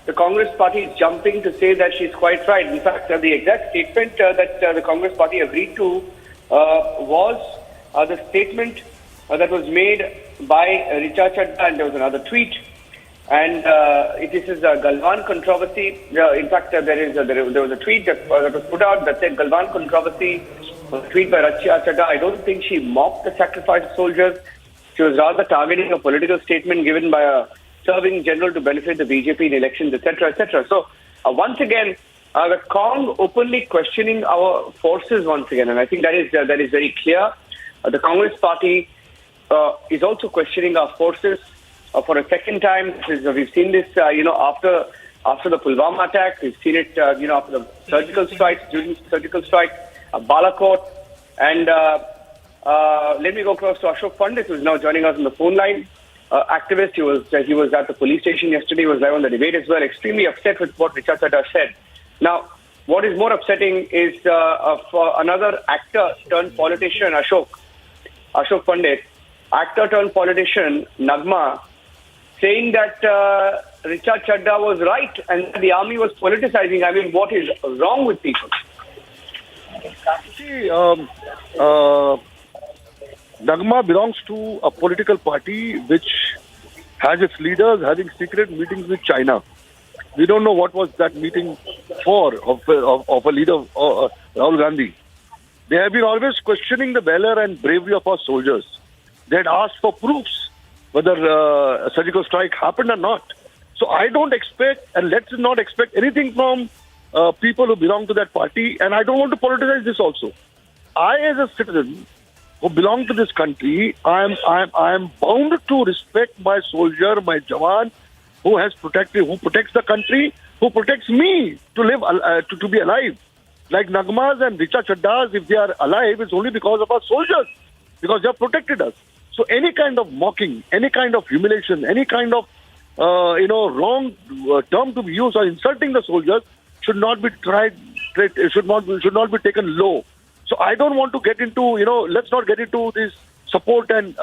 Speaker 15: the Congress party is jumping to say that she's quite right. In fact, the exact statement that the Congress party agreed to was the statement that was made by Richa Chadha, and there was another tweet. And this is a Galwan controversy. In fact, there was a tweet that was put out that said Galwan controversy, a tweet by Richa Chadha. I don't think she mocked the sacrifice of soldiers. She was rather targeting a political statement given by a serving general to benefit the BJP in elections, etc., etc. So once again, the Cong openly questioning our forces once again, and I think that is very clear. The Congress party is also questioning our forces. for a second time. We've seen this, after the Pulwama attack. We've seen it, after the surgical strikes, during the surgical strike, Balakot. And let me go across to Ashok Pandit, who is now joining us on the phone line. Activist, he was at the police station yesterday. He was live on the debate as well. Extremely upset with what Richa Chadha said. Now, what is more upsetting is for another actor turned politician, Ashok Pandit, actor turned politician, Nagma, saying that Richa Chadha was right and the army was politicizing. I mean, what is wrong with people?
Speaker 20: See, Nagma belongs to a political party which has its leaders having secret meetings with China. We don't know what was that meeting for of a leader, Rahul Gandhi. They have been always questioning the valor and bravery of our soldiers. They had asked for proofs whether a surgical strike happened or not. So I don't expect, and let's not expect anything from people who belong to that party. And I don't want to politicize this also. I, as a citizen who belong to this country, I am bound to respect my soldier, my Jawan, who protects the country, who protects me to live, to be alive. Like Nagmas and Richa Chaddas, if they are alive, it's only because of our soldiers, because they have protected us. So any kind of mocking, any kind of humiliation, any kind of wrong term to be used or insulting the soldiers should not be should not be taken low. So I don't want to get into, let's not get into this support and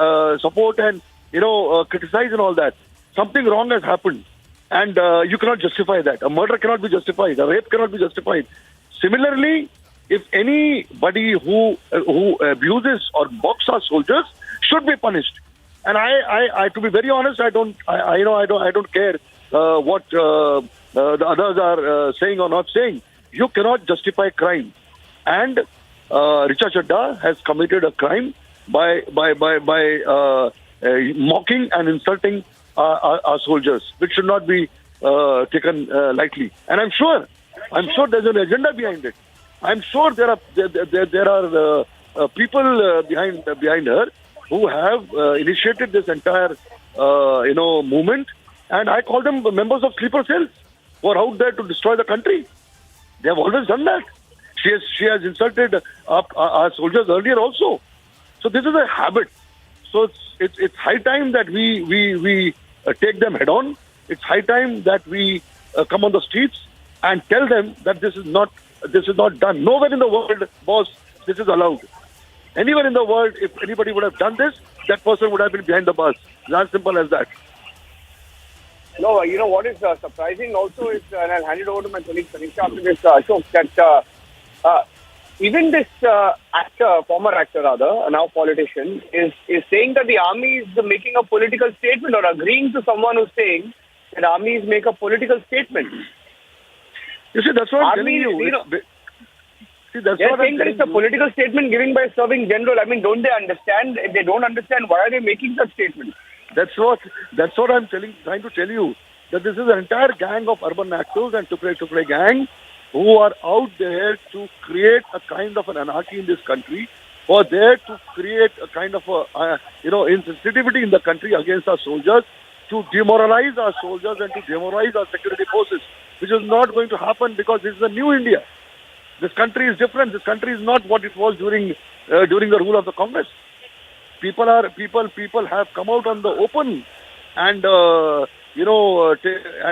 Speaker 20: criticize and all that. Something wrong has happened, and you cannot justify that. A murder cannot be justified. A rape cannot be justified. Similarly, if anybody who abuses or mocks our soldiers should be punished. And I to be very honest, I don't care what the others are saying or not saying. You cannot justify crime, and Richa Chadha has committed a crime by mocking and insulting our soldiers, which should not be taken lightly. And I'm sure there's an agenda behind it. I'm sure there are people behind her who have initiated this entire movement, and I call them members of sleeper cells who are out there to destroy the country. They have always done that. She has insulted our soldiers earlier also. So this is a habit. So it's high time that we take them head on. It's high time that we come on the streets and tell them that this is not done. Nowhere in the world, boss, this is allowed. Anywhere in the world, if anybody would have done this, that person would have been behind the bars. It's as simple as that.
Speaker 15: No, what is surprising also is, and I'll hand it over to my colleague Tanisha after this, Ashok, that even this former actor rather, now politician, is saying that the army is making a political statement, or agreeing to someone who's saying that armies make a political statement.
Speaker 20: You see, that's what I'm telling you.
Speaker 15: They're saying that it's a political statement given by a serving general. I mean, don't they understand? If they don't understand, why are they making such statements?
Speaker 20: That's what I'm trying to tell you. That this is an entire gang of urban nationals and Tukre gang who are out there to create a kind of an anarchy in this country, or there to create a kind of insensitivity in the country against our soldiers, to demoralize our soldiers and to demoralize our security forces, which is not going to happen because this is a new India. This country is different. This country is not what it was during the rule of the Congress. People have come out on the open and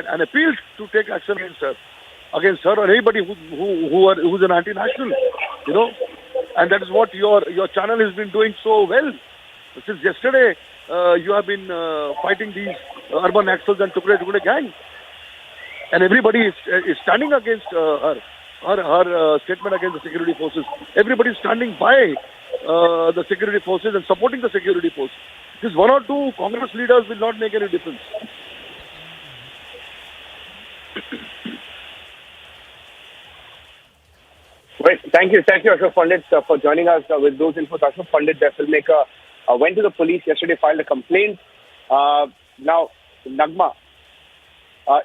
Speaker 20: and appealed to take action against her or anybody who's an anti-national, and that is what your channel has been doing so well. Since yesterday, you have been fighting these urban nationals and Tukre gang, and everybody is standing against her statement against the security forces. Everybody is standing by the security forces and supporting the security forces. This one or two Congress leaders will not make any difference.
Speaker 15: Right. Thank you, Ashok Pandit, for joining us with those infos. Ashok Pandit, the filmmaker, went to the police yesterday, filed a complaint. Now, Nagma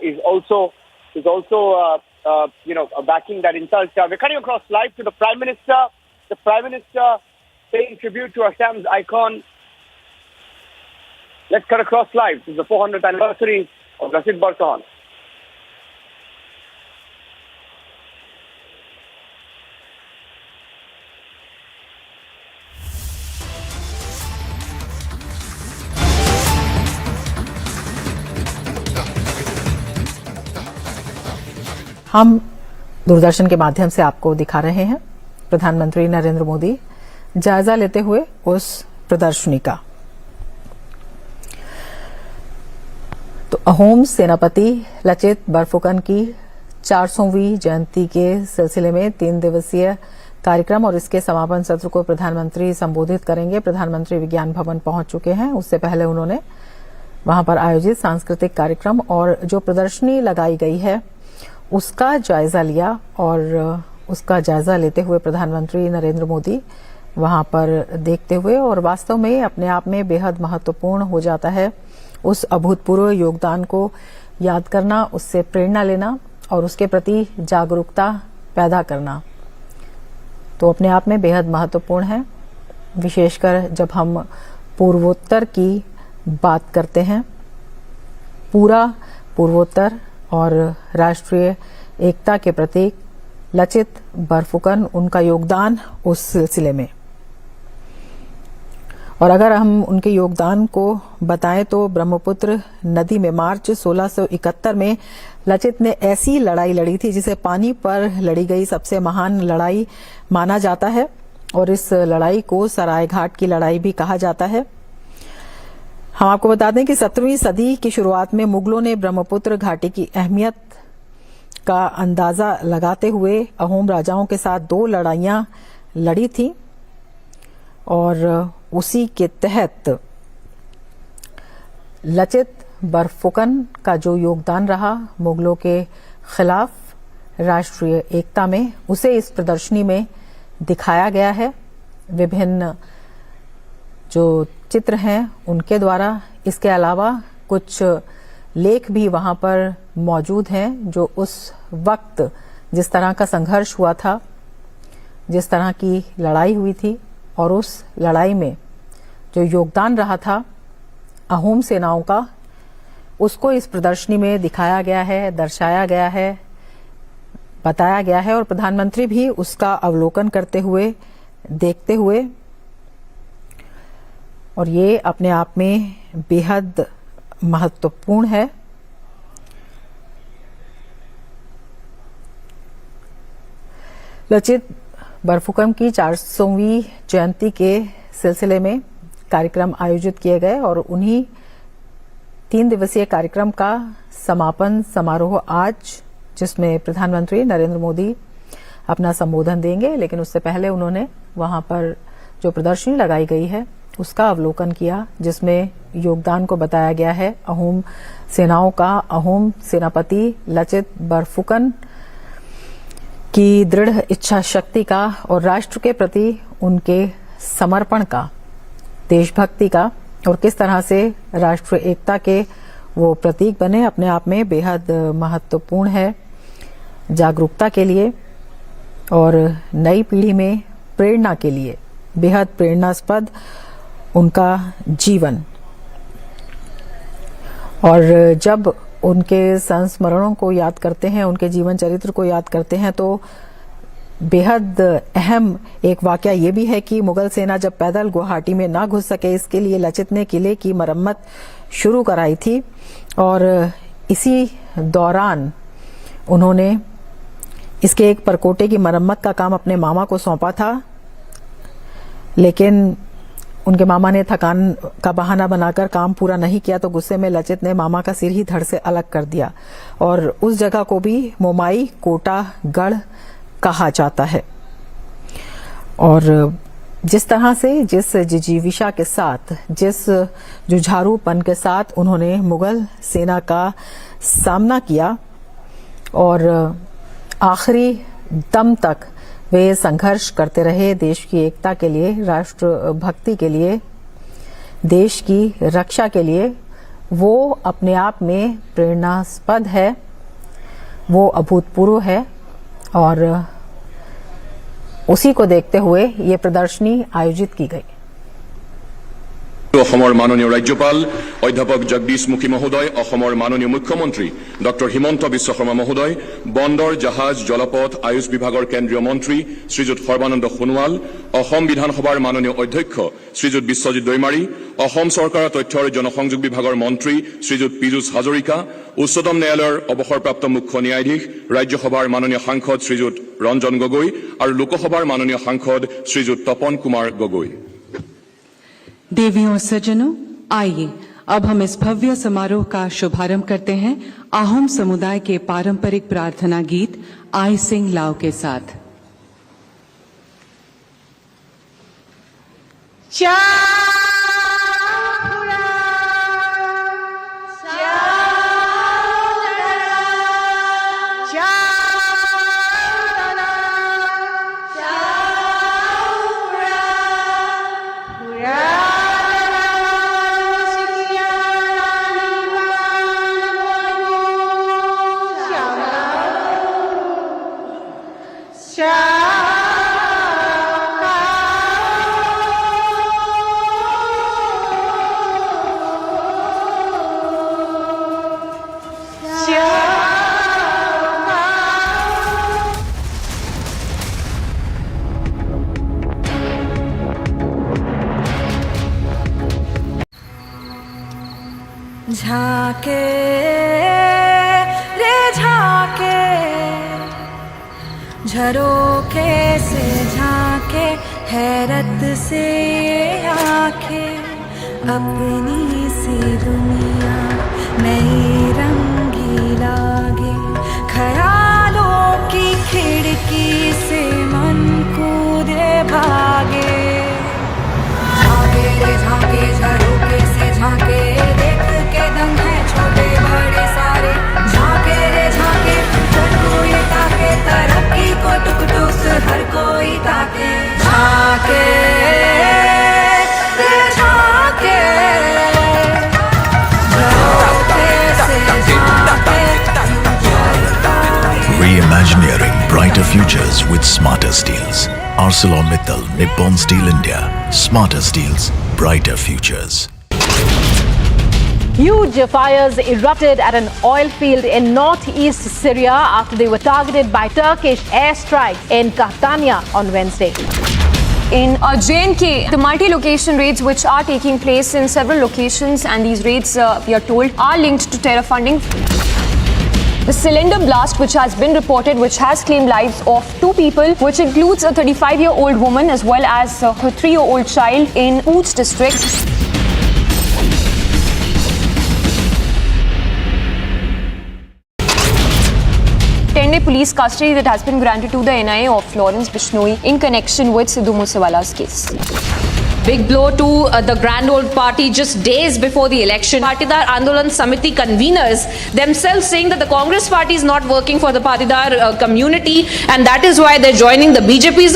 Speaker 15: is also backing that insult. We're cutting across live to the Prime Minister. The Prime Minister paying tribute to Assam's icon.
Speaker 20: Let's cut across live. This is the 400th anniversary of Lachit Borphukan.
Speaker 19: हम दूरदर्शन के माध्यम से आपको दिखा रहे हैं प्रधानमंत्री नरेंद्र मोदी जायजा लेते हुए उस प्रदर्शनी का। तो अहोम सेनापति लचित बरफुकन की 400वीं जयंती के सिलसिले में 3 दिवसीय कार्यक्रम और इसके समापन सत्र को प्रधानमंत्री संबोधित करेंगे। प्रधानमंत्री विज्ञान भवन पहुंच चुके हैं। उससे पहले उन्होंने वहां पर आयोजित सांस्कृतिक कार्यक्रम और जो प्रदर्शनी लगाई गई है उसका जायजा लिया और उसका जायजा लेते हुए प्रधानमंत्री नरेंद्र मोदी वहां पर देखते हुए और वास्तव में अपने आप में बेहद महत्वपूर्ण हो जाता है उस अभूतपूर्व योगदान को याद करना, उससे प्रेरणा लेना और उसके प्रति जागरूकता पैदा करना। तो अपने आप में बेहद महत्वपूर्ण है, विशेषकर जब हम पूर्वोत्तर की बात करते हैं। पूरा पूर्वोत्तर और राष्ट्रीय एकता के प्रतीक लचित बरफुकन, उनका योगदान उस सिलसिले में। और अगर हम उनके योगदान को बताएं तो ब्रह्मपुत्र नदी में मार्च 1671 में लचित ने ऐसी लड़ाई लड़ी थी जिसे पानी पर लड़ी गई सबसे महान लड़ाई माना जाता है और इस लड़ाई को सरायघाट की लड़ाई भी कहा जाता है। हम आपको बता दें कि 17वीं सदी की शुरुआत में मुगलों ने ब्रह्मपुत्र घाटी की अहमियत का अंदाजा लगाते हुए अहोम राजाओं के साथ 2 लड़ाइयां लड़ी थी और उसी के तहत लचित बरफुकन का जो योगदान रहा मुगलों के खिलाफ राष्ट्रीय एकता में, उसे इस प्रदर्शनी में दिखाया गया है विभिन्न जो चित्र हैं उनके द्वारा। इसके अलावा कुछ लेख भी वहां पर मौजूद हैं जो उस वक्त जिस तरह का संघर्ष हुआ था, जिस तरह की लड़ाई हुई थी और उस लड़ाई में जो योगदान रहा था अहोम सेनाओं का, उसको इस प्रदर्शनी में दिखाया गया है, दर्शाया गया है, बताया गया है और प्रधानमंत्री भी उसका अवलोकन करते हुए, देखते हुए, और ये अपने आप में बेहद महत्वपूर्ण है। लचित बरफुकन की 400वीं जयंती के सिलसिले में कार्यक्रम आयोजित किए गए और उन्हीं 3 दिवसीय कार्यक्रम का समापन समारोह आज, जिसमें प्रधानमंत्री नरेंद्र मोदी अपना संबोधन देंगे, लेकिन उससे पहले उन्होंने वहां पर जो प्रदर्शनी लगाई गई है उसका अवलोकन किया, जिसमें योगदान को बताया गया है अहोम सेनाओं का, अहोम सेनापति लचित बरफुकन की दृढ़ इच्छा शक्ति का और राष्ट्र के प्रति उनके समर्पण का, देशभक्ति का, और किस तरह से राष्ट्रीय एकता के वो प्रतीक बने, अपने आप में बेहद महत्वपूर्ण है जागरूकता के लिए और नई पीढ़ी में प्रेरणा के लिए। बेहद प्रेरणास्पद उनका जीवन, और जब उनके संस्मरणों को याद करते हैं, उनके जीवन चरित्र को याद करते हैं, तो बेहद अहम एक वाकया ये भी है कि मुगल सेना जब पैदल गुवाहाटी में ना घुस सके, इसके लिए लचित ने किले की मरम्मत शुरू कराई थी और इसी दौरान उन्होंने इसके एक परकोटे की मरम्मत का काम अपने मामा को सौंपा था, लेकिन उनके मामा ने थकान का बहाना बनाकर काम पूरा नहीं किया, तो गुस्से में लचित ने मामा का सिर ही धड़ से अलग कर दिया और उस जगह को भी मोमाई कोटा गढ़ कहा जाता है। और जिस तरह से, जिस जिजीविषा के साथ, जिस जुझारूपन के साथ उन्होंने मुगल सेना का सामना किया और आखिरी दम तक वे संघर्ष करते रहे देश की एकता के लिए, राष्ट्र भक्ति के लिए, देश की रक्षा के लिए, वो अपने आप में प्रेरणास्पद है, वो अभूतपूर्व है और उसी को देखते हुए ये प्रदर्शनी आयोजित की गई।
Speaker 4: অসমৰ মাননীয় ৰাজ্যপাল অধ্যাপক জগদীশ মুখী মহোদয়, অসমৰ মাননীয় মুখ্যমন্ত্ৰী ডক্টৰ হিমন্ত বিশ্ব শৰ্মা মহোদয়, বন্দৰ জাহাজ জলপথ আয়ুষ বিভাগৰ কেন্দ্ৰীয় মন্ত্ৰী শ্ৰীযুত সৰ্বানন্দ সোণোৱাল, অসম বিধানসভাৰ মাননীয় অধ্যক্ষ শ্ৰীযুত বিশ্বজিৎ দৈমাৰী, অসম চৰকাৰৰ তথ্য আৰু জনসংযোগ বিভাগৰ মন্ত্ৰী শ্ৰীযুত পীযুষ হাজৰিকা, উচ্চতম ন্যায়ালয়ৰ অৱসৰপ্ৰাপ্ত মুখ্য ন্যায়াধীশ, ৰাজ্যসভাৰ মাননীয় সাংসদ শ্ৰীযুত ৰঞ্জন গগৈ আৰু লোকসভাৰ মাননীয় সাংসদ শ্ৰীযুত তপন কুমাৰ গগৈ।
Speaker 22: देवियों और सज्जनों, आइए अब हम इस भव्य समारोह का शुभारंभ करते हैं आहोम समुदाय के पारंपरिक प्रार्थना गीत आई सिंग लाओ के साथ।
Speaker 7: झाके रे झाके झरोखे से झाके हैरत से ये आंखें अपनी सी दुनिया नई रंगी लागे ख्यालों की खिड़की से मन कूदे भागे झाके रे झाके झरोखे से झाके देख के दंग है छोटे बड़े सारे झाके रे झाके हर कोई ताके तरक्की को टुक टुक हर कोई ताके झाके रे झाके
Speaker 12: Reimagineering brighter futures with smarter steels. ArcelorMittal Nippon Steel India. Smarter steels, brighter futures.
Speaker 18: Huge fires erupted at an oil field in northeast Syria after they were targeted by Turkish airstrikes in Catania on Wednesday.
Speaker 8: In J&K, the multi-location raids which are taking place in several locations, and these raids, we are told, are linked to terror funding. The cylinder blast which has been reported, which has claimed lives of 2 people, which includes a 35-year-old woman as well as her 3-year-old child in Poonch district. Ten-day police custody that has been granted to the NIA of Lawrence Bishnoi in connection with Sidhu Moosewala's case.
Speaker 9: Big blow to the grand old party just days before the election. Patidar Andolan Samiti conveners themselves saying that the Congress party is not working for the Patidar community, and that is why they're joining the BJP's.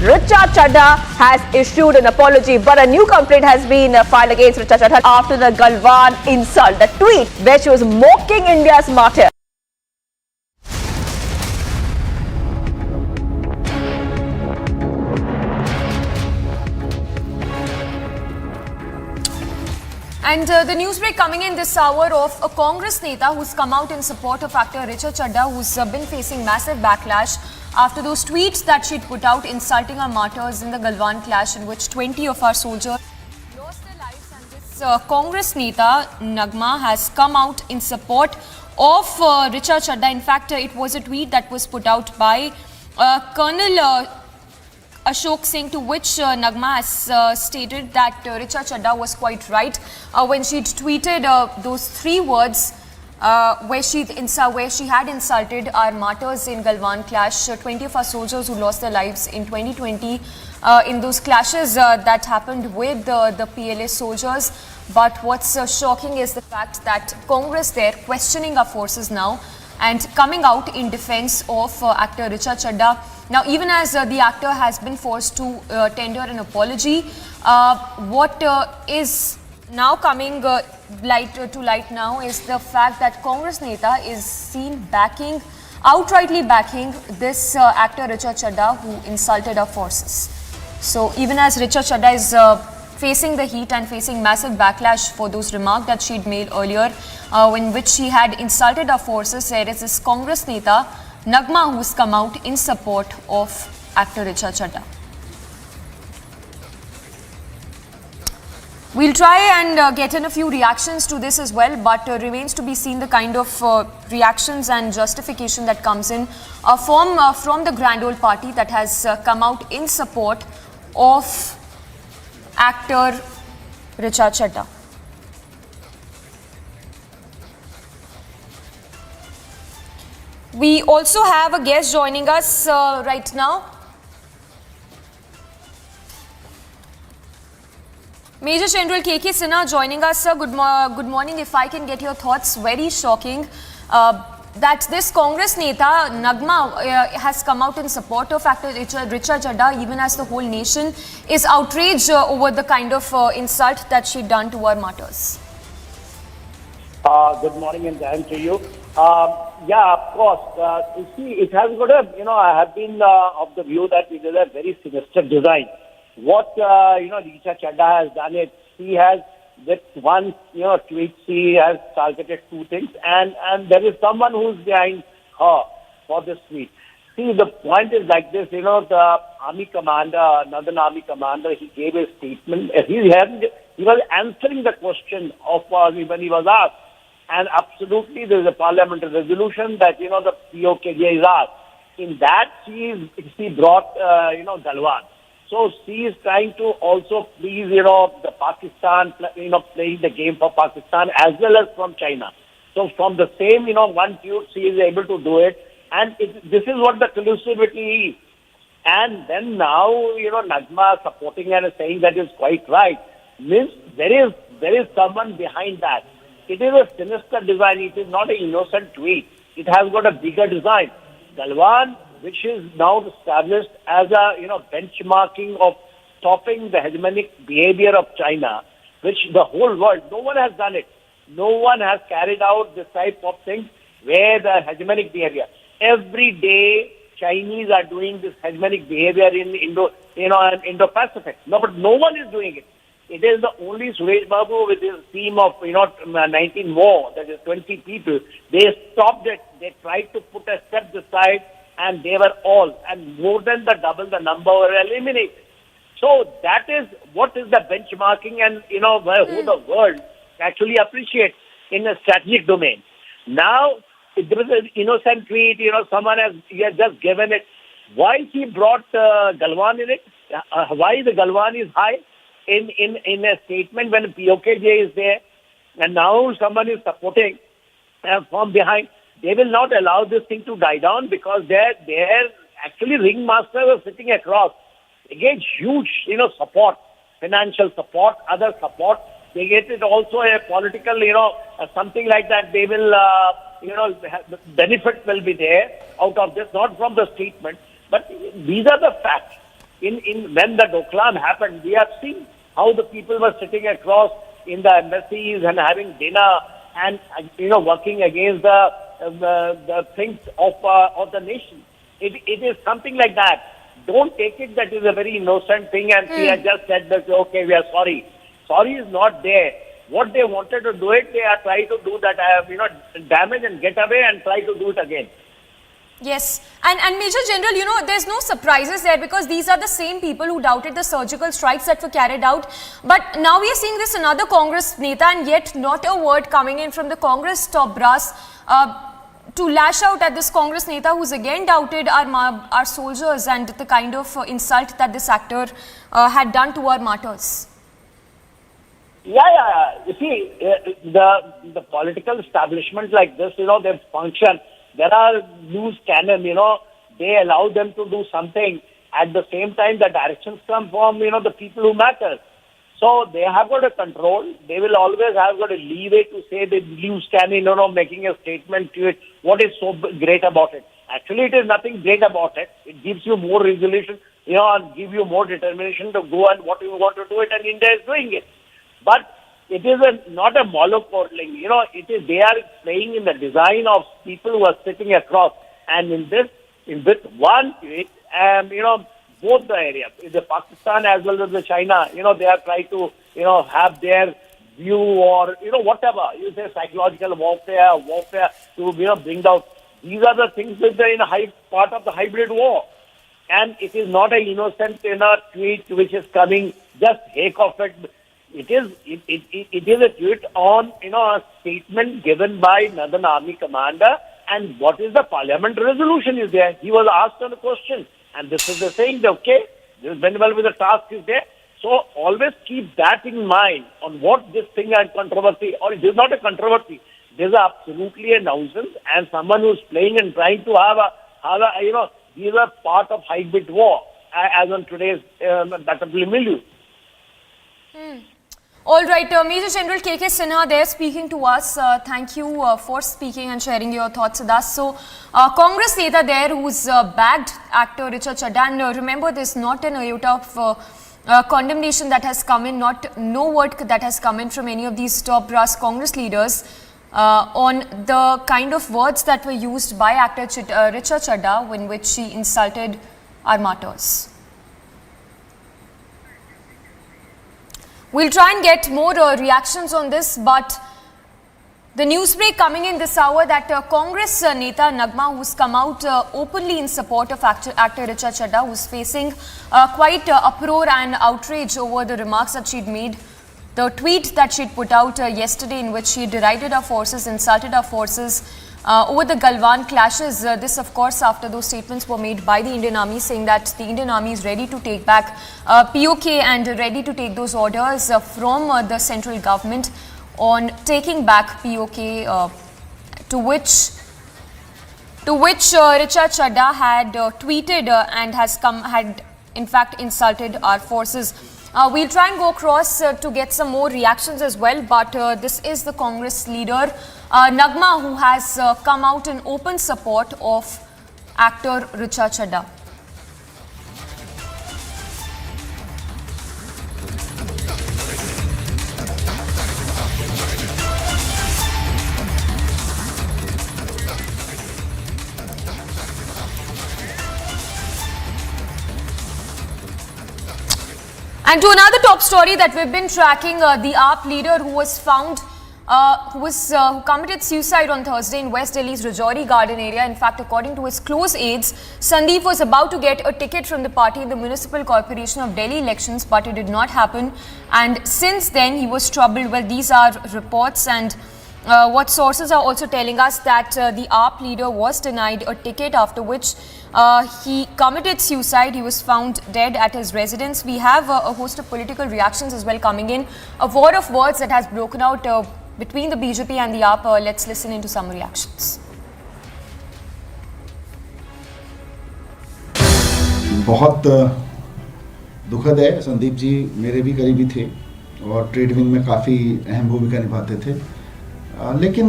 Speaker 18: Richa Chadha has issued an apology, but a new complaint has been filed against Richa Chadha after the Galwan insult, the tweet where she was mocking India's martyr.
Speaker 8: And the news break coming in this hour of a Congress Neta who's come out in support of actor Richa Chadha, who's been facing massive backlash after those tweets that she'd put out insulting our martyrs in the Galwan clash, in which 20 of our soldiers lost their lives. And this Congress Neta, Nagma, has come out in support of Richa Chadha. In fact, it was a tweet that was put out by Colonel Ashok Singh, to which Nagma has stated that Richa Chadha was quite right when she tweeted those 3 words where she had insulted our martyrs in Galwan clash, 20 of our soldiers who lost their lives in 2020 in those clashes that happened with the PLA soldiers. But what's shocking is the fact that Congress there questioning our forces now and coming out in defense of actor Richa Chadha. Now, even as the actor has been forced to tender an apology, what is now coming to light now is the fact that Congress Neta is seen outrightly backing this actor Richa Chadha, who insulted our forces. So, even as Richa Chadha is facing the heat and facing massive backlash for those remarks that she'd made earlier, in which she had insulted our forces. There is this Congress Neta, Nagma, who's come out in support of actor Richa Chadha. We'll try and get in a few reactions to this as well, but remains to be seen the kind of reactions and justification that comes in from the Grand Old Party that has come out in support of actor Richa Chadha. We also have a guest joining us right now. Major General KK Sinha joining us, sir. Good morning. If I can get your thoughts, very shocking that this Congress Neta, Nagma, has come out in support of actor Richa Chadha, even as the whole nation is outraged over the kind of insult that she done to our martyrs.
Speaker 5: Good morning and thank to you. Yeah, of course. You see, it has got a, I have been of the view that it is a very sinister design. What, Richa Chadha has done it, she has, with one, tweet, she has targeted two things, and there is someone who's behind her for this tweet. See, the point is like this, the army commander, Northern Army commander, he gave a statement. He was answering the question of when he was asked. And absolutely, there is a parliamentary resolution that, the POKJ is asked. In that, she brought, Galwan. So she is trying to also please, the Pakistan, playing the game for Pakistan as well as from China. So from the same, one tweet, she is able to do it. And this is what the collusivity is. And then now, Nagma supporting and saying that is quite right. Means there is someone behind that. It is a sinister design. It is not an innocent tweet. It has got a bigger design. Galwan, which is now established as a, benchmarking of stopping the hegemonic behavior of China, which the whole world, no one has done it. No one has carried out this type of thing where the hegemonic behavior. Every day, Chinese are doing this hegemonic behavior in Indo-Pacific. No, but no one is doing it. It is the only Suresh Babu with his team of 19 more, that is 20 people. They stopped it. They tried to put a step aside, and they were all, and more than the double the number were eliminated. So that is what is the benchmarking, and who the world actually appreciates in a strategic domain. Now, if there is an innocent tweet, someone has just given it. Why he brought Galwan in it? Why the Galwan is high in a statement when POKJ is there, and now someone is supporting from behind? They will not allow this thing to die down because they're actually ringmasters are sitting across. They get huge, support, financial support, other support. They get it also a political, something like that. They will, benefit will be there out of this, not from the statement, but these are the facts. When the Doklam happened, we have seen how the people were sitting across in the embassies and having dinner and, working against the things of the nation. It is something like that. Don't take it that is a very innocent thing and she has just said that, okay, we are sorry. Sorry is not there. What they wanted to do it, they are trying to do that, damage and get away and try to do it again.
Speaker 8: Yes, and Major General, there's no surprises there because these are the same people who doubted the surgical strikes that were carried out. But now we are seeing this another Congress Neta, and yet not a word coming in from the Congress top brass to lash out at this Congress Neta who's again doubted our soldiers and the kind of insult that this actor had done to our martyrs.
Speaker 5: Yeah. You see, the political establishment like this, they function. There are news cannon, they allow them to do something. At the same time, the directions come from, the people who matter. So they have got a control. They will always have got a leeway to say the news cannon, making a statement to it. What is so great about it? Actually, it is nothing great about it. It gives you more resolution, and give you more determination to go and what you want to do it, and India is doing it. But it is not a monopoling, they are playing in the design of people who are sitting across. And in this, with one tweet, both the areas, the Pakistan as well as the China, they are trying to, have their view or, whatever, you say psychological warfare to, bring down. These are the things which are part of the hybrid war. And it is not an innocent, tweet which is coming, just heck of it. It is a tweet on, a statement given by Northern Army commander, and what is the parliament resolution is there. He was asked on a question, and this is the saying, okay, this is very well with the task is there. So always keep that in mind on what this thing and controversy, or it is not a controversy. This is absolutely a nuisance, and someone who's playing and trying to have a these are part of hybrid war, as on today's battlefield milieu.
Speaker 8: All right, Major General K.K. Sinha there speaking to us. Thank you for speaking and sharing your thoughts with us. So, Congress Neta there who's bagged actor Richard Chadha, and remember there's not an iota of condemnation that has come in, no word that has come in from any of these top brass Congress leaders on the kind of words that were used by actor Richard Chadha in which he insulted our martyrs. We'll try and get more reactions on this, but the news break coming in this hour that Congress Neta Nagma, who's come out openly in support of actor Richard Chadha, who's facing quite uproar and outrage over the remarks that she'd made. The tweet that she'd put out yesterday in which she derided our forces, insulted our forces over the Galwan clashes. This, of course, after those statements were made by the Indian Army saying that the Indian Army is ready to take back POK and ready to take those orders from the central government on taking back POK, to which Richard Chadha had tweeted and had in fact insulted our forces. We'll try and go across to get some more reactions as well, but this is the Congress leader Nagma who has come out in open support of actor Richard Chadha. And to another top story that we've been tracking, the AAP leader who was found, who committed suicide on Thursday in West Delhi's Rajouri Garden area. In fact, according to his close aides, Sandeep was about to get a ticket from the party in the Municipal Corporation of Delhi elections, but it did not happen. And since then, he was troubled. Well, these are reports, and what sources are also telling us that the AAP leader was denied a ticket, after which he committed suicide. He was found dead at his residence. We have a host of political reactions as well coming in. A war of words that has broken out between the BJP and the AAP. Let's listen into some reactions.
Speaker 3: बहुत दुखद है। संदीप जी मेरे भी करीबी थे और trade wing में काफ़ी अहम भूमिका निभाते थे, लेकिन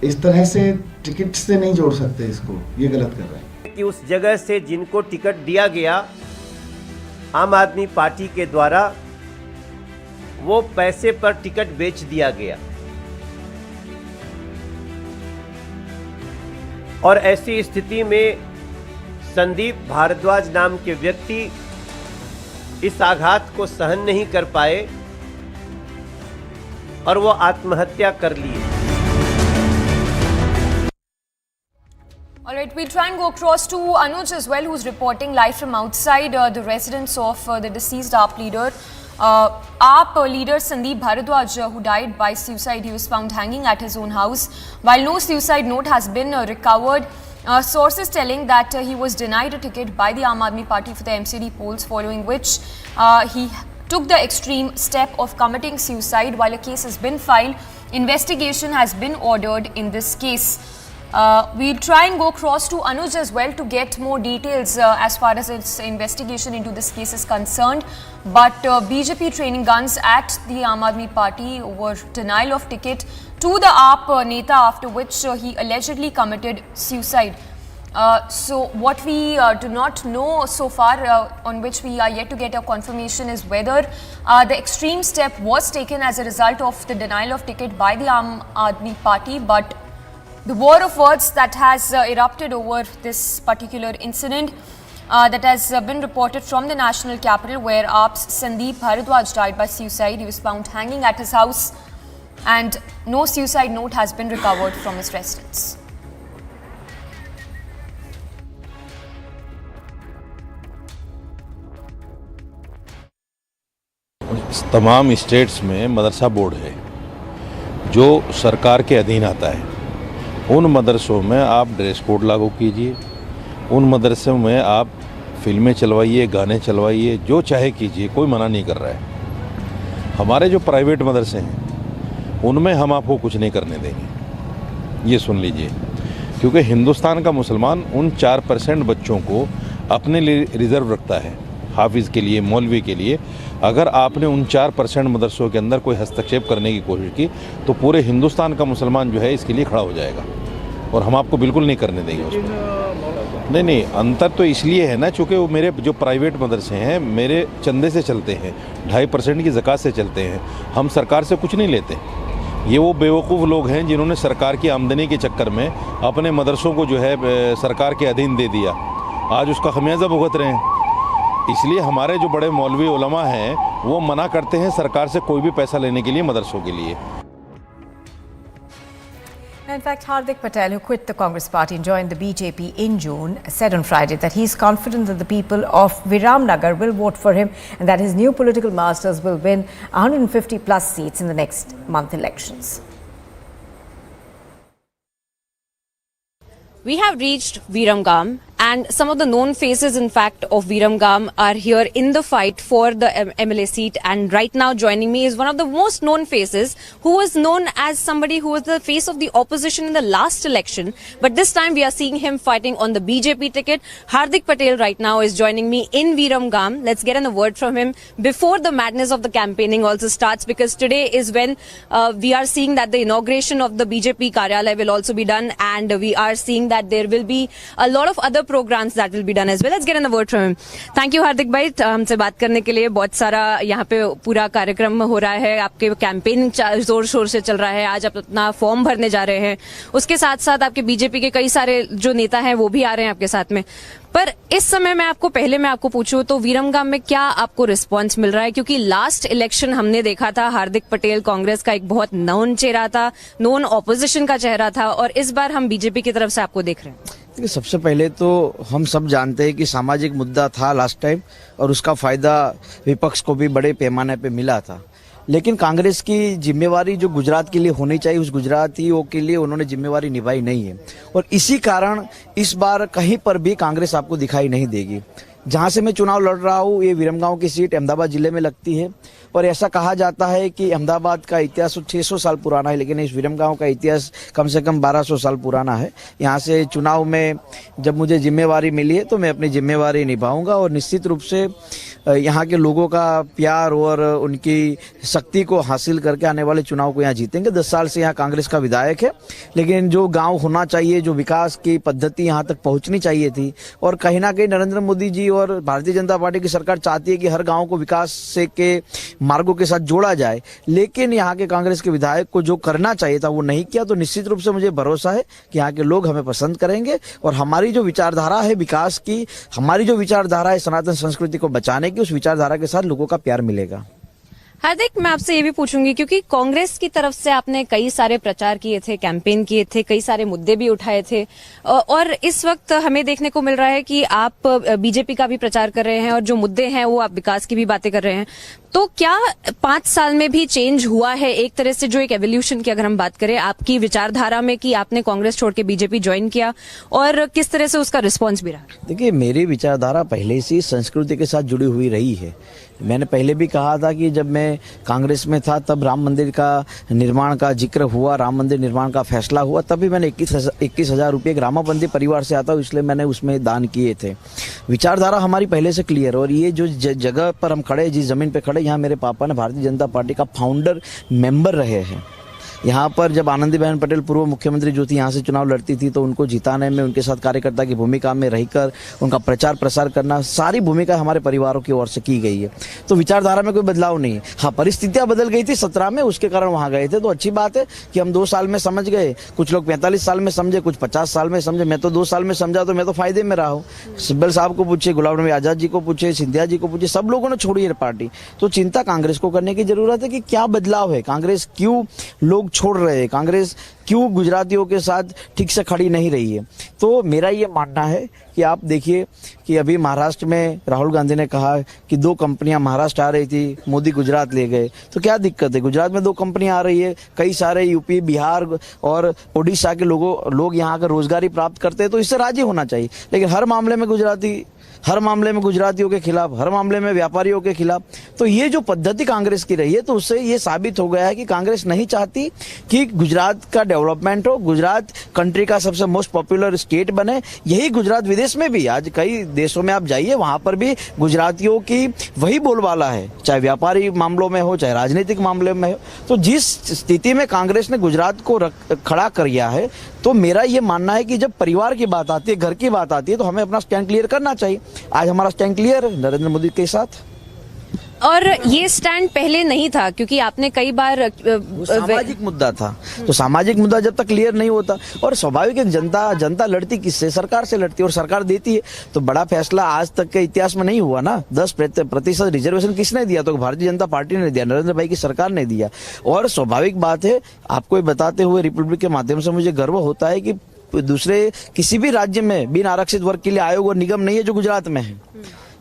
Speaker 3: इस तरह से टिकट से नहीं जोड़ सकते इसको, ये गलत कर रहे हैं।
Speaker 14: कि उस जगह से जिनको टिकट दिया गया आम आदमी पार्टी के द्वारा, वो पैसे पर टिकट बेच दिया गया, और ऐसी स्थिति में संदीप भारद्वाज नाम के व्यक्ति इस आघात को सहन नहीं कर पाए और वो आत्महत्या कर लिए।
Speaker 8: All right, we'll try and go across to Anuj as well, who's reporting live from outside the residence of the deceased AAP leader. AAP leader Sandeep Bharadwaj, who died by suicide. He was found hanging at his own house. While no suicide note has been recovered, sources telling that he was denied a ticket by the Aam Aadmi Party for the MCD polls, following which he took the extreme step of committing suicide. While a case has been filed, investigation has been ordered in this case. We'll try and go across to Anuj as well to get more details as far as its investigation into this case is concerned. But BJP training guns at the Aam Aadmi Party over denial of ticket to the AAP Neta, after which he allegedly committed suicide. So what we do not know so far, on which we are yet to get a confirmation, is whether the extreme step was taken as a result of the denial of ticket by the Aam Aadmi Party. But the war of words that has erupted over this particular incident that has been reported from the national capital, where AAP's Sandeep Bharadwaj died by suicide. He was found hanging at his house, and no suicide note has been recovered from his residence.
Speaker 21: तमाम states में मदरसा board है जो सरकार के अधीन आता है। उन मदरसों में आप ड्रेस कोड लागू कीजिए, उन मदरसों में आप फिल्में चलवाइए, गाने चलवाइए, जो चाहे कीजिए, कोई मना नहीं कर रहा है। हमारे जो प्राइवेट मदरसे हैं उनमें हम आपको कुछ नहीं करने देंगे, ये सुन लीजिए, क्योंकि हिंदुस्तान का मुसलमान उन 4% बच्चों को अपने लिए रिज़र्व रखता है, हाफिज़ के लिए, मौलवी के लिए। अगर आपने उन 4% मदरसों के अंदर कोई हस्तक्षेप करने की कोशिश की तो पूरे हिंदुस्तान का मुसलमान जो है इसके लिए खड़ा हो जाएगा, और हम आपको बिल्कुल नहीं करने देंगे उसको। नहीं, अंतर तो इसलिए है ना, चूँकि वो मेरे जो प्राइवेट मदरसे हैं मेरे चंदे से चलते हैं, 2.5% की ज़कात से चलते हैं, हम सरकार से कुछ नहीं लेते। ये वो बेवकूफ़ लोग हैं जिन्होंने सरकार की आमदनी के चक्कर में अपने मदरसों को जो है सरकार के अधीन दे दिया, आज उसका खमियाजा भुगत रहे हैं। इसलिए हमारे जो बड़े मौलवी उलमा हैं वो मना करते हैं सरकार से कोई भी पैसा लेने के लिए मदरसों के लिए।
Speaker 1: In fact, Hardik Patel, who quit the Congress party and joined the BJP in June, said on Friday that he is confident that the people of Viramnagar will vote for him and that his new political masters will win 150 plus seats in the next month elections.
Speaker 9: We have reached Viramgam, and some of the known faces, in fact, of Viramgam are here in the fight for the MLA seat. And right now joining me is one of the most known faces, who was known as somebody who was the face of the opposition in the last election. But this time we are seeing him fighting on the BJP ticket. Hardik Patel right now is joining me in Viramgam. Let's get a word from him before the madness of the campaigning also starts, because today is when we are seeing that the inauguration of the BJP Karyalaya will also be done, and we are seeing that there will be a lot of other programs that will be done as well. Let's get a word from him. Thank you, Hardik bhai, हमसे बात करने के लिए। बहुत सारा यहाँ पे पूरा कार्यक्रम हो रहा है, आपके कैंपेन जोर शोर से चल रहा है, आज आप अपना फॉर्म भरने जा रहे हैं, उसके साथ साथ आपके बीजेपी के कई सारे जो नेता हैं वो भी आ रहे हैं आपके साथ में। पर इस समय मैं आपको पूछूं तो विरमगाम में क्या आपको रिस्पांस मिल रहा है? क्योंकि लास्ट इलेक्शन हमने देखा था हार्दिक पटेल कांग्रेस का एक बहुत नोन चेहरा था, नोन ऑपोजिशन का चेहरा था, और इस बार हम बीजेपी की तरफ से आपको देख रहे हैं।
Speaker 16: देखिए, सबसे पहले तो हम सब जानते हैं कि सामाजिक मुद्दा था लास्ट टाइम, और उसका फायदा विपक्ष को भी बड़े पैमाने पे मिला था। लेकिन कांग्रेस की जिम्मेवारी जो गुजरात के लिए होनी चाहिए, उस गुजरातियों के लिए उन्होंने जिम्मेवारी निभाई नहीं है, और इसी कारण इस बार कहीं पर भी कांग्रेस आपको दिखाई नहीं देगी। जहां से मैं चुनाव लड़ रहा हूं, ये विरमगांव की सीट अहमदाबाद जिले में लगती है, और ऐसा कहा जाता है कि अहमदाबाद का इतिहास 600 साल पुराना है, लेकिन इस विरमगांव का इतिहास कम से कम 1200 साल पुराना है। यहाँ से चुनाव में जब मुझे जिम्मेवारी मिली है तो मैं अपनी जिम्मेवारी निभाऊंगा, और निश्चित रूप से यहाँ के लोगों का प्यार और उनकी शक्ति को हासिल करके आने वाले चुनाव को यहाँ जीतेंगे। 10 साल से यहाँ कांग्रेस का विधायक है, लेकिन जो गांव होना चाहिए, जो विकास की पद्धति यहाँ तक पहुँचनी चाहिए थी, और कहीं ना कहीं नरेंद्र मोदी जी और भारतीय जनता पार्टी की सरकार चाहती है कि हर गाँव को विकास से के मार्गों के साथ जोड़ा जाए, लेकिन यहाँ के कांग्रेस के विधायक को जो करना चाहिए था वो नहीं किया। तो निश्चित रूप से मुझे भरोसा है कि यहाँ के लोग हमें पसंद करेंगे, और हमारी जो विचारधारा है विकास की, हमारी जो विचारधारा है सनातन संस्कृति को बचाने की, उस विचारधारा के साथ लोगों का प्यार मिलेगा।
Speaker 9: हार्दिक, मैं आपसे ये भी पूछूंगी, क्योंकि कांग्रेस की तरफ से आपने कई सारे प्रचार किए थे, कैंपेन किए थे, कई सारे मुद्दे भी उठाए थे, और इस वक्त हमें देखने को मिल रहा है कि आप बीजेपी का भी प्रचार कर रहे हैं, और जो मुद्दे हैं वो आप विकास की भी बातें कर रहे हैं। तो क्या 5 साल में भी चेंज हुआ है एक तरह से, जो एक एवोल्यूशन की अगर हम बात करें आपकी विचारधारा में, कि आपने कांग्रेस छोड़ के बीजेपी ज्वाइन किया, और किस तरह से उसका रिस्पॉन्स भी रहा?
Speaker 16: देखिए, मेरी विचारधारा पहले से संस्कृति के साथ जुड़ी हुई रही है। मैंने पहले भी कहा था कि जब मैं कांग्रेस में था तब राम मंदिर का निर्माण का जिक्र हुआ, राम मंदिर निर्माण का फैसला हुआ, तभी मैंने 21,000 रुपये ग्रामबंदी परिवार से आता, इसलिए मैंने उसमें दान किए थे। विचारधारा हमारी पहले से क्लियर, और ये जो जगह पर हम खड़े, जिस जमीन पे खड़े, यहाँ मेरे पापा ने भारतीय जनता पार्टी का फाउंडर मेंबर रहे हैं, यहाँ पर जब आनंदीबेन पटेल पूर्व मुख्यमंत्री जो थी यहाँ से चुनाव लड़ती थी तो उनको जिताने में उनके साथ कार्यकर्ता की भूमिका में रहकर उनका प्रचार प्रसार करना, सारी भूमिका हमारे परिवारों की ओर से की गई है। तो विचारधारा में कोई बदलाव नहीं है। हाँ, परिस्थितियां बदल गई थी 17 में, उसके कारण वहां गए थे। तो अच्छी बात है कि हम 2 साल में समझ गए। कुछ लोग 45 साल में समझे, कुछ 50 साल में समझे। मैं तो 2 साल में समझा तो मैं तो फायदे में रहा हूँ। सिब्बल साहब को पूछे, गुलाम नबी आजाद जी को पूछे, सिंधिया जी को पूछे, सब लोगों ने छोड़ी है पार्टी। तो चिंता कांग्रेस को करने की जरूरत है कि क्या बदलाव है, कांग्रेस क्यों लोग छोड़ रहे हैं, कांग्रेस क्यों गुजरातियों के साथ ठीक से खड़ी नहीं रही है। तो मेरा ये मानना है कि आप देखिए कि अभी महाराष्ट्र में राहुल गांधी ने कहा कि 2 कंपनियां महाराष्ट्र आ रही थी, मोदी गुजरात ले गए। तो क्या दिक्कत है, गुजरात में 2 कंपनियां आ रही है, कई सारे यूपी, बिहार और उड़ीसा के लोग यहाँ आकर रोजगारी प्राप्त करते हैं। तो इससे राजी होना चाहिए। लेकिन हर मामले में गुजरातियों के खिलाफ, हर मामले में व्यापारियों के खिलाफ, तो ये जो पद्धति कांग्रेस की रही है, तो उससे ये साबित हो गया है कि कांग्रेस नहीं चाहती कि गुजरात का डेवलपमेंट हो, गुजरात कंट्री का सबसे मोस्ट पॉपुलर स्टेट बने। यही गुजरात विदेश में भी, आज कई देशों में आप जाइए, वहां पर भी गुजरातियों की वही बोलबाला है, चाहे व्यापारी मामलों में हो, चाहे राजनीतिक मामले में हो। तो जिस स्थिति में कांग्रेस ने गुजरात को खड़ा कर दिया है, तो मेरा ये मानना है कि जब परिवार की बात आती है, घर की बात आती है, तो हमें अपना स्टैंड क्लियर करना चाहिए। आज हमारा स्टैंड क्लियर है नरेंद्र मोदी के साथ।
Speaker 9: और ये स्टैंड पहले नहीं था, क्योंकि आपने कई बार
Speaker 16: सामाजिक मुद्दा था। तो सामाजिक मुद्दा जब तक क्लियर नहीं होता, और स्वाभाविक है जनता लड़ती किससे, सरकार से लड़ती है, और सरकार देती है। तो बड़ा फैसला आज तक के इतिहास में नहीं हुआ ना। 10% रिजर्वेशन किसने दिया? तो भारतीय जनता पार्टी ने दिया, नरेंद्र भाई की सरकार ने दिया। और स्वाभाविक बात है, आपको बताते हुए रिपब्लिक के माध्यम से मुझे गर्व होता है कि दूसरे किसी भी राज्य में बिन आरक्षित वर्ग के लिए आयोग और निगम नहीं है जो गुजरात में है।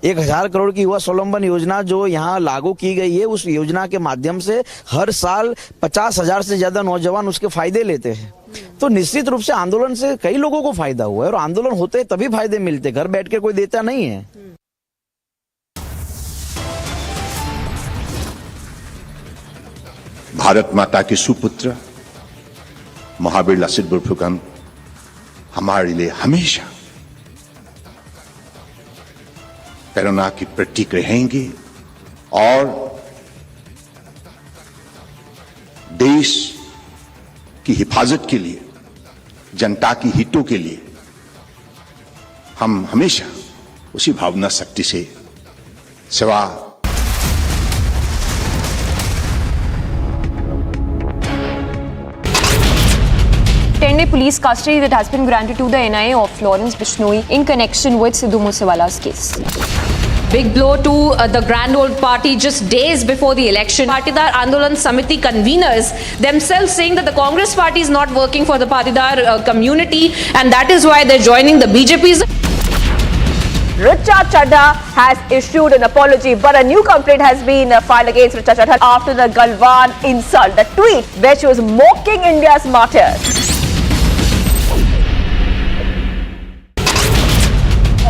Speaker 16: 1000 करोड़ की युवा स्वावलंबन योजना जो यहाँ लागू की गई है, उस योजना के माध्यम से हर साल 50,000 से ज्यादा नौजवान उसके फायदे लेते हैं। तो निश्चित रूप से आंदोलन से कई लोगों को फायदा हुआ है, और आंदोलन होते तभी फायदे मिलते, घर बैठ के कोई देता नहीं है।
Speaker 13: भारत माता के सुपुत्र महावीर लचित बोरफुकन हमारे लिए हमेशा प्रेरणा की प्रतीक रहेंगे, और देश की हिफाजत के लिए, जनता की हितों के लिए हम हमेशा उसी भावना शक्ति से सेवा।
Speaker 8: 10-day police custody that has been granted to the NIA of Lawrence Bishnoi in connection with Sidhu Moosewala's case.
Speaker 9: Big blow to the Grand Old Party just days before the election. Patidar Andolan Samiti conveners themselves saying that the Congress party is not working for the Patidar community, and that is why they're joining the BJP's.
Speaker 18: Richa Chadha has issued an apology, but a new complaint has been filed against Richa Chadha after the Galwan insult, the tweet where she was mocking India's martyrs.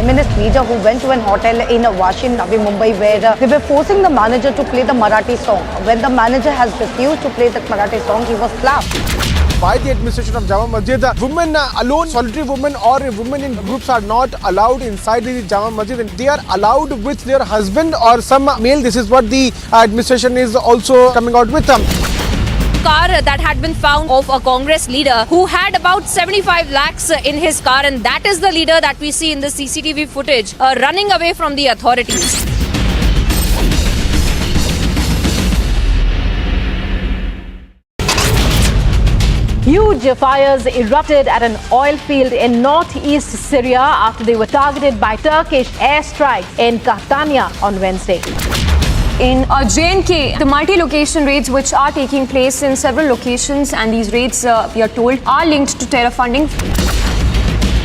Speaker 10: Feminist leader who went to an hotel in Washin, Navi Mumbai, where they were forcing the manager to play the Marathi song. When the manager has refused to play the Marathi song, he was slapped.
Speaker 11: By the administration of Jama Masjid, women alone, solitary women or women in groups are not allowed inside the Jama Masjid, and they are allowed with their husband or some male. This is what the administration is also coming out with.
Speaker 9: Car that had been found of a Congress leader who had about 75 lakhs in his car, and that is the leader that we see in the CCTV footage running away from the authorities.
Speaker 17: Huge fires erupted at an oil field in northeast Syria after they were targeted by Turkish airstrikes in Catania on Wednesday.
Speaker 8: In J&K, the multi-location raids which are taking place in several locations, and these raids, we are told, are linked to terror funding.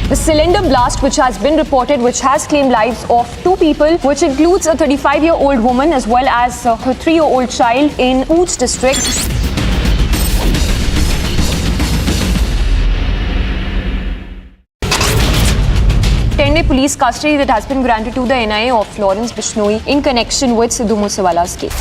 Speaker 8: The cylinder blast which has been reported, which has claimed lives of 2 people, which includes a 35-year-old woman as well as her 3-year-old child in Pooch district. Police custody that has been granted to the NIA of Lawrence Bishnoi in connection with Sidhu Moosewala's case.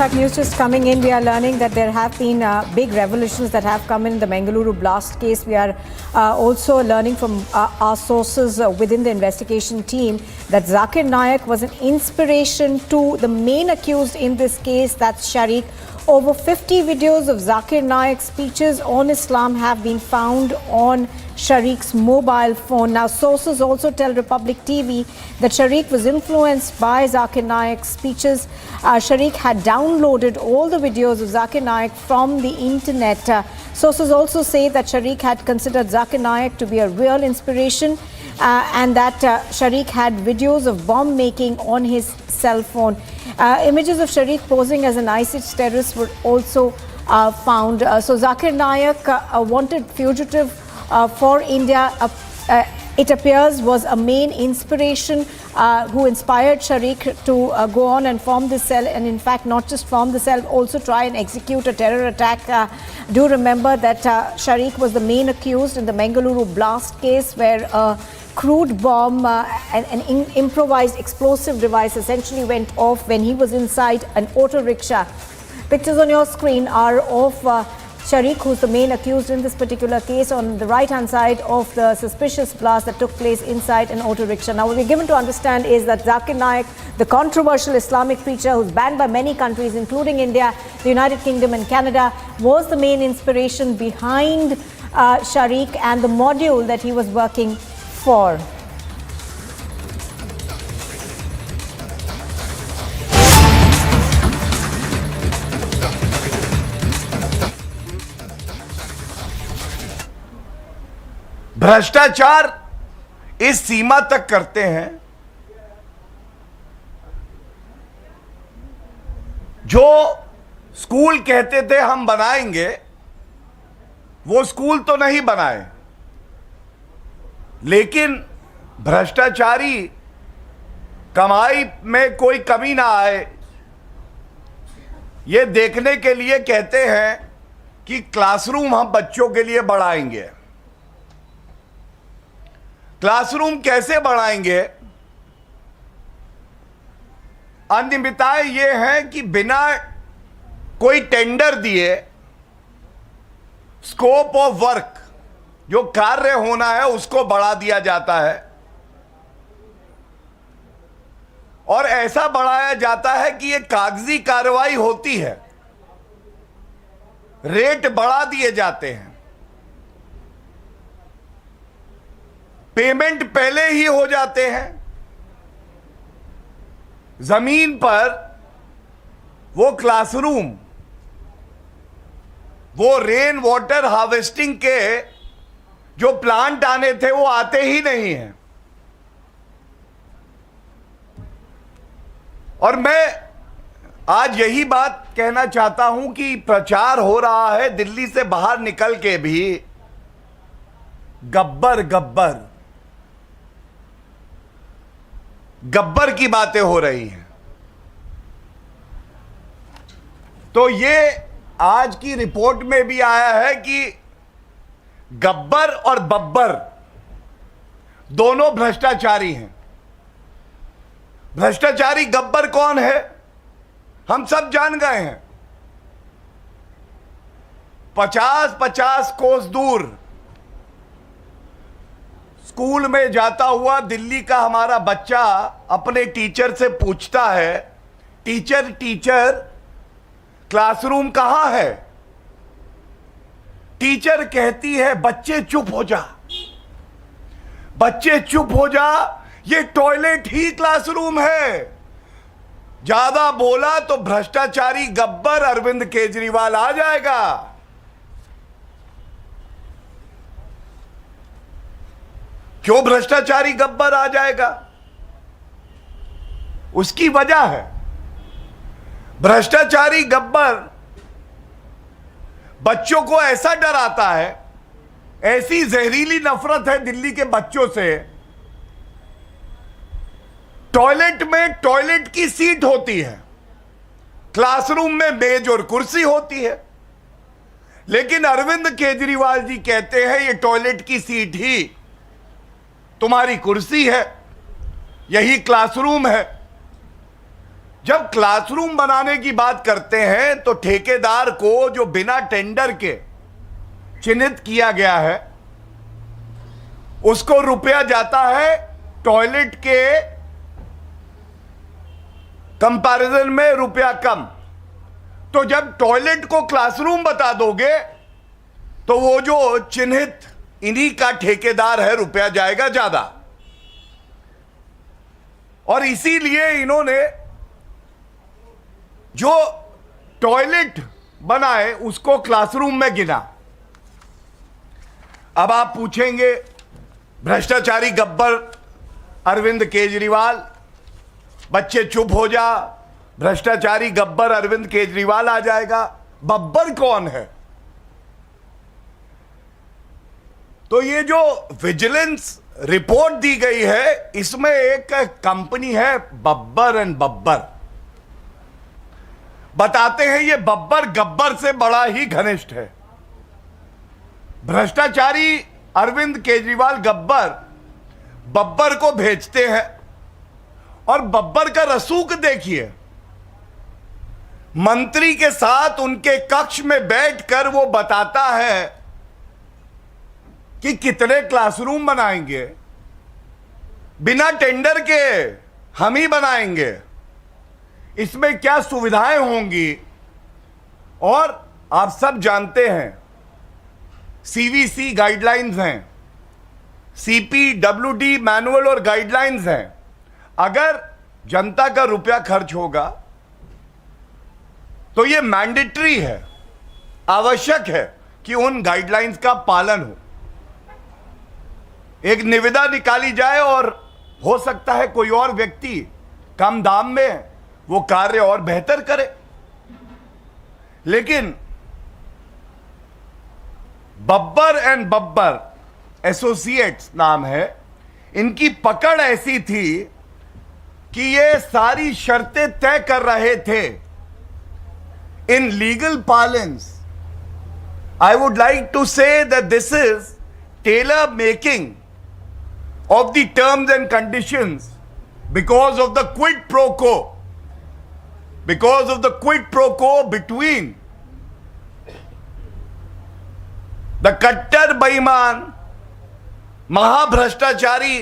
Speaker 1: fact, news just coming in, we are learning that there have been big revolutions that have come in the Bengaluru blast case. We are also learning from our sources within the investigation team that Zakir Naik was an inspiration to the main accused in this case, that's Sharik. Over 50 videos of Zakir Naik's speeches on Islam have been found on Sharik's mobile phone. Now, sources also tell Republic TV that Sharik was influenced by Zakir Naik's speeches. Sharik had downloaded all the videos of Zakir Naik from the internet. Sources also say that Sharik had considered Zakir Naik to be a real inspiration and that Sharik had videos of bomb making on his cell phone. Images of Sharik posing as an ISIS terrorist were also found. So Zakir Naik, a wanted fugitive for India, it appears was a main inspiration who inspired Sharik to go on and form this cell, and in fact not just form the cell, also try and execute a terror attack. Do remember that Sharik was the main accused in the Bengaluru blast case, where a crude bomb, an improvised explosive device essentially went off when he was inside an auto rickshaw. Pictures on your screen are of Sharik, who's the main accused in this particular case, on the right-hand side of the suspicious blast that took place inside an auto rickshaw. Now, what we're given to understand is that Zakir Naik, the controversial Islamic preacher who's banned by many countries, including India, the United Kingdom and Canada, was the main inspiration behind Sharik and the module that he was working for.
Speaker 2: भ्रष्टाचार इस सीमा तक करते हैं जो school कहते थे हम बनाएंगे, वो स्कूल तो नहीं बनाए, लेकिन भ्रष्टाचारी कमाई में कोई कमी ना आए, ये देखने के लिए कहते हैं कि क्लासरूम हम बच्चों के लिए बढ़ाएंगे। क्लासरूम कैसे बढ़ाएंगे? अनियमितताएं ये हैं कि बिना कोई टेंडर दिए स्कोप ऑफ वर्क, जो कार्य होना है, उसको बढ़ा दिया जाता है और ऐसा बढ़ाया जाता है कि ये कागजी कार्रवाई होती है, रेट बढ़ा दिए जाते हैं, पेमेंट पहले ही हो जाते हैं, जमीन पर वो क्लासरूम, वो रेन वाटर हार्वेस्टिंग के जो प्लांट आने थे वो आते ही नहीं हैं। और मैं आज यही बात कहना चाहता हूं कि प्रचार हो रहा है दिल्ली से बाहर निकल के भी, गब्बर गब्बर गब्बर की बातें हो रही हैं। तो ये आज की रिपोर्ट में भी आया है कि गब्बर और बब्बर दोनों भ्रष्टाचारी हैं। भ्रष्टाचारी गब्बर कौन है, हम सब जान गए हैं। 50-50 कोस दूर स्कूल में जाता हुआ दिल्ली का हमारा बच्चा अपने टीचर से पूछता है, टीचर टीचर क्लासरूम कहां है? टीचर कहती है, बच्चे चुप हो जा, बच्चे चुप हो जा, ये टॉयलेट ही क्लासरूम है। ज्यादा बोला तो भ्रष्टाचारी गब्बर अरविंद केजरीवाल आ जाएगा। क्यों भ्रष्टाचारी गब्बर आ जाएगा? उसकी वजह है, भ्रष्टाचारी गब्बर बच्चों को ऐसा डराता है, ऐसी जहरीली नफरत है दिल्ली के बच्चों से। टॉयलेट में टॉयलेट की सीट होती है, क्लासरूम में मेज और कुर्सी होती है, लेकिन अरविंद केजरीवाल जी कहते हैं ये टॉयलेट की सीट ही तुम्हारी कुर्सी है, यही क्लासरूम है। जब क्लासरूम बनाने की बात करते हैं तो ठेकेदार को जो बिना टेंडर के चिन्हित किया गया है उसको रुपया जाता है टॉयलेट के कंपैरिजन में रुपया कम। तो जब टॉयलेट को क्लासरूम बता दोगे तो वो जो चिन्हित इन्हीं का ठेकेदार है रुपया जाएगा ज्यादा। और इसीलिए इन्होंने जो टॉयलेट बनाए उसको क्लासरूम में गिना। अब आप पूछेंगे भ्रष्टाचारी गब्बर अरविंद केजरीवाल, बच्चे चुप हो जा, भ्रष्टाचारी गब्बर अरविंद केजरीवाल आ जाएगा। बब्बर कौन है? तो ये जो विजिलेंस रिपोर्ट दी गई है इसमें एक कंपनी है बब्बर एंड बब्बर। बताते हैं ये बब्बर गब्बर से बड़ा ही घनिष्ठ है। भ्रष्टाचारी अरविंद केजरीवाल गब्बर बब्बर को भेजते हैं और बब्बर का रसूख देखिए। मंत्री के साथ उनके कक्ष में बैठकर वो बताता है कि कितने क्लासरूम बनाएंगे, बिना टेंडर के हम ही बनाएंगे, इसमें क्या सुविधाएं होंगी। और आप सब जानते हैं सीवीसी गाइडलाइंस हैं, सीपीडब्ल्यूडी मैनुअल और गाइडलाइंस हैं। अगर जनता का रुपया खर्च होगा तो यह मैंडेटरी है, आवश्यक है कि उन गाइडलाइंस का पालन हो। एक निविदा निकाली जाए और हो सकता है कोई और व्यक्ति कम दाम में वो कार्य और बेहतर करे, लेकिन बब्बर एंड बब्बर एसोसिएट्स नाम है, इनकी पकड़ ऐसी थी कि ये सारी शर्तें तय कर रहे थे। In legal parlance I would like to say that this is tailor making of the terms and conditions because of the quid pro quo, because of the quid pro quo between the Kattar Baiman Mahabhrashtachari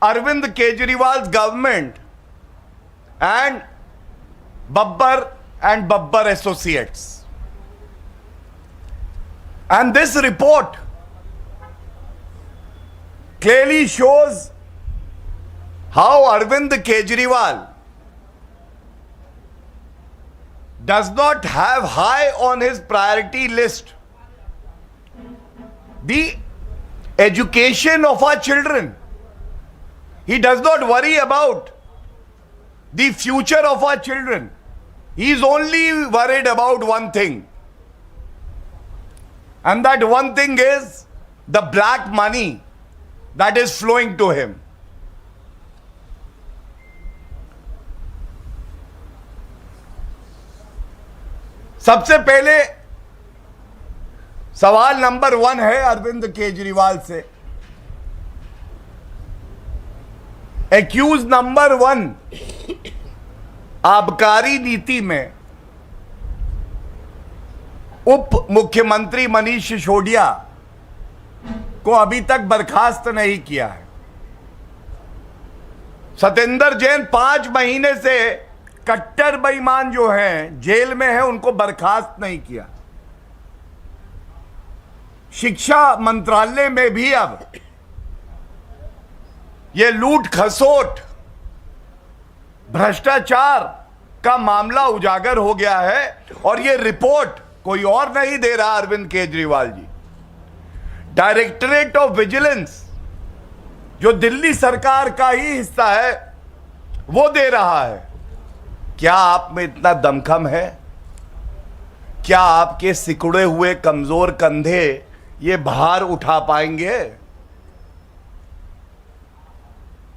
Speaker 2: Arvind Kejriwal's government and Babbar Associates. And this report clearly shows how Arvind Kejriwal does not have high on his priority list the education of our children. He does not worry about the future of our children. He is only worried about one thing, and that one thing is the black money that is flowing to him. सबसे पहले सवाल number 1 है अरविंद केजरीवाल से। Accused number 1, आबकारी नीति में उप मुख्यमंत्री मनीष सिसोदिया को अभी तक बर्खास्त नहीं किया है। सत्येंद्र जैन 5 महीने से कट्टर बेईमान जो हैं जेल में हैं, उनको बर्खास्त नहीं किया। शिक्षा मंत्रालय में भी अब यह लूट खसोट भ्रष्टाचार का मामला उजागर हो गया है और यह रिपोर्ट कोई और नहीं दे रहा Arvind Kejriwal ji. Directorate of vigilance जो दिल्ली सरकार का ही हिस्सा है वो दे रहा है। क्या आप में इतना दमखम है? क्या आपके सिकुड़े हुए कमजोर कंधे ये भार उठा पाएंगे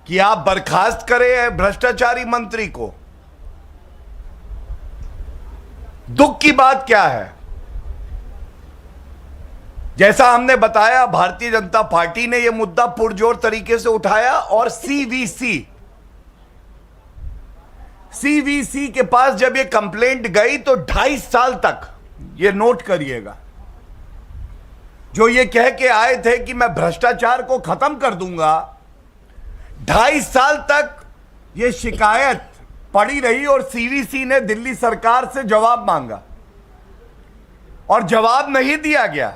Speaker 2: कि आप बर्खास्त करें भ्रष्टाचारी मंत्री को? दुख की बात क्या है? जैसा हमने बताया, भारतीय जनता पार्टी ने यह मुद्दा पुरजोर तरीके से उठाया और सीवीसी सीवीसी के पास जब ये कंप्लेंट गई तो 2.5 साल तक, ये नोट करिएगा, जो ये कह के आए थे कि मैं भ्रष्टाचार को खत्म कर दूंगा, 2.5 साल तक ये शिकायत पड़ी रही और सीवीसी ने दिल्ली सरकार से जवाब मांगा और जवाब नहीं दिया गया।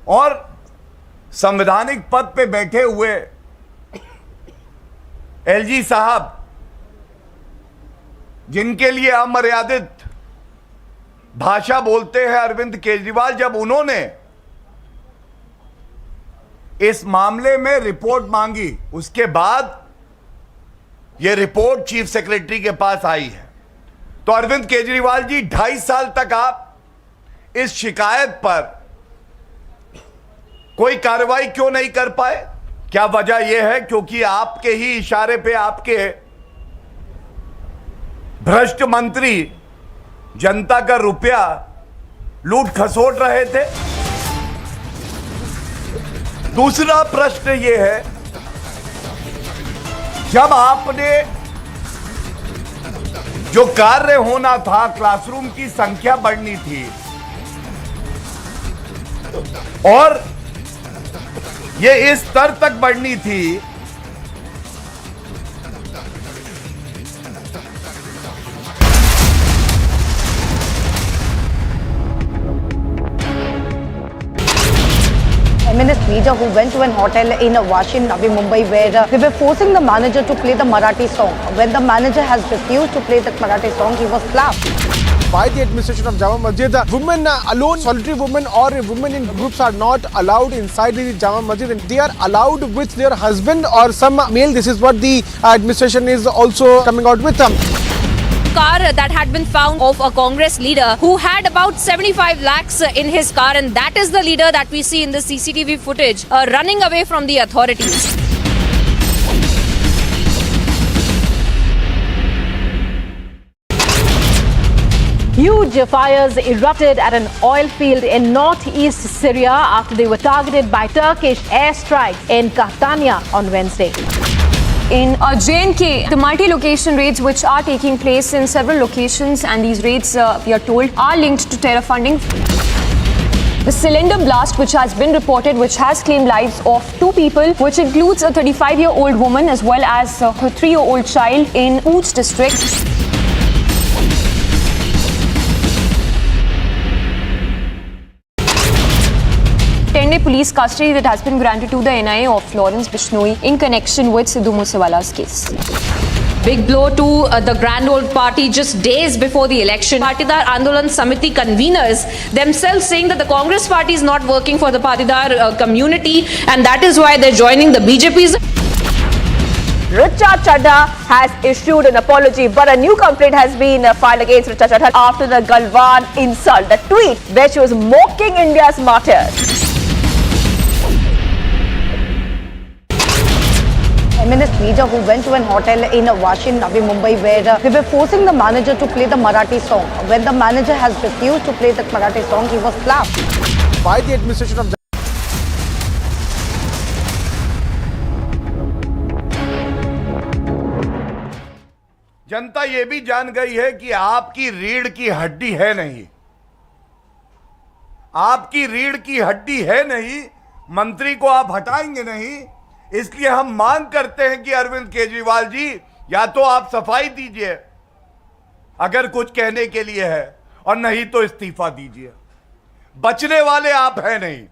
Speaker 2: और संवैधानिक पद पे बैठे हुए एलजी साहब, जिनके लिए अमर्यादित भाषा बोलते हैं अरविंद केजरीवाल, जब उन्होंने इस मामले में रिपोर्ट मांगी, उसके बाद यह रिपोर्ट चीफ सेक्रेटरी के पास आई है। तो अरविंद केजरीवाल जी, 2.5 साल तक आप इस शिकायत पर कोई कार्रवाई क्यों नहीं कर पाए? क्या वजह यह है क्योंकि आपके ही इशारे पे आपके भ्रष्ट मंत्री जनता का रुपया लूट खसोट रहे थे? दूसरा प्रश्न यह है, जब आपने जो कार्य होना था, क्लासरूम की संख्या बढ़नी थी और ये इस स्तर तक बढ़नी थी,
Speaker 10: Feminist leader who went to an hotel in Washin, Navi Mumbai, where they were forcing the manager to play the Marathi song. When the manager has refused to play the Marathi song, he was slapped.
Speaker 11: By the administration of Jama Masjid, women alone, solitary women or women in groups are not allowed inside the Jama Masjid, and they are allowed with their husband or some male. This is what the administration is also coming out with.
Speaker 9: Car that had been found of a Congress leader who had about 75 lakhs in his car, and that is the leader that we see in the CCTV footage running away from the authorities.
Speaker 17: Huge fires erupted at an oil field in northeast Syria after they were targeted by Turkish airstrikes in Catania on Wednesday.
Speaker 8: In J&K, the multi-location raids which are taking place in several locations, and these raids, we are told, are linked to terror funding. The cylinder blast which has been reported, which has claimed lives of 2 people, which includes a 35-year-old woman as well as her 3-year-old child in Ooch district. Police custody that has been granted to the NIA of Lawrence Bishnoi in connection with Sidhu Moosewala's case.
Speaker 9: Big blow to the Grand Old Party just days before the election. Patidar Andolan Samiti conveners themselves saying that the Congress party is not working for the Patidar community, and that is why they're joining the BJP's.
Speaker 18: Richa Chadha has issued an apology, but a new complaint has been filed against Richa Chadha after the Galwan insult, the tweet where she was mocking India's martyrs.
Speaker 10: Feminist leader who went to an hotel in Washin, Navi Mumbai, where they were forcing the manager to play the Marathi song. When the manager has refused to play the Marathi song, he was slapped.
Speaker 11: By the administration of
Speaker 2: जनता यह भी जान गई है कि आपकी रीढ़ की हड्डी है नहीं, आपकी रीढ़ की हड्डी है नहीं, मंत्री को आप हटाएंगे नहीं। इसलिए हम मांग करते हैं कि अरविंद केजरीवाल जी, या तो आप सफाई दीजिए अगर कुछ कहने के लिए है, और नहीं तो इस्तीफा दीजिए। बचने वाले आप हैं नहीं।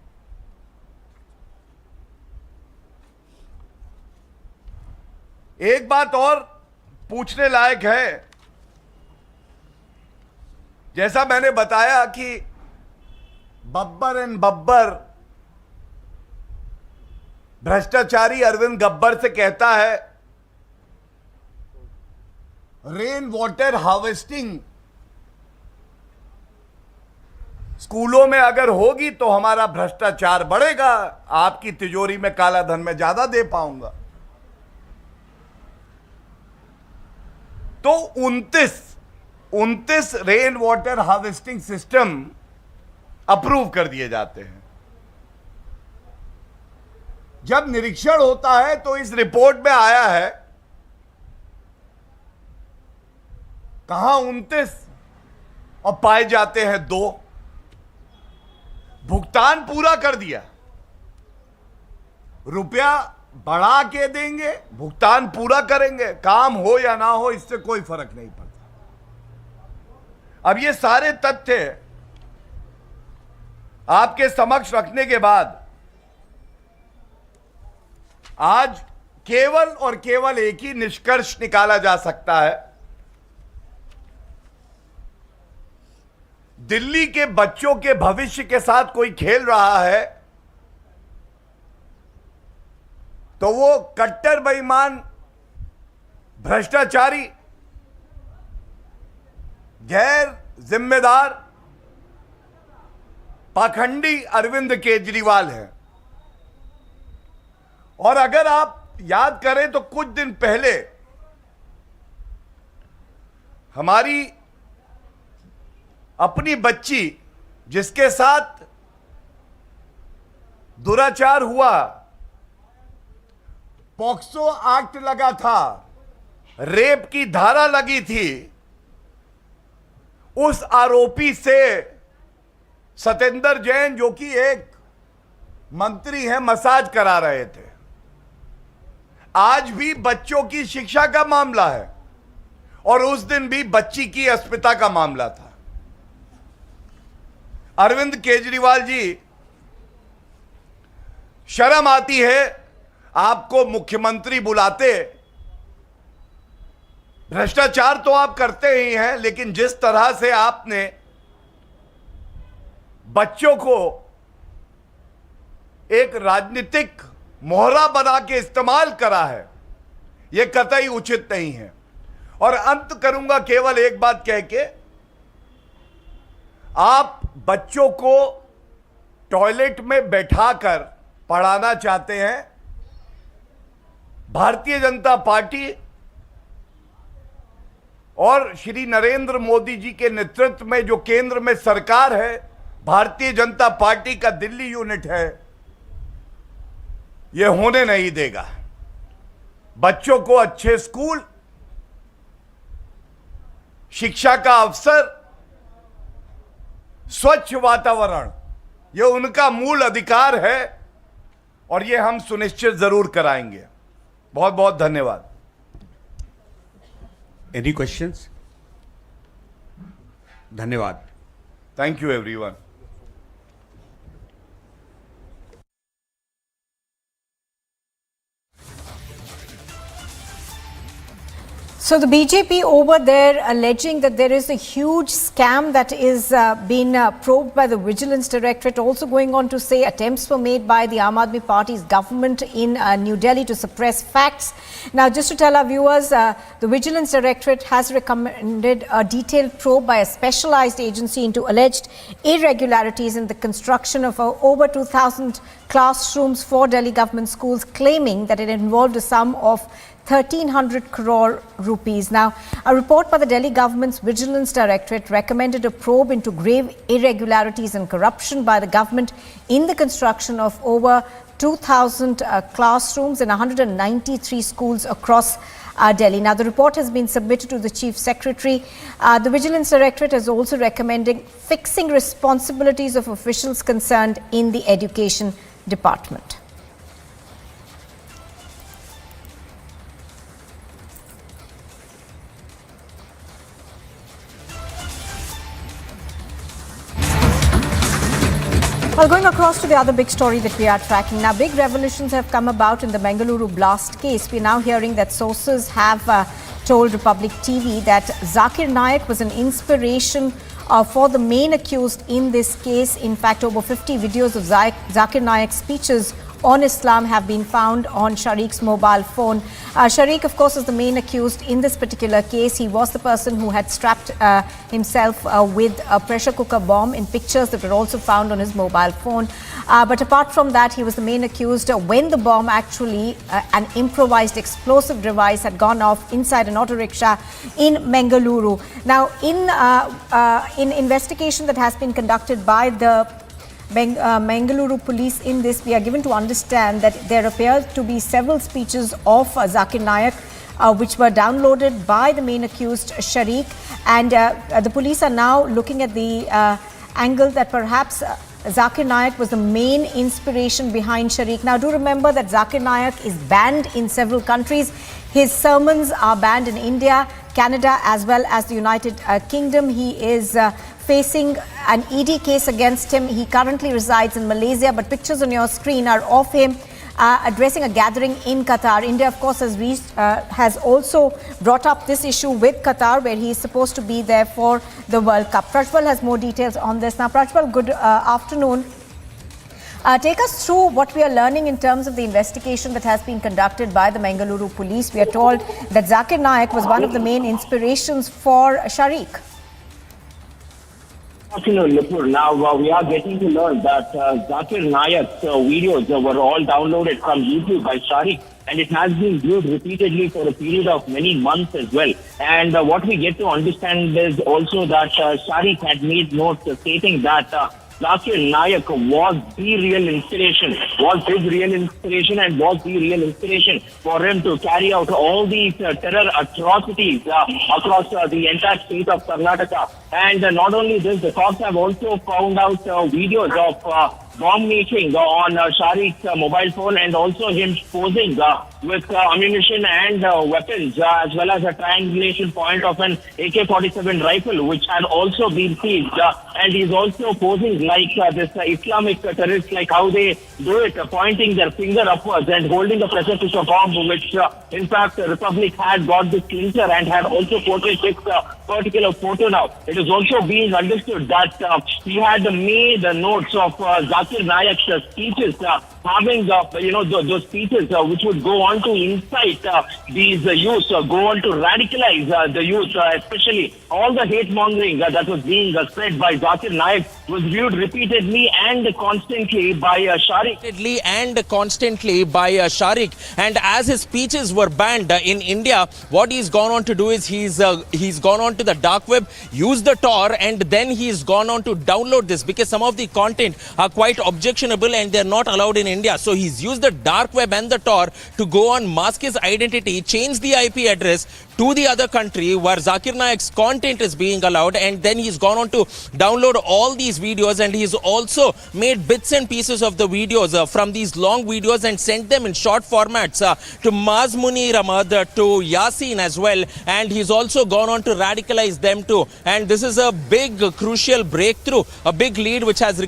Speaker 2: एक बात और पूछने लायक है, जैसा मैंने बताया कि बब्बर एंड बब्बर, भ्रष्टाचारी अरविंद गब्बर से कहता है रेन वाटर हार्वेस्टिंग स्कूलों में अगर होगी तो हमारा भ्रष्टाचार बढ़ेगा, आपकी तिजोरी में काला धन में ज्यादा दे पाऊंगा। तो 29 rain water harvesting system approve कर दिए जाते हैं। जब निरीक्षण होता है तो इस रिपोर्ट में आया है कहां 29 और पाए जाते हैं 2। भुगतान पूरा कर दिया, रुपया बढ़ा के देंगे, भुगतान पूरा करेंगे, काम हो या ना हो इससे कोई फर्क नहीं पड़ता। अब ये सारे तथ्य आपके समक्ष रखने के बाद आज केवल और केवल एक ही निष्कर्ष निकाला जा सकता है, दिल्ली के बच्चों के भविष्य के साथ कोई खेल रहा है तो वो कट्टर बेईमान, भ्रष्टाचारी, गैर जिम्मेदार, पाखंडी अरविंद केजरीवाल है। और अगर आप याद करें तो कुछ दिन पहले हमारी अपनी बच्ची जिसके साथ दुराचार हुआ, पॉक्सो एक्ट लगा था, रेप की धारा लगी थी, उस आरोपी से सतेंद्र जैन जो कि एक मंत्री हैं मसाज करा रहे थे। आज भी बच्चों की शिक्षा का मामला है और उस दिन भी बच्ची की अस्मिता का मामला था। अरविंद केजरीवाल जी, शर्म आती है आपको मुख्यमंत्री बुलाते। भ्रष्टाचार तो आप करते ही हैं, लेकिन जिस तरह से आपने बच्चों को एक राजनीतिक मोहरा बना के इस्तेमाल करा है, यह कतई उचित नहीं है। और अंत करूंगा केवल एक बात कह के, आप बच्चों को टॉयलेट में बैठाकर पढ़ाना चाहते हैं। भारतीय जनता पार्टी और श्री नरेंद्र मोदी जी के नेतृत्व में जो केंद्र में सरकार है, भारतीय जनता पार्टी का दिल्ली यूनिट है, यह होने नहीं देगा। बच्चों को अच्छे स्कूल, शिक्षा का अवसर, स्वच्छ वातावरण, यह उनका मूल अधिकार है और यह हम सुनिश्चित जरूर कराएंगे। बहुत बहुत धन्यवाद।
Speaker 6: Any questions? धन्यवाद।
Speaker 2: Thank you everyone.
Speaker 1: So the BJP over there alleging that there is a huge scam that is being probed by the Vigilance Directorate, also going on to say attempts were made by the Aam Aadmi Party's government in New Delhi to suppress facts. Now, just to tell our viewers, the Vigilance Directorate has recommended a detailed probe by a specialized agency into alleged irregularities in the construction of over 2,000 classrooms for Delhi government schools, claiming that it involved a sum of 1,300 crore rupees. Now, a report by the Delhi government's Vigilance Directorate recommended a probe into grave irregularities and corruption by the government in the construction of over 2,000 classrooms in 193 schools across Delhi. Now, the report has been submitted to the Chief Secretary. The Vigilance Directorate is also recommending fixing responsibilities of officials concerned in the Education Department. Well, going across to the other big story that we are tracking. Now, big revelations have come about in the Bengaluru blast case. We're now hearing that sources have told Republic TV that Zakir Naik was an inspiration for the main accused in this case. In fact, over 50 videos of Zakir Naik's speeches on Islam have been found on Shariq's mobile phone. Shariq, of course, is the main accused in this particular case. He was the person who had strapped himself with a pressure cooker bomb in pictures that were also found on his mobile phone. But apart from that, he was the main accused when the bomb actually, an improvised explosive device, had gone off inside an auto rickshaw in Bengaluru. Now, in investigation that has been conducted by the Bengaluru police in this, we are given to understand that there appears to be several speeches of Zakir Naik which were downloaded by the main accused Sharik, and the police are now looking at the angle that perhaps Zakir Naik was the main inspiration behind Sharik. Now, do remember that Zakir Naik is banned in several countries. His sermons are banned in India, Canada, as well as the United Kingdom. He is facing an ED case against him. He currently resides in Malaysia, but pictures on your screen are of him addressing a gathering in Qatar. India, of course, has also brought up this issue with Qatar, where he is supposed to be there for the World Cup. Prajwal has more details on this. Now, Prajwal, good afternoon. Take us through what we are learning in terms of the investigation that has been conducted by the Bengaluru police. We are told that Zakir Naik was one of the main inspirations for Sharik.
Speaker 5: Now we are getting to learn that Zakir Naik's videos were all downloaded from YouTube by Sharik, and it has been viewed repeatedly for a period of many months as well. And what we get to understand is also that Sharik had made notes stating that Zakir Naik was the real inspiration, was his real inspiration, and was the real inspiration for him to carry out all these terror atrocities across the entire state of Karnataka. And not only this, the cops have also found out videos of bomb making on Sharik's mobile phone, and also him posing with ammunition and weapons, as well as a triangulation point of an AK-47 rifle, which had also been seized. And he's also posing like this Islamic terrorist, like how they do it, pointing their finger upwards and holding a pressure push bomb, which in fact the Republic had got this clincher and had also portrayed this particular photo now. It is also being understood that he had made notes of Zakir Naik's speeches, having those speeches which would go on to incite these youth, go on to radicalize the youth, especially all the hate mongering that was being spread by Zakir Naik was viewed repeatedly and constantly by Sharik.
Speaker 6: And as his speeches were banned in India, what he's gone on to do is he's gone on to the dark web, used the Tor, and then he's gone on to download this, because some of the content are quite objectionable and they're not allowed in India. So he's used the dark web and the Tor to go on, mask his identity, change the IP address to the other country where Zakir Naik's content is being allowed, and then he's gone on to download all these videos, and he's also made bits and pieces of the videos from these long videos and sent them in short formats to Mazmuni Ramad, to Yasin as well, and he's also gone on to radicalize them too. And this is a big crucial breakthrough, a big lead which has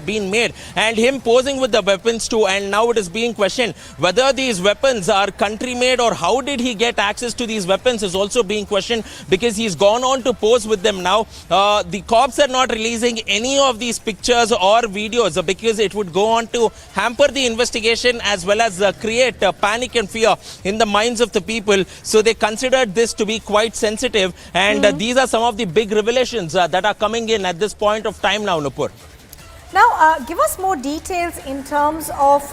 Speaker 6: been made, and him posing with the weapons too. And now it is being questioned whether these weapons are country made or how did he get access to these weapons is also being questioned, because he's gone on to pose with them now. The cops are not releasing any of these pictures or videos because it would go on to hamper the investigation as well as create panic and fear in the minds of the people. So they considered this to be quite sensitive, and these are some of the big revelations that are coming in at this point of time now, Nupur.
Speaker 1: Now, give us more details in terms of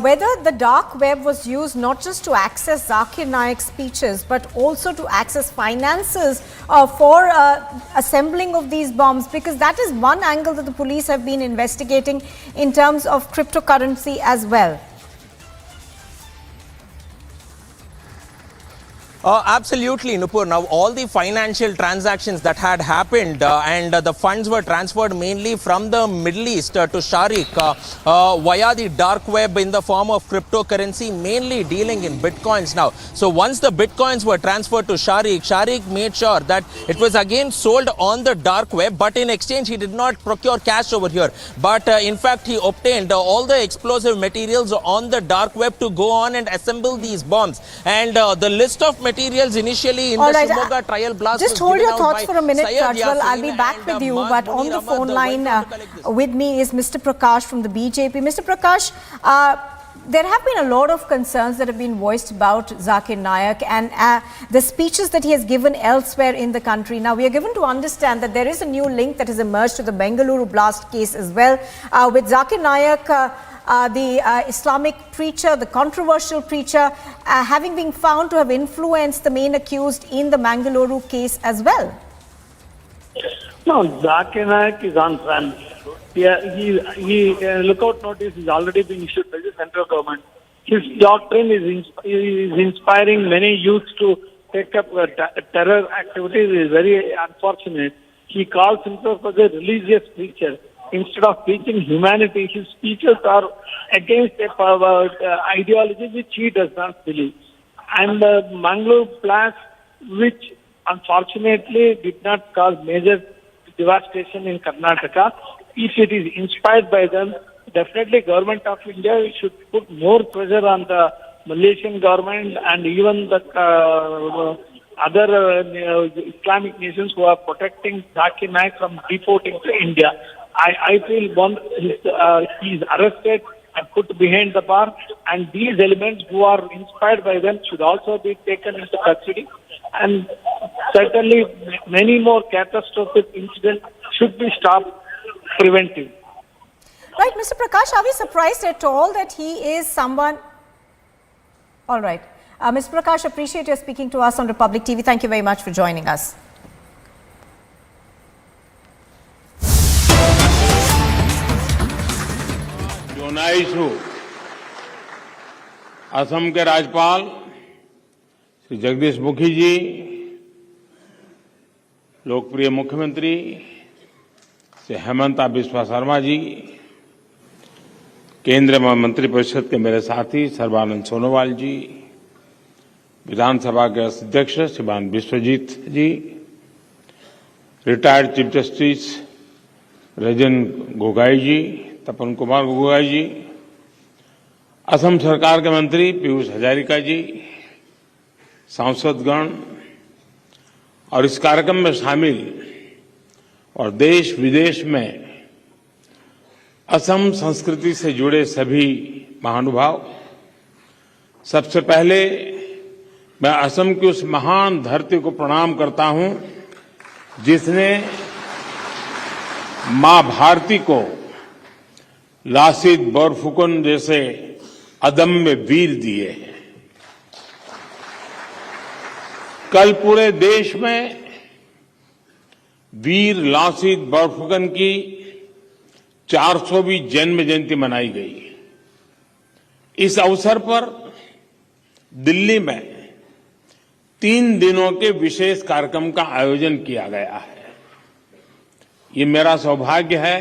Speaker 1: whether the dark web was used not just to access Zakir Naik's speeches, but also to access finances for assembling of these bombs, because that is one angle that the police have been investigating in terms of cryptocurrency as well.
Speaker 6: Absolutely, Nupur. Now, all the financial transactions that had happened and the funds were transferred mainly from the Middle East to Sharik via the dark web in the form of cryptocurrency, mainly dealing in bitcoins now. So once the bitcoins were transferred to Sharik, Sharik made sure that it was again sold on the dark web, but in exchange he did not procure cash over here. But in fact, he obtained all the explosive materials on the dark web to go on and assemble these bombs. And the list of materials initially in the Shimoga trial blast.
Speaker 1: Just hold your thoughts for a minute, Prajwal. I'll be back with you. But on the phone line with me is Mr. Prakash from the BJP. Mr. Prakash, there have been a lot of concerns that have been voiced about Zakir Naik and the speeches that he has given elsewhere in the country. Now, we are given to understand that there is a new link that has emerged to the Bengaluru blast case as well, with Zakir Naik, the Islamic preacher, the controversial preacher, having been found to have influenced the main accused in the Bengaluru case as well.
Speaker 15: No, Zakir Naik is on trial. Yeah, he lookout notice is already being issued by the central government. his doctrine is inspiring many youths to take up terror activities is very unfortunate. He calls himself as a religious preacher. Instead of preaching humanity, his speeches are against a ideology which he does not believe. And Mangalore blast, which unfortunately did not cause major devastation in Karnataka, if it is inspired by them, definitely Government of India should put more pressure on the Malaysian government and even the other Islamic nations who are protecting Zakir Naik from deporting to India. I feel he is arrested and put behind the bar, and these elements who are inspired by them should also be taken into custody. And certainly many more catastrophic incidents should be stopped preventive.
Speaker 1: Right, Mr. Prakash, are we surprised at all that he is someone? All right. Mr. Prakash, appreciate your speaking to us on Republic TV. Thank you very much for joining us.
Speaker 19: Assam के राज्यपाल श्री जगदीश मुखी जी, लोकप्रिय मुख्यमंत्री श्री हेमंता बिस्वा शर्मा जी, केंद्रीय मंत्रिपरिषद के मेरे साथी सर्बानंद सोनोवाल जी, विधानसभा के अध्यक्ष श्रीमान Vishwajit ji, retired chief justice Ranjan Gogoi ji, Tapan Kumar Gogoi ji, Assam सरकार के मंत्री पीयूष हजारिका जी, सांसदगण और इस कार्यक्रम में शामिल और देश विदेश में असम संस्कृति से जुड़े सभी महानुभाव, सबसे पहले मैं असम की उस महान धरती को प्रणाम करता हूं जिसने मां भारती को लासित बोरफुकन जैसे अदम्य वीर दिए हैं। कल पूरे देश में वीर लासित बोरफुकन की 400वीं जन्म जयंती मनाई गई। इस अवसर पर दिल्ली में 3 दिनों के विशेष कार्यक्रम का आयोजन किया गया है। ये मेरा सौभाग्य है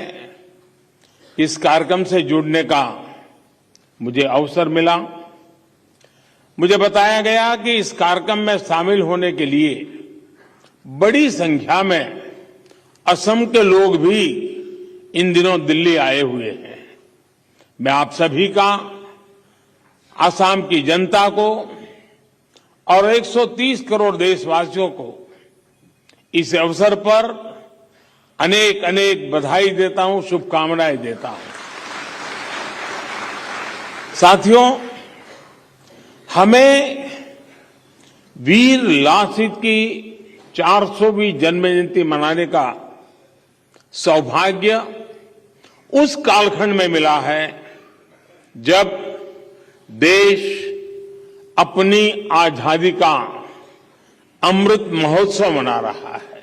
Speaker 19: कि इस कार्यक्रम से जुड़ने का मुझे अवसर मिला। मुझे बताया गया कि इस कार्यक्रम में शामिल होने के लिए बड़ी संख्या में असम के लोग भी इन दिनों दिल्ली आए हुए हैं। मैं आप सभी का, असम की जनता को और 130 करोड़ देशवासियों को इस अवसर पर अनेक अनेक बधाई देता हूं, शुभकामनाएं देता हूं। साथियों, हमें वीर लासित की 400वीं जन्म जयंती मनाने का सौभाग्य उस कालखंड में मिला है जब देश अपनी आजादी का अमृत महोत्सव मना रहा है।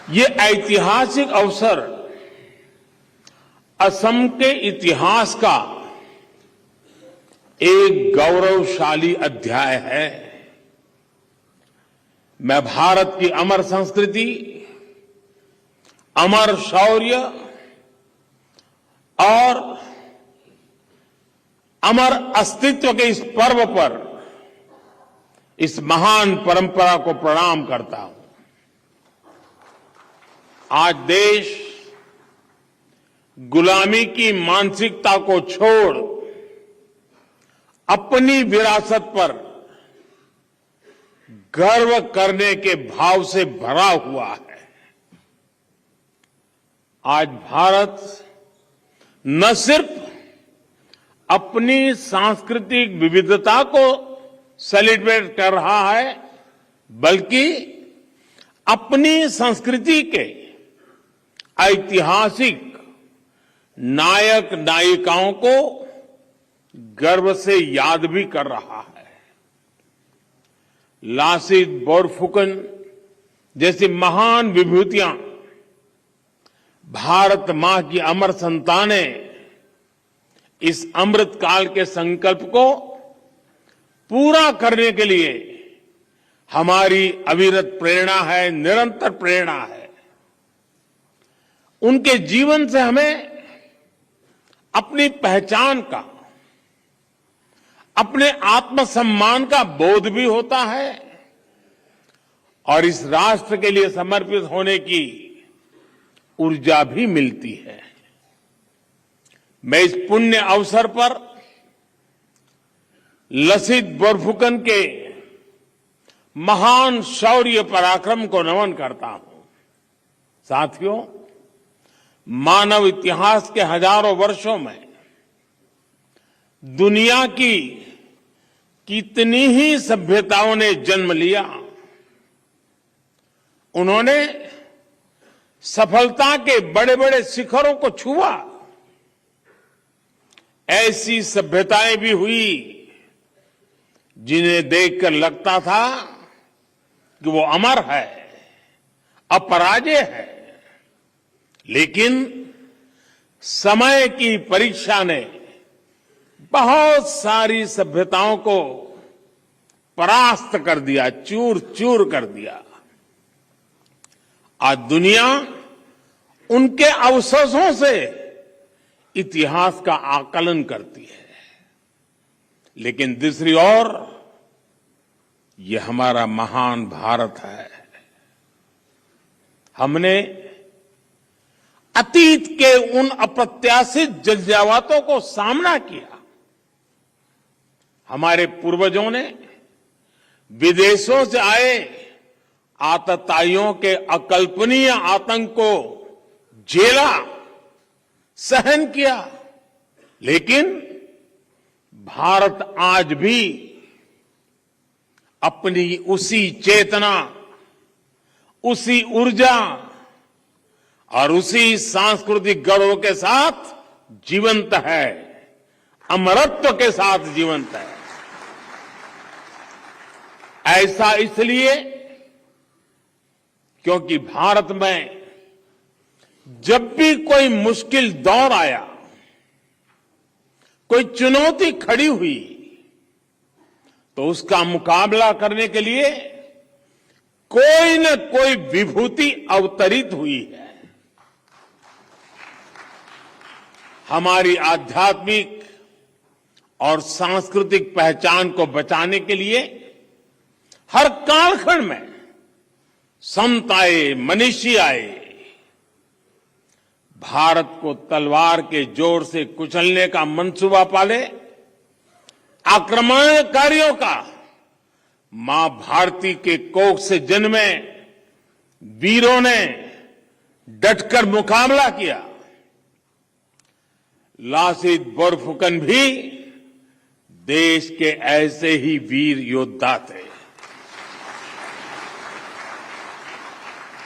Speaker 19: ये ऐतिहासिक अवसर असम के इतिहास का एक गौरवशाली अध्याय है। मैं भारत की अमर संस्कृति, अमर शौर्य और अमर अस्तित्व के इस पर्व पर इस महान परंपरा को प्रणाम करता हूं। आज देश गुलामी की मानसिकता को छोड़ अपनी विरासत पर गर्व करने के भाव से भरा हुआ है। आज भारत न सिर्फ अपनी सांस्कृतिक विविधता को सेलिब्रेट कर रहा है, बल्कि अपनी संस्कृति के ऐतिहासिक नायक नायिकाओं को गर्व से याद भी कर रहा है। लासित बोरफुकन जैसी महान विभूतियां भारत मां की अमर संतानें इस अमृत काल के संकल्प को पूरा करने के लिए हमारी अविरत प्रेरणा है, निरंतर प्रेरणा है। उनके जीवन से हमें अपनी पहचान का, अपने आत्मसम्मान का बोध भी होता है और इस राष्ट्र के लिए समर्पित होने की ऊर्जा भी मिलती है। मैं इस पुण्य अवसर पर लसित बोरफुकन के महान शौर्य पराक्रम को नमन करता हूं। साथियों, मानव इतिहास के हजारों वर्षों में दुनिया की कितनी ही सभ्यताओं ने जन्म लिया, उन्होंने सफलता के बड़े बड़े शिखरों को छुआ। ऐसी सभ्यताएं भी हुई जिन्हें देखकर लगता था कि वो अमर है, अपराजेय है, लेकिन समय की परीक्षा ने बहुत सारी सभ्यताओं को परास्त कर दिया, चूर चूर कर दिया। आज दुनिया उनके अवशेषों से इतिहास का आकलन करती है, लेकिन दूसरी ओर ये हमारा महान भारत है। हमने अतीत के उन अप्रत्याशित जज्बातों को सामना किया। हमारे पूर्वजों ने विदेशों से आए आतताइयों के अकल्पनीय आतंक को झेला, सहन किया, लेकिन भारत आज भी अपनी उसी चेतना, उसी ऊर्जा और उसी सांस्कृतिक गौरव के साथ जीवंत है, अमरत्व के साथ जीवंत है। ऐसा इसलिए क्योंकि भारत में जब भी कोई मुश्किल दौर आया, कोई चुनौती खड़ी हुई, तो उसका मुकाबला करने के लिए कोई न कोई विभूति अवतरित हुई है। हमारी आध्यात्मिक और सांस्कृतिक पहचान को बचाने के लिए हर कालखंड में संत आए, मनीषी आए। भारत को तलवार के जोर से कुचलने का मंसूबा पाले, आक्रमणकारियों का मां भारती के कोख से जन्मे वीरों ने डटकर मुकाबला किया। लासित बोरफुकन भी देश के ऐसे ही वीर योद्धा थे।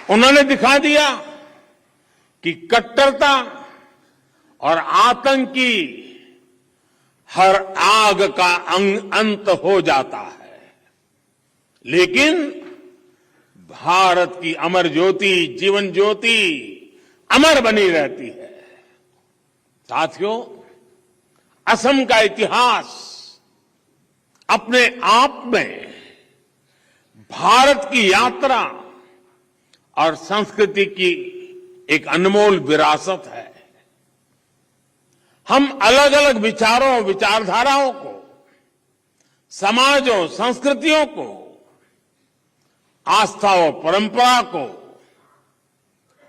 Speaker 19: उन्होंने दिखा दिया कि कट्टरता और आतंक की हर आग का अंत हो जाता है, लेकिन भारत की अमर ज्योति, जीवन ज्योति अमर बनी रहती है। साथियों, असम का इतिहास अपने आप में भारत की यात्रा और संस्कृति की एक अनमोल विरासत है। हम अलग अलग विचारों, विचारधाराओं को, समाजों, संस्कृतियों को, आस्था और परंपरा को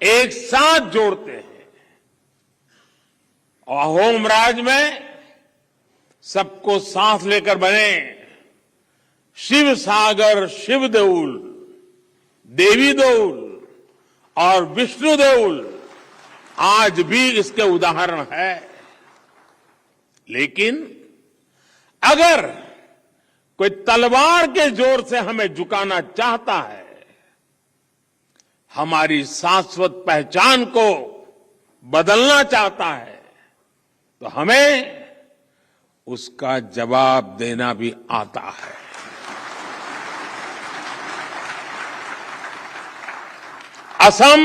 Speaker 19: एक साथ जोड़ते हैं और अहोम राज में सबको साथ लेकर बने शिव सागर, शिव देउल, देवी देउल और विष्णु देउल आज भी इसके उदाहरण है। लेकिन अगर कोई तलवार के जोर से हमें झुकाना चाहता है, हमारी शाश्वत पहचान को बदलना चाहता है, तो हमें उसका जवाब देना भी आता है। असम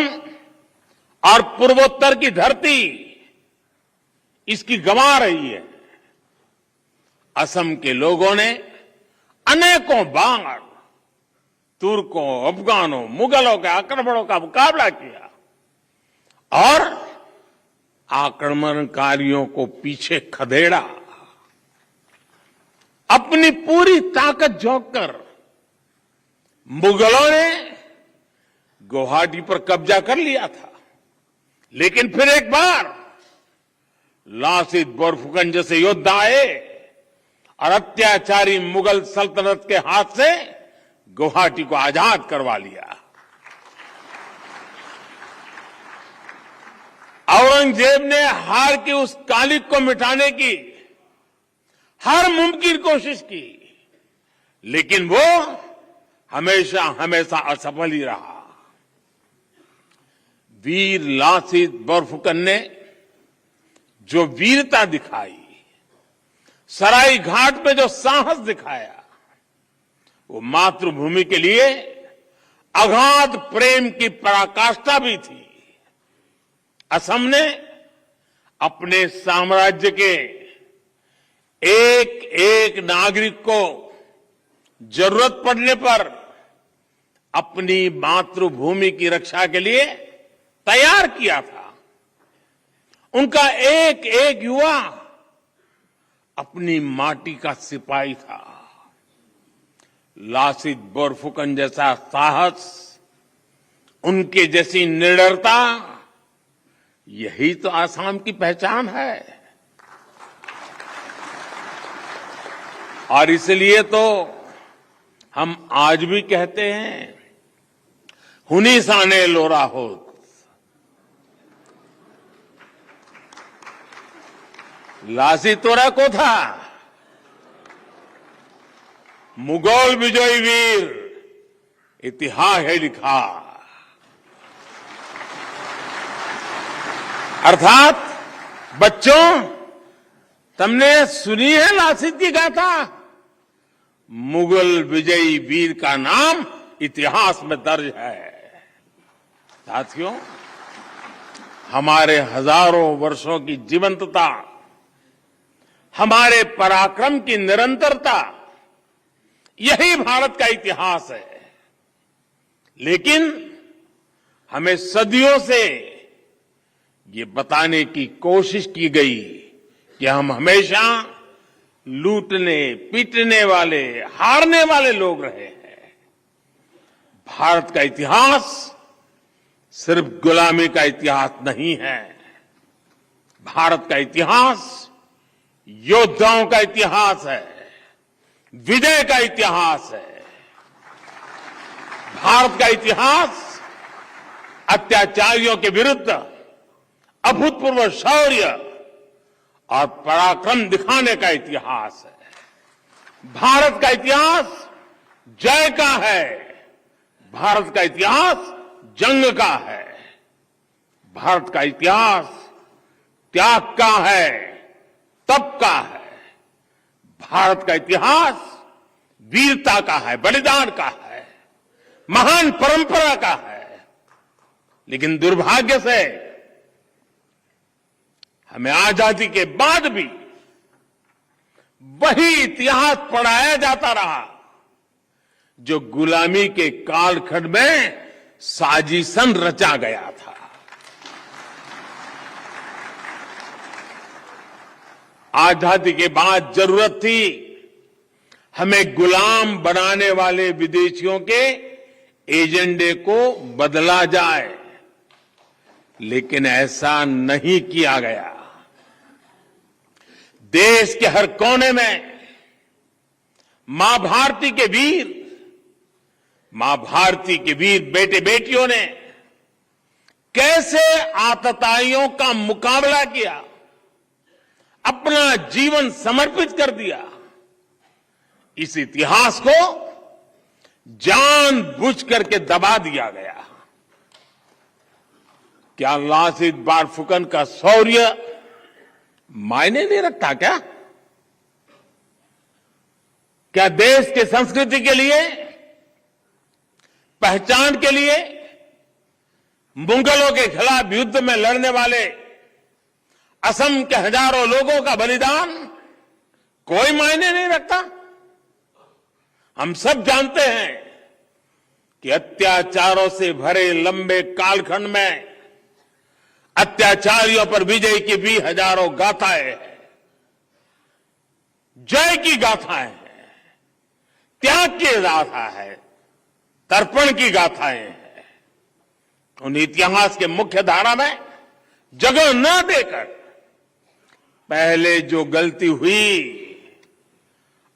Speaker 19: और पूर्वोत्तर की धरती इसकी गंवा रही है। असम के लोगों ने अनेकों बार तुर्कों, अफगानों, मुगलों के आक्रमणों का मुकाबला किया और आक्रमणकारियों को पीछे खदेड़ा। अपनी पूरी ताकत झोंक कर मुगलों ने गुवाहाटी पर कब्जा कर लिया था, लेकिन फिर एक बार लासित बोरफुकन जैसे योद्धा आए और अत्याचारी मुगल सल्तनत के हाथ से गुवाहाटी को आजाद करवा लिया। औरंगजेब ने हार की उस कालिक को मिटाने की हर मुमकिन कोशिश की, लेकिन वो हमेशा हमेशा असफल ही रहा। वीर लासित बोरफुकन ने जो वीरता दिखाई, सराय घाट पे जो साहस दिखाया, वो मातृभूमि के लिए अगाध प्रेम की पराकाष्ठा भी थी। असम ने अपने साम्राज्य के एक एक नागरिक को जरूरत पड़ने पर अपनी मातृभूमि की रक्षा के लिए तैयार किया था। उनका एक एक युवा अपनी माटी का सिपाही था। लासित बोरफुकन जैसा साहस, उनके जैसी निडरता, यही तो आसाम की पहचान है। और इसलिए तो हम आज भी कहते हैं, हुनी साने लोरा होत। लासित तोरा को था, मुगल विजयी वीर इतिहास है लिखा। अर्थात बच्चों, तुमने सुनी है लासित की गाथा? मुगल विजयी वीर का नाम इतिहास में दर्ज है। साथियों, हमारे हजारों वर्षों की जीवंतता, हमारे पराक्रम की निरंतरता, यही भारत का इतिहास है। लेकिन हमें सदियों से ये बताने की कोशिश की गई कि हम हमेशा लूटने, पीटने वाले, हारने वाले लोग रहे हैं। भारत का इतिहास सिर्फ गुलामी का इतिहास नहीं है। भारत का इतिहास योद्धाओं का इतिहास है, विजय का इतिहास है। भारत का इतिहास अत्याचारियों के विरुद्ध अभूतपूर्व शौर्य और पराक्रम दिखाने का इतिहास है। भारत का इतिहास जय का है, भारत का इतिहास जंग का है, भारत का इतिहास त्याग का है, तप का है, भारत का इतिहास वीरता का है, बलिदान का है, महान परंपरा का है। लेकिन दुर्भाग्य से हमें आजादी के बाद भी वही इतिहास पढ़ाया जाता रहा जो गुलामी के कालखंड में साजिशन रचा गया था। आजादी के बाद जरूरत थी हमें गुलाम बनाने वाले विदेशियों के एजेंडे को बदला जाए, लेकिन ऐसा नहीं किया गया। देश के हर कोने में मां भारती के वीर, मां भारती के वीर बेटे बेटियों ने कैसे आतताइयों का मुकाबला किया, अपना जीवन समर्पित कर दिया, इस इतिहास को जानबूझ करके दबा दिया गया। क्या लासित बोरफुकन का शौर्य मायने नहीं रखता क्या? क्या देश के संस्कृति के लिए, पहचान के लिए मुगलों के खिलाफ युद्ध में लड़ने वाले असम के हजारों लोगों का बलिदान कोई मायने नहीं रखता। हम सब जानते हैं कि अत्याचारों से भरे लंबे कालखंड में अत्याचारियों पर विजय की भी हजारों गाथाएं हैं, जय की गाथाएं हैं, त्याग की गाथा है, तर्पण की गाथाएं हैं। उन इतिहास के मुख्य धारा में जगह न देकर पहले जो गलती हुई,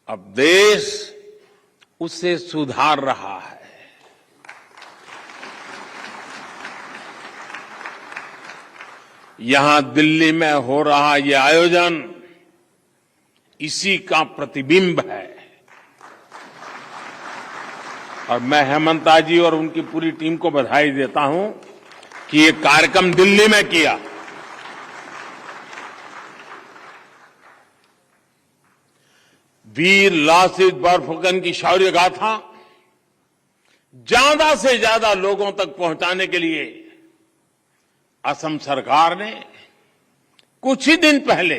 Speaker 19: अब देश उसे सुधार रहा है। यहां दिल्ली में हो रहा यह आयोजन इसी का प्रतिबिंब है। और मैं हेमंता जी और उनकी पूरी टीम को बधाई देता हूं कि ये कार्यक्रम दिल्ली में किया। वीर लासित बोरफुकन की शौर्य गाथा ज्यादा से ज्यादा लोगों तक पहुंचाने के लिए असम सरकार ने कुछ ही दिन पहले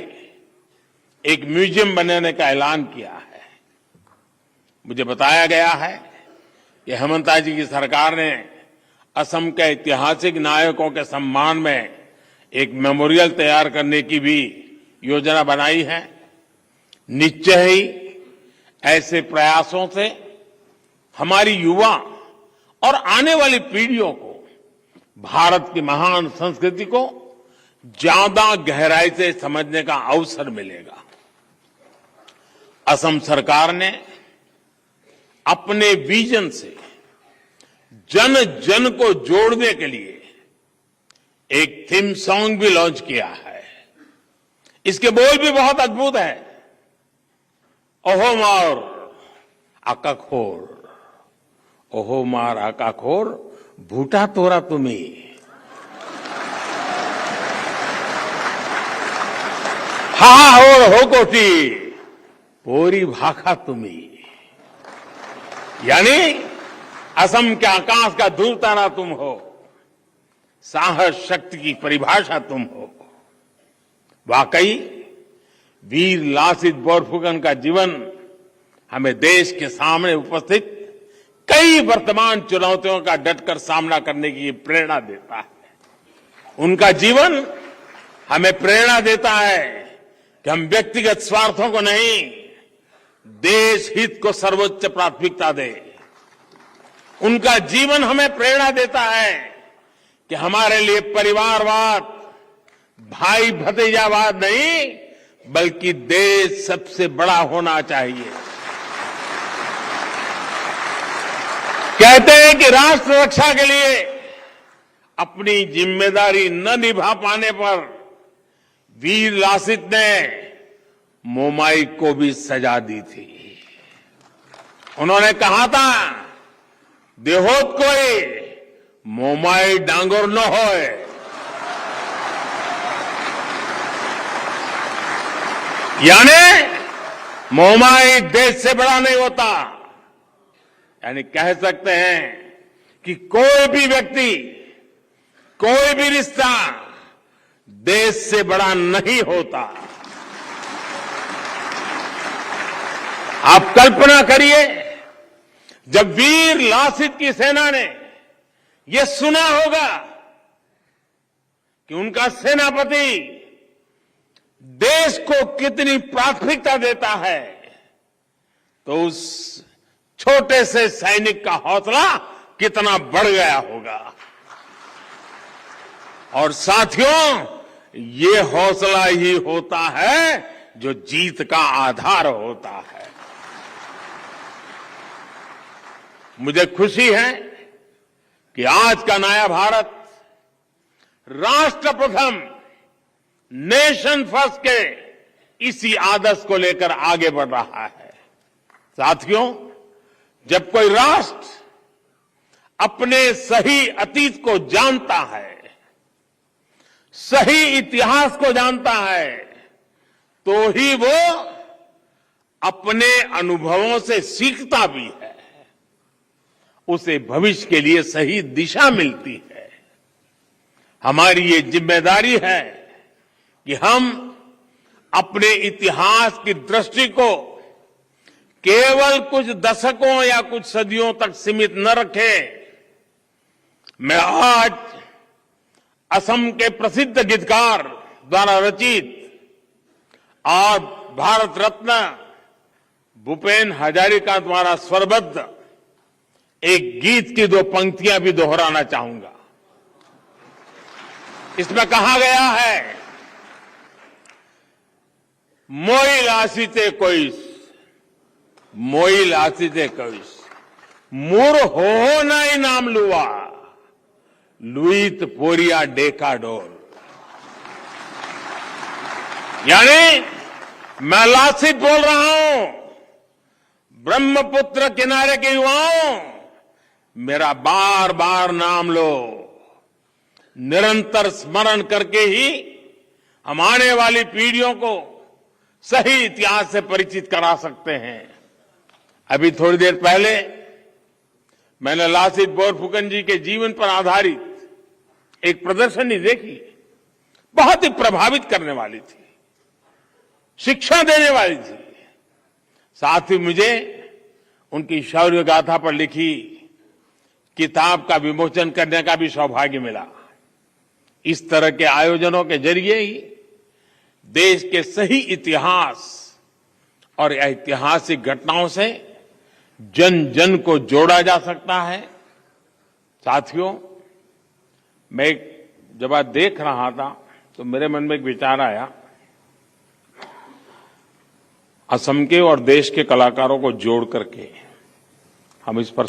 Speaker 19: एक म्यूजियम बनाने का ऐलान किया है। मुझे बताया गया है कि हेमंता जी की सरकार ने असम के ऐतिहासिक नायकों के सम्मान में एक मेमोरियल तैयार करने की भी योजना बनाई है। निश्चय ही ऐसे प्रयासों से हमारी युवा और आने वाली पीढ़ियों को भारत की महान संस्कृति को ज्यादा गहराई से समझने का अवसर मिलेगा। असम सरकार ने अपने विजन से जन जन को जोड़ने के लिए एक थीम सॉन्ग भी लॉन्च किया है। इसके बोल भी बहुत अद्भुत है। ओहो मार आकाखोर, ओहो मार आकाखोर, भूटा तोरा तुम्हें, हा हो कोटी पोरी भाखा तुम्हें। यानी असम के आकाश का दूर तारा तुम हो, साहस शक्ति की परिभाषा तुम हो। वाकई वीर लासित बोरफुकन का जीवन हमें देश के सामने उपस्थित कई वर्तमान चुनौतियों का डटकर सामना करने की प्रेरणा देता है। उनका जीवन हमें प्रेरणा देता है कि हम व्यक्तिगत स्वार्थों को नहीं, देश हित को सर्वोच्च प्राथमिकता दें। उनका जीवन हमें प्रेरणा देता है कि हमारे लिए परिवारवाद, भाई भतीजावाद नहीं, बल्कि देश सबसे बड़ा होना चाहिए। कहते हैं कि राष्ट्र रक्षा के लिए अपनी जिम्मेदारी न निभा पाने पर वीर लासित ने मोमाई को भी सजा दी थी। उन्होंने कहा था, देहोत कोई मोमाई डांगोर न होए। यानी मोमाई देश से बड़ा नहीं होता। यानी कह सकते हैं कि कोई भी व्यक्ति, कोई भी रिश्ता देश से बड़ा नहीं होता। आप कल्पना करिए, जब वीर लासित की सेना ने यह सुना होगा कि उनका सेनापति देश को कितनी प्राथमिकता देता है, तो उस छोटे से सैनिक का हौसला कितना बढ़ गया होगा। और साथियों, ये हौसला ही होता है जो जीत का आधार होता है। मुझे खुशी है कि आज का नया भारत राष्ट्र प्रथम, नेशन फर्स्ट के इसी आदर्श को लेकर आगे बढ़ रहा है। साथियों, जब कोई राष्ट्र अपने सही अतीत को जानता है, सही इतिहास को जानता है, तो ही वो अपने अनुभवों से सीखता भी है। उसे भविष्य के लिए सही दिशा मिलती है। हमारी ये जिम्मेदारी है कि हम अपने इतिहास की दृष्टि को केवल कुछ दशकों या कुछ सदियों तक सीमित न रखें। मैं आज असम के प्रसिद्ध गीतकार द्वारा रचित और भारत रत्न भूपेन हजारिका द्वारा स्वरबद्ध एक गीत की दो पंक्तियां भी दोहराना चाहूंगा। इसमें कहा गया है, मोइल आसीते कोइस, मोइल आसीते कोइस, मुर हो नाई नाम लुआ, लुईत पोरिया डेका डोल। यानी मैं लासित बोल रहा हूं, ब्रह्मपुत्र किनारे के युवाओं, मेरा बार बार नाम लो। निरंतर स्मरण करके ही हम आने वाली पीढ़ियों को सही इतिहास से परिचित करा सकते हैं। अभी थोड़ी देर पहले मैंने लासित बोरफुकन जी के जीवन पर आधारित एक प्रदर्शनी देखी, बहुत ही प्रभावित करने वाली थी, शिक्षा देने वाली थी। साथ ही मुझे उनकी शौर्य गाथा पर लिखी किताब का विमोचन करने का भी सौभाग्य मिला। इस तरह के आयोजनों के जरिए ही देश के सही इतिहास और ऐतिहासिक घटनाओं से जन जन को जोड़ा जा सकता है। साथियों, मैं जब आज देख रहा था तो मेरे मन में एक विचार आया, असम के और देश के कलाकारों को जोड़ करके हम इस पर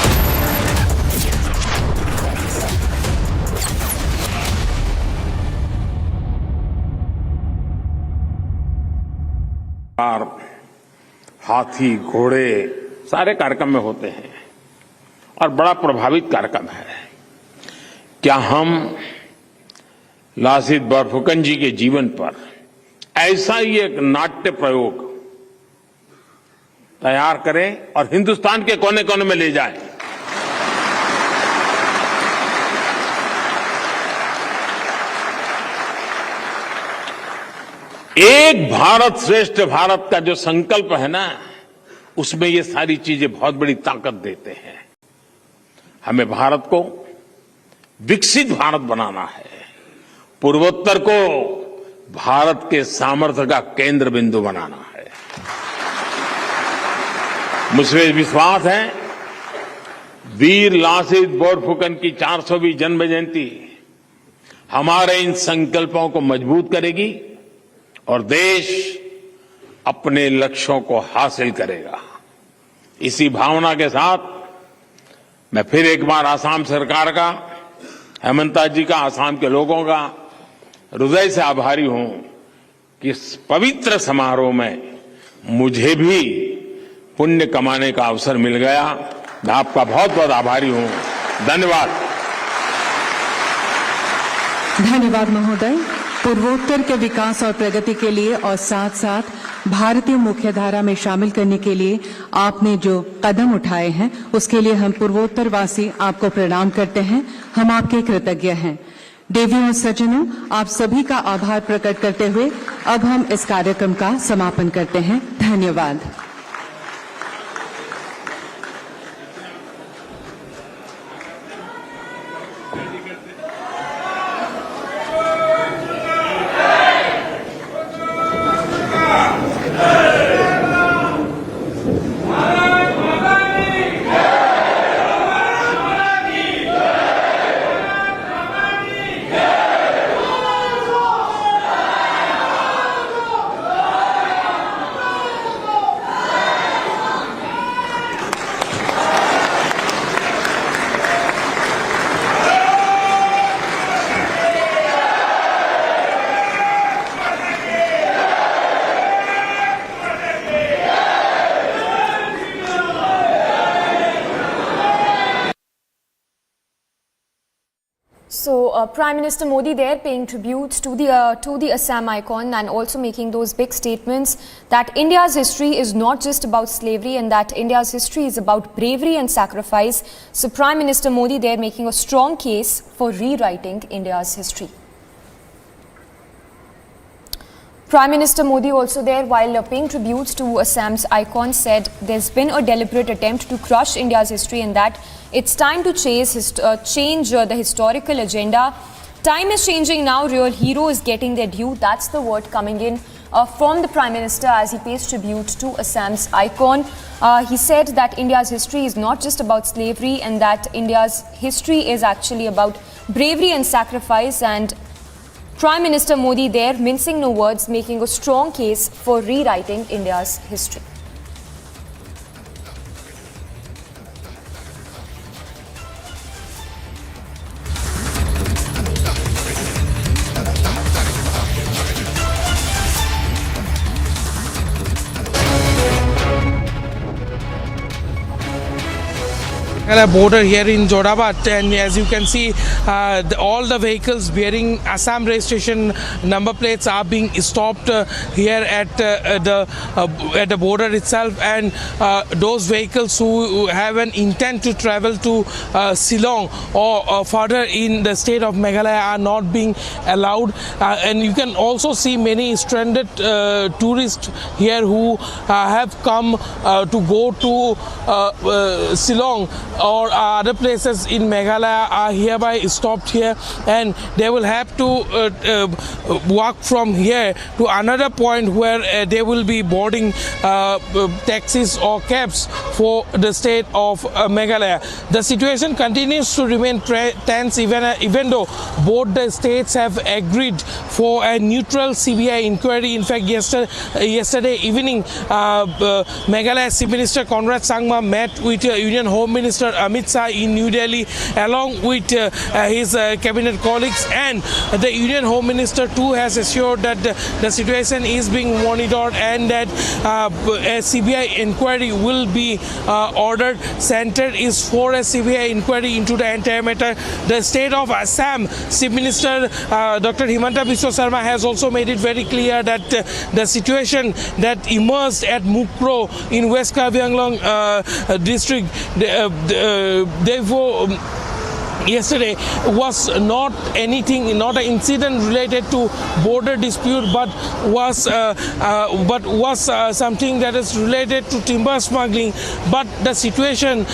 Speaker 19: हाथी घोड़े सारे कार्यक्रम में होते हैं और बड़ा प्रभावित कार्यक्रम है। क्या हम लासित बोरफुकन जी के जीवन पर ऐसा ही एक नाट्य प्रयोग तैयार करें और हिंदुस्तान के कोने कोने में ले जाएं? एक भारत श्रेष्ठ भारत का जो संकल्प है ना, उसमें ये सारी चीजें बहुत बड़ी ताकत देते हैं। हमें भारत को विकसित भारत बनाना है, पूर्वोत्तर को भारत के सामर्थ्य का केंद्र बिंदु बनाना है। मुझे विश्वास है वीर लासित बोरफुकन की 400वीं जन्म जयंती हमारे इन संकल्पों को मजबूत करेगी और देश अपने लक्ष्यों को हासिल करेगा। इसी भावना के साथ मैं फिर एक बार आसाम सरकार का, हेमंता जी का, आसाम के लोगों का हृदय से आभारी हूं कि इस पवित्र समारोह में मुझे भी पुण्य कमाने का अवसर मिल गया। मैं आपका बहुत बहुत आभारी हूं। धन्यवाद।
Speaker 22: धन्यवाद महोदय। पूर्वोत्तर के विकास और प्रगति के लिए और साथ साथ भारतीय मुख्यधारा में शामिल करने के लिए आपने जो कदम उठाए हैं, उसके लिए हम पूर्वोत्तर वासी आपको प्रणाम करते हैं। हम आपके कृतज्ञ हैं। देवियों और सज्जनों, आप सभी का आभार प्रकट करते हुए अब हम इस कार्यक्रम का समापन करते हैं। धन्यवाद।
Speaker 8: So, Prime Minister Modi there paying tributes to the Assam icon and also making those big statements that India's history is not just about slavery and that India's history is about bravery and sacrifice. So, Prime Minister Modi there making a strong case for rewriting India's history. Prime Minister Modi also there, while paying tribute to Assam's icon, said there's been a deliberate attempt to crush India's history and that it's time to change the historical agenda. Time is changing now. Real heroes getting their due. That's the word coming in from the Prime Minister as he pays tribute to Assam's icon. He said that India's history is not just about slavery and that India's history is actually about bravery and sacrifice, and Prime Minister Modi there, mincing no words, making a strong case for rewriting India's history.
Speaker 4: Border here in Jorhabat, and as you can see, all the vehicles bearing Assam registration number plates are being stopped here at the border itself, and those vehicles who have an intent to travel to Shillong or further in the state of Meghalaya are not being allowed. And you can also see many stranded tourists here who have come to go to Shillong or other places in Meghalaya are hereby stopped here, and they will have to walk from here to another point where they will be boarding taxis or cabs for the state of Meghalaya. The situation continues to remain tense even though both the states have agreed for a neutral CBI inquiry. In fact, yesterday evening, Meghalaya's Chief Minister Conrad Sangma met with Union Home Minister Amit Shah in New Delhi along with his cabinet colleagues, and the Union Home Minister too has assured that the situation is being monitored and that a CBI inquiry will be ordered. Center is for a CBI inquiry into the entire matter. The state of Assam Chief Minister Dr. Himanta Biswa Sarma has also made it very clear that the situation that emerged at Mukro in West Karbi Anglong district, therefore yesterday was not an incident related to border dispute, but was something that is related to timber smuggling. But the situation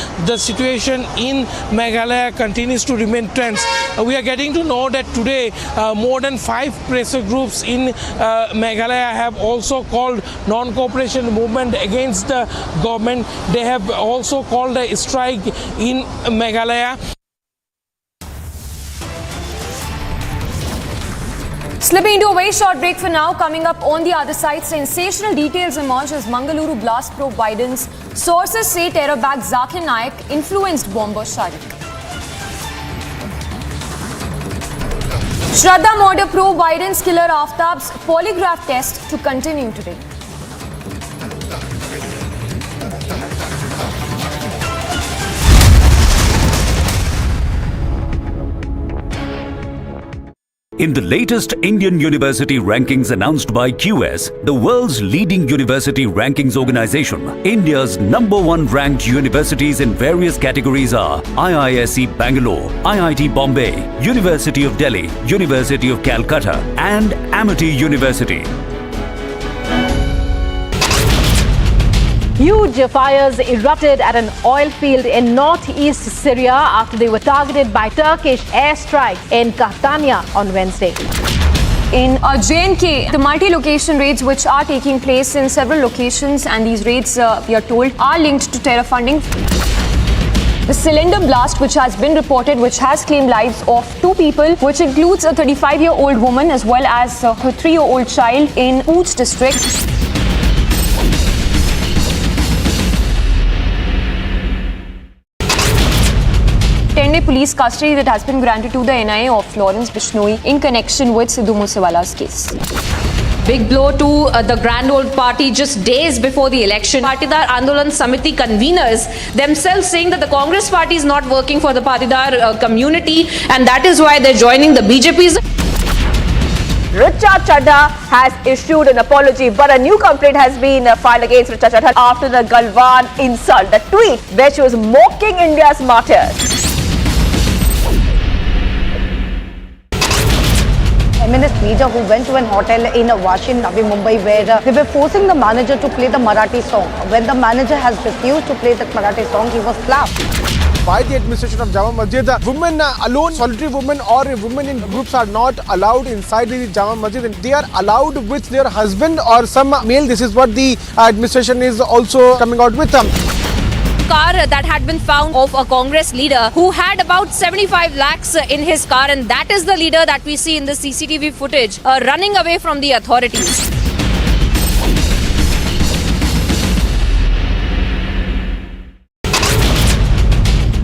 Speaker 4: in Meghalaya continues to remain tense. We are getting to know that today more than 5 pressure groups in Meghalaya have also called non-cooperation movement against the government. They have also called a strike in Meghalaya.
Speaker 8: Slipping into a very short break for now. Coming up on the other side, sensational details emerge as Bengaluru blast probe widens. Sources say terror-backed Zakir Naik influenced bomber Sharik. Shraddha murder probe widens. Killer Aftab's polygraph test to continue today.
Speaker 20: In the latest Indian university rankings announced by QS, the world's leading university rankings organization, India's #1 ranked universities in various categories are IISc Bangalore, IIT Bombay, University of Delhi, University of Calcutta, and Amity University.
Speaker 17: Huge fires erupted at an oil field in northeast Syria after they were targeted by Turkish airstrikes in Catania on Wednesday.
Speaker 8: In J&K, the multi-location raids which are taking place in several locations, and these raids, we are told, are linked to terror funding. The cylinder blast which has been reported, which has claimed lives of 2 people, which includes a 35-year-old woman as well as her 3-year-old child in Pooch district. Police custody that has been granted to the NIA of Lawrence Bishnoi in connection with Sidhu Moosewala's case.
Speaker 9: Big blow to the Grand Old Party just days before the election. Patidar Andolan Samiti conveners themselves saying that the Congress party is not working for the Patidar community, and that is why they're joining the BJP's.
Speaker 18: Richa Chadha has issued an apology, but a new complaint has been filed against Richa Chadha after the Galwan insult, the tweet where she was mocking India's martyrs.
Speaker 10: feminist leader who went to an hotel in Washin, Navi Mumbai, where they were forcing the manager to play the Marathi song. When the manager has refused to play that Marathi song, he was slapped.
Speaker 11: By the administration of Jama Masjid, women alone, solitary women or women in groups are not allowed inside the Jama Masjid, and they are allowed with their husband or some male. This is what the administration is also coming out with.
Speaker 9: Car that had been found of a Congress leader who had about 75 lakhs in his car, and that is the leader that we see in the CCTV footage running away from the authorities.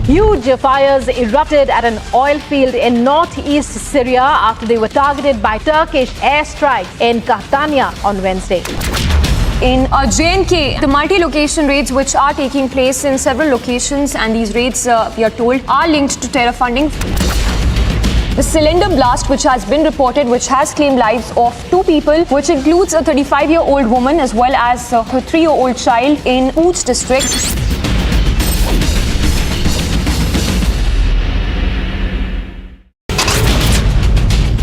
Speaker 17: Huge fires erupted at an oil field in northeast Syria after they were targeted by Turkish airstrikes in Catania on Wednesday.
Speaker 8: In J&K, the multi-location raids which are taking place in several locations, and these raids, we are told, are linked to terror funding. The cylinder blast which has been reported, which has claimed lives of 2 people, which includes a 35-year-old woman as well as her 3-year-old child in Puch district.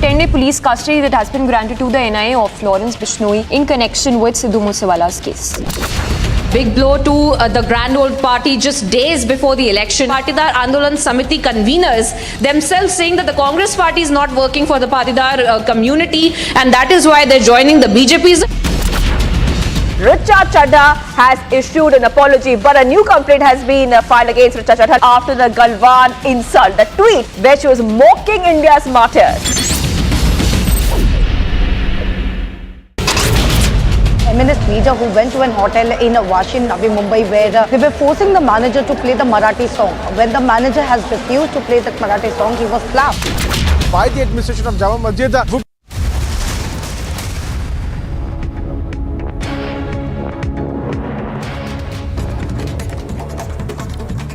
Speaker 8: Ten-day police custody that has been granted to the NIA of Lawrence Bishnoi in connection with Sidhu Moosewala's case.
Speaker 9: Big blow to the Grand Old Party just days before the election. Patidar Andolan Samiti conveners themselves saying that the Congress party is not working for the Patidar community, and that is why they're joining the BJP's.
Speaker 18: Richa Chadha has issued an apology, but a new complaint has been filed against Richa Chadha after the Galwan insult, the tweet where she was mocking India's martyrs.
Speaker 10: Feminist leader who went to an hotel in Washin, Navi Mumbai, where they were forcing the manager to play the Marathi song. When the manager has refused to play that Marathi song, he was slapped.
Speaker 11: By the administration of Jama Masjid,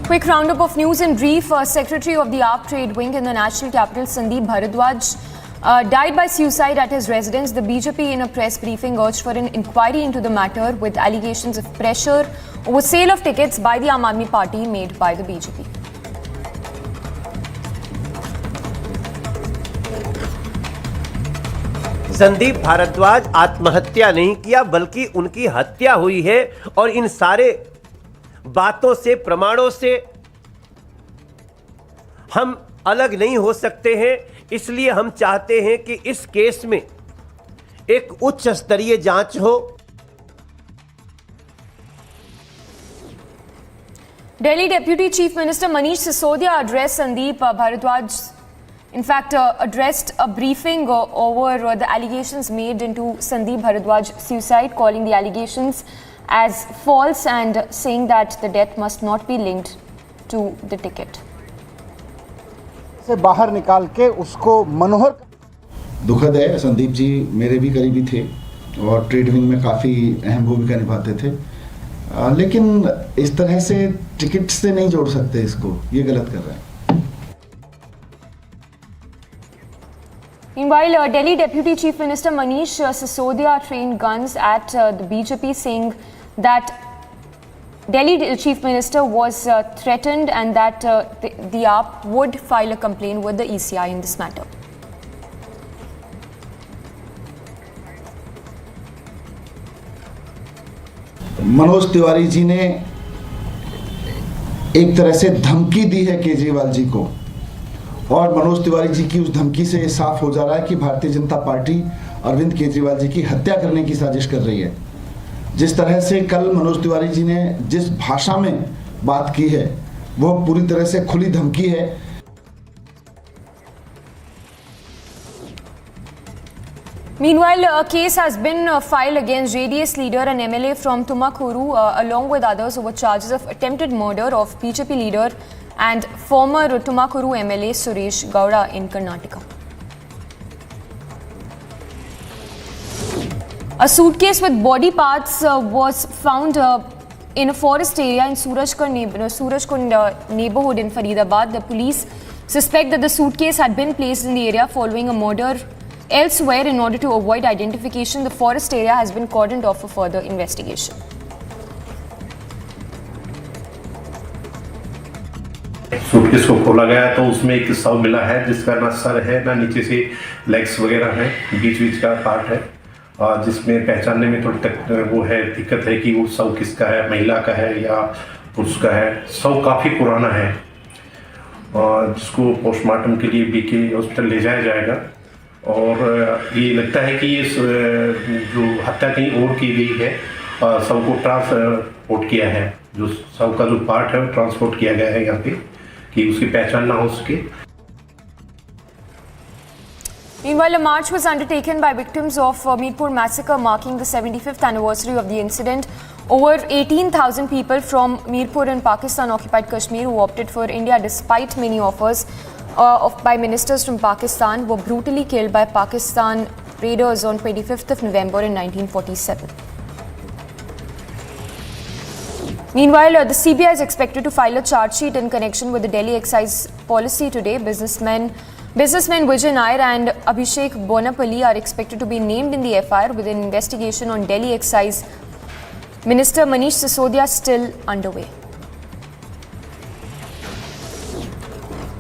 Speaker 8: Quick roundup of news in brief. Secretary of the AAP Trade Wing in the National Capital, Sandeep Bharadwaj, died by suicide at his residence. The BJP in a press briefing urged for an inquiry into the matter with allegations of pressure over sale of tickets by the Aam Aadmi Party made by the BJP.
Speaker 14: Sandeep Bhardwaj आत्महत्या नहीं किया, बल्कि उनकी हत्या हुई है, और इन सारे बातों से, प्रमाणों से हम अलग नहीं हो सकते हैं। इसलिए हम चाहते हैं कि इस केस में एक उच्च स्तरीय जांच हो।
Speaker 8: Delhi Deputy Chief Minister Manish Sisodia addressed Sandeep Bharadwaj, in fact addressed a briefing over the allegations made into Sandeep Bharadwaj's suicide, calling the allegations as false and saying that the death must not be linked to the ticket.
Speaker 3: से बाहर निकाल के उसको मनोहर। दुखद है, संदीप जी मेरे भी करीबी थे और ट्रेड विंग में काफ़ी अहम भूमिका निभाते थे, लेकिन इस तरह से टिकट से नहीं जोड़ सकते इसको, ये गलत कर रहे हैं।
Speaker 8: Meanwhile, Delhi Deputy Chief Minister Manish Sisodia trained guns at the BJP, saying that Delhi Chief Minister was threatened and that the AAP would file a complaint with the ECI in this matter.
Speaker 3: Manoj Tiwari ji ने एक तरह से धमकी दी है केजरीवाल जी को, और मनोज तिवारी जी की उस धमकी से साफ हो जा रहा है कि भारतीय जनता पार्टी अरविंद केजरीवाल जी की हत्या करने की साजिश कर रही है। जिस तरह से कल मनोज तिवारी जी ने जिस भाषा में बात की है, वो पूरी तरह से खुली धमकी है।
Speaker 8: Meanwhile, a case has been filed against JDS leader and MLA from Tumakuru along with others over charges of attempted murder of BJP leader and former Tumakuru MLA Suresh Gowda in Karnataka. A suitcase with body parts was found in a forest area in Surajkund neighborhood in Faridabad. The police suspect that the suitcase had been placed in the area following a murder elsewhere. In order to avoid identification, the forest area has been cordoned off for further investigation.
Speaker 7: Suitcase को खोला गया तो उसमें एक शव मिला है जिसका ना सर है ना नीचे से लेग्स वगैरह है, बीच का पार्ट है, और जिसमें पहचानने में थोड़ी वो है दिक्कत है कि वो शव किसका है, महिला का है या पुरुष का है। शव काफ़ी पुराना है और जिसको पोस्टमार्टम के लिए बीके हॉस्पिटल ले जाया जाएगा। और ये लगता है कि ये जो हत्या कहीं और की गई है, शव को ट्रांसपोर्ट किया है, जो शव का जो पार्ट है वो ट्रांसपोर्ट किया गया है यहाँ पे कि उसकी पहचान ना हो सके।
Speaker 8: Meanwhile, a march was undertaken by victims of Mirpur massacre marking the 75th anniversary of the incident. Over 18,000 people from Mirpur in Pakistan-occupied Kashmir who opted for India despite many offers by ministers from Pakistan were brutally killed by Pakistan raiders on 25th of November in 1947. Meanwhile, the CBI is expected to file a charge sheet in connection with the Delhi excise policy today. Businessmen Vijay Nair and Abhishek Bonapalli are expected to be named in the FIR with an investigation on Delhi excise Minister Manish Sisodia still underway.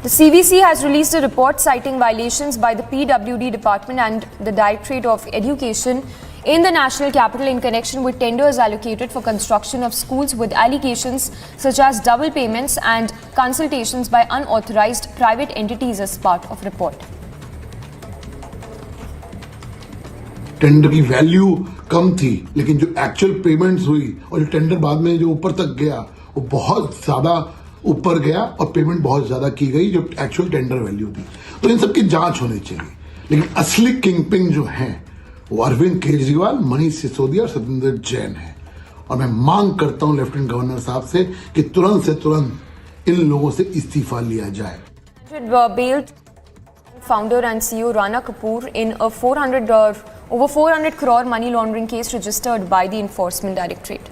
Speaker 8: The CVC has released a report citing violations by the PWD department and the Directorate of Education in the national capital in connection with tenders allocated for construction of schools with allegations such as double payments and consultations by unauthorized private entities as part of report.
Speaker 3: Tender की value कम थी, लेकिन जो actual payments हुई और जो tender बाद में जो ऊपर तक गया वो बहुत ज्यादा ऊपर गया और पेमेंट बहुत ज्यादा की गई जो एक्चुअल टेंडर वैल्यू थी। तो इन सब की जांच होनी चाहिए, लेकिन असली किंगपिन जो है वो अरविंद केजरीवाल, मनीष सिसोदिया और सत्येंद्र जैन है। और मैं मांग करता हूं लेफ्टिनेंट गवर्नर साहब से कि तुरंत से तुरंत इन लोगों से इस्तीफा लिया जाए।
Speaker 8: Bailed founder and CEO Rana Kapoor in a over 400 crore money laundering case registered by the Enforcement Directorate.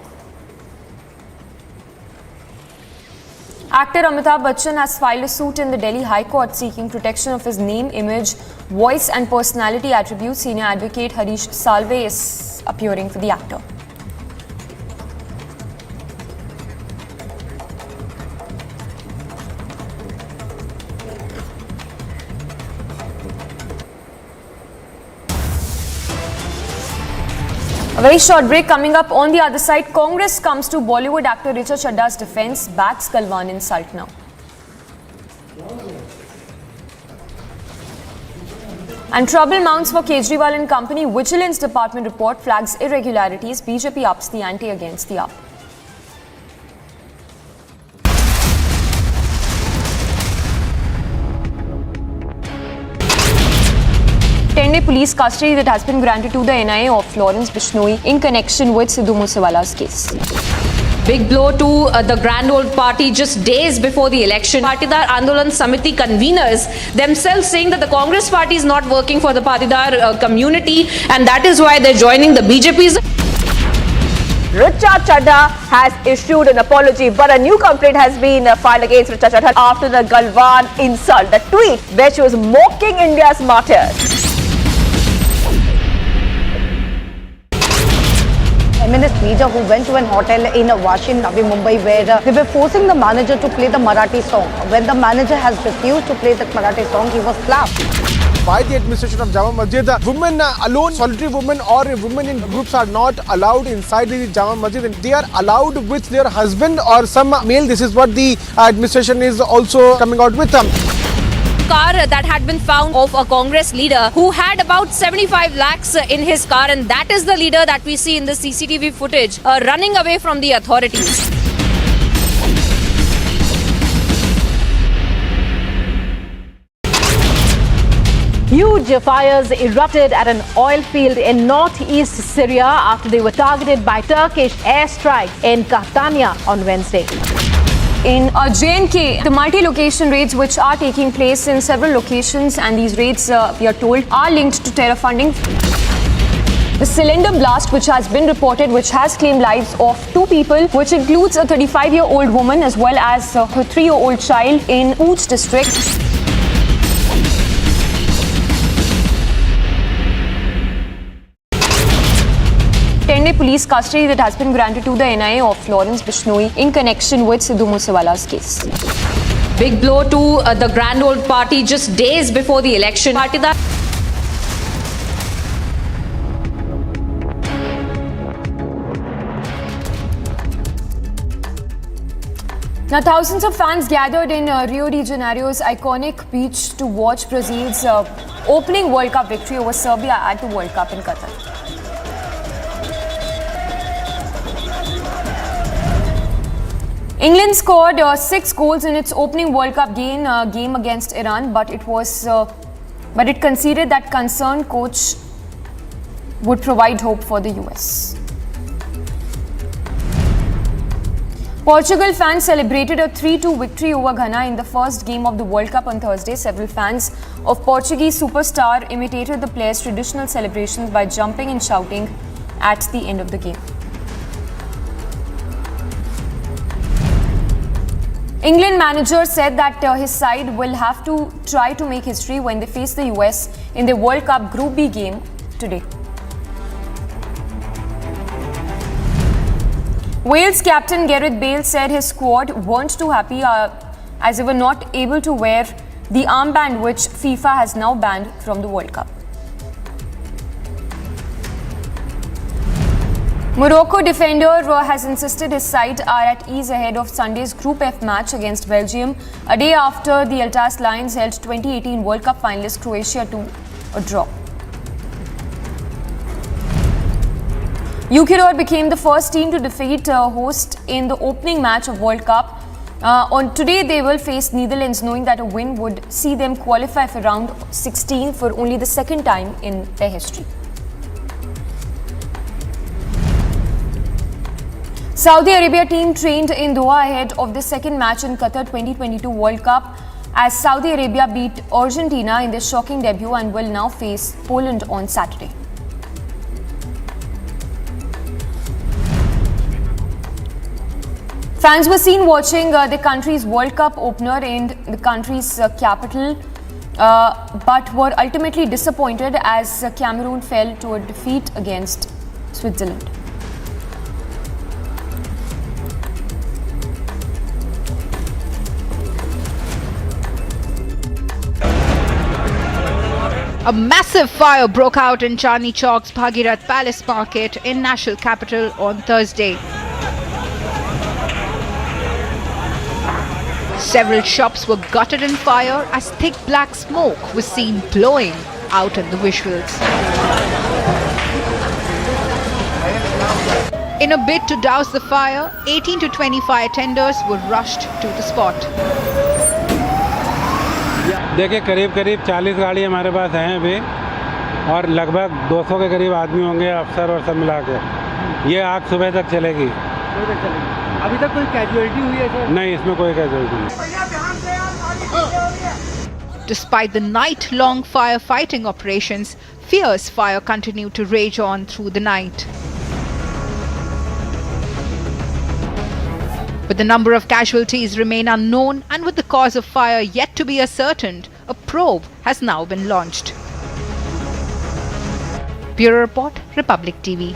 Speaker 8: Actor Amitabh Bachchan has filed a suit in the Delhi High Court seeking protection of his name, image, voice and personality attributes. Senior advocate Harish Salve is appearing for the actor. A very short break coming up. On the other side, Congress comes to Bollywood actor Richa Chadda's defense, backs Galwan insult now. And trouble mounts for Kejriwal and company. Vigilance Department report flags irregularities. BJP ups the ante against the AAP. Ten-day police custody that has been granted to the NIA of Lawrence Bishnoi in connection with Sidhu Moosewala's case.
Speaker 9: Big blow to the Grand Old Party just days before the election. Patidar Andolan Samiti conveners themselves saying that the Congress party is not working for the Patidar community and that is why they're joining the BJP's.
Speaker 18: Richa Chadda has issued an apology, but a new complaint has been filed against Richa Chadda after the Galwan insult, the tweet where she was mocking India's martyrs.
Speaker 10: Feminist leader who went to an hotel in Washin, Navi Mumbai, where they were forcing the manager to play the Marathi song. When the manager has refused to play that Marathi song, he was slapped.
Speaker 11: By the administration of Jama Masjid, women alone, solitary women or women in groups are not allowed inside the Jama Masjid. They are allowed with their husband or some male. This is what the administration is also coming out with.
Speaker 9: Car that had been found of a Congress leader who had about 75 lakhs in his car, and that is the leader that we see in the CCTV footage running away from the authorities.
Speaker 17: Huge fires erupted at an oil field in northeast Syria after they were targeted by Turkish airstrikes in Catania on Wednesday.
Speaker 8: In J&K, the multi-location raids which are taking place in several locations, and these raids, we are told, are linked to terror funding. The cylinder blast which has been reported, which has claimed lives of 2 people, which includes a 35-year-old woman as well as her 3-year-old child in Poonch district. Ten-day police custody that has been granted to the NIA of Lawrence Bishnoi in connection with Sidhu Moosewala's case.
Speaker 9: Big blow to the grand old party just days before the election. Patidar.
Speaker 8: Now, thousands of fans gathered in Rio de Janeiro's iconic beach to watch Brazil's opening World Cup victory over Serbia at the World Cup in Qatar. England scored 6 goals in its opening World Cup game against Iran, but it conceded that concerned coach would provide hope for the US. Portugal fans celebrated a 3-2 victory over Ghana in the first game of the World Cup on Thursday. Several fans of Portuguese superstar imitated the players' traditional celebrations by jumping and shouting at the end of the game. England manager said that his side will have to try to make history when they face the US in the World Cup Group B game today. Wales captain Gareth Bale said his squad weren't too happy as they were not able to wear the armband which FIFA has now banned from the World Cup. Morocco defender has insisted his side are at ease ahead of Sunday's Group F match against Belgium, a day after the Altas Lions held 2018 World Cup finalist Croatia to a draw. UK became the first team to defeat host in the opening match of World Cup. On today, they will face Netherlands, knowing that a win would see them qualify for round 16 for only the second time in their history. Saudi Arabia team trained in Doha ahead of the second match in Qatar 2022 World Cup as Saudi Arabia beat Argentina in their shocking debut and will now face Poland on Saturday. Fans were seen watching the country's World Cup opener in the country's capital, but were ultimately disappointed as Cameroon fell to a defeat against Switzerland.
Speaker 12: A massive fire broke out in Chandni Chowk's Bhagirat Palace Market in national capital on Thursday. Several shops were gutted in fire as thick black smoke was seen blowing out in the visuals. In a bid to douse the fire, 18 to 20 fire tenders were rushed to the spot.
Speaker 21: देखिए करीब 40 गाड़ी हमारे पास हैं अभी और लगभग 200 के करीब आदमी होंगे अफसर और सब मिला के ये आग सुबह तक चलेगी।
Speaker 23: अभी तक कोई कैजुअलिटी हुई है सर?
Speaker 21: नहीं, इसमें कोई कैजुअलिटी नहीं।
Speaker 12: Despite the night-long firefighting operations, fierce fire continued to rage on through the night. But the number of casualties remain unknown, and with the cause of fire yet to be ascertained, a probe has now been launched. Bureau Report, Republic TV.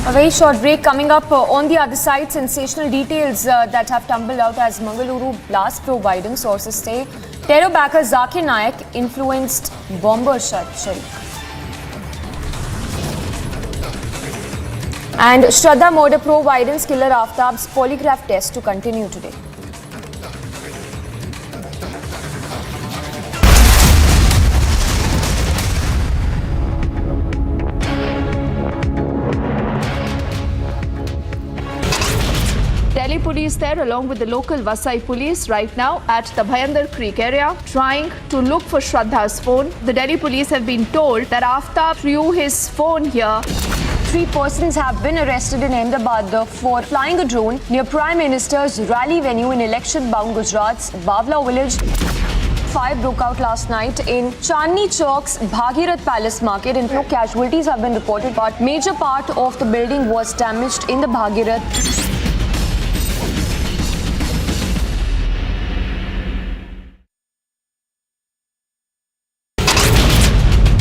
Speaker 8: A very short break coming up. On the other side, sensational details that have tumbled out as Bengaluru blast probe widened. Sources say terror backer Zakir Naik influenced bomber Sharif. And Shraddha murder probe widens. Killer Aftab's polygraph test to continue today.
Speaker 18: Delhi police there along with the local Vasai police right now at the Bhayandar Creek area trying to look for Shraddha's phone. The Delhi police have been told that Aftab threw his phone here.
Speaker 8: 3 persons have been arrested in Ahmedabad for flying a drone near Prime Minister's rally venue in election-bound Gujarat's Bavla village. Fire broke out last night in Chandni Chowk's Bhagirat Palace Market and no casualties have been reported, but major part of the building was damaged in the Bhagirat.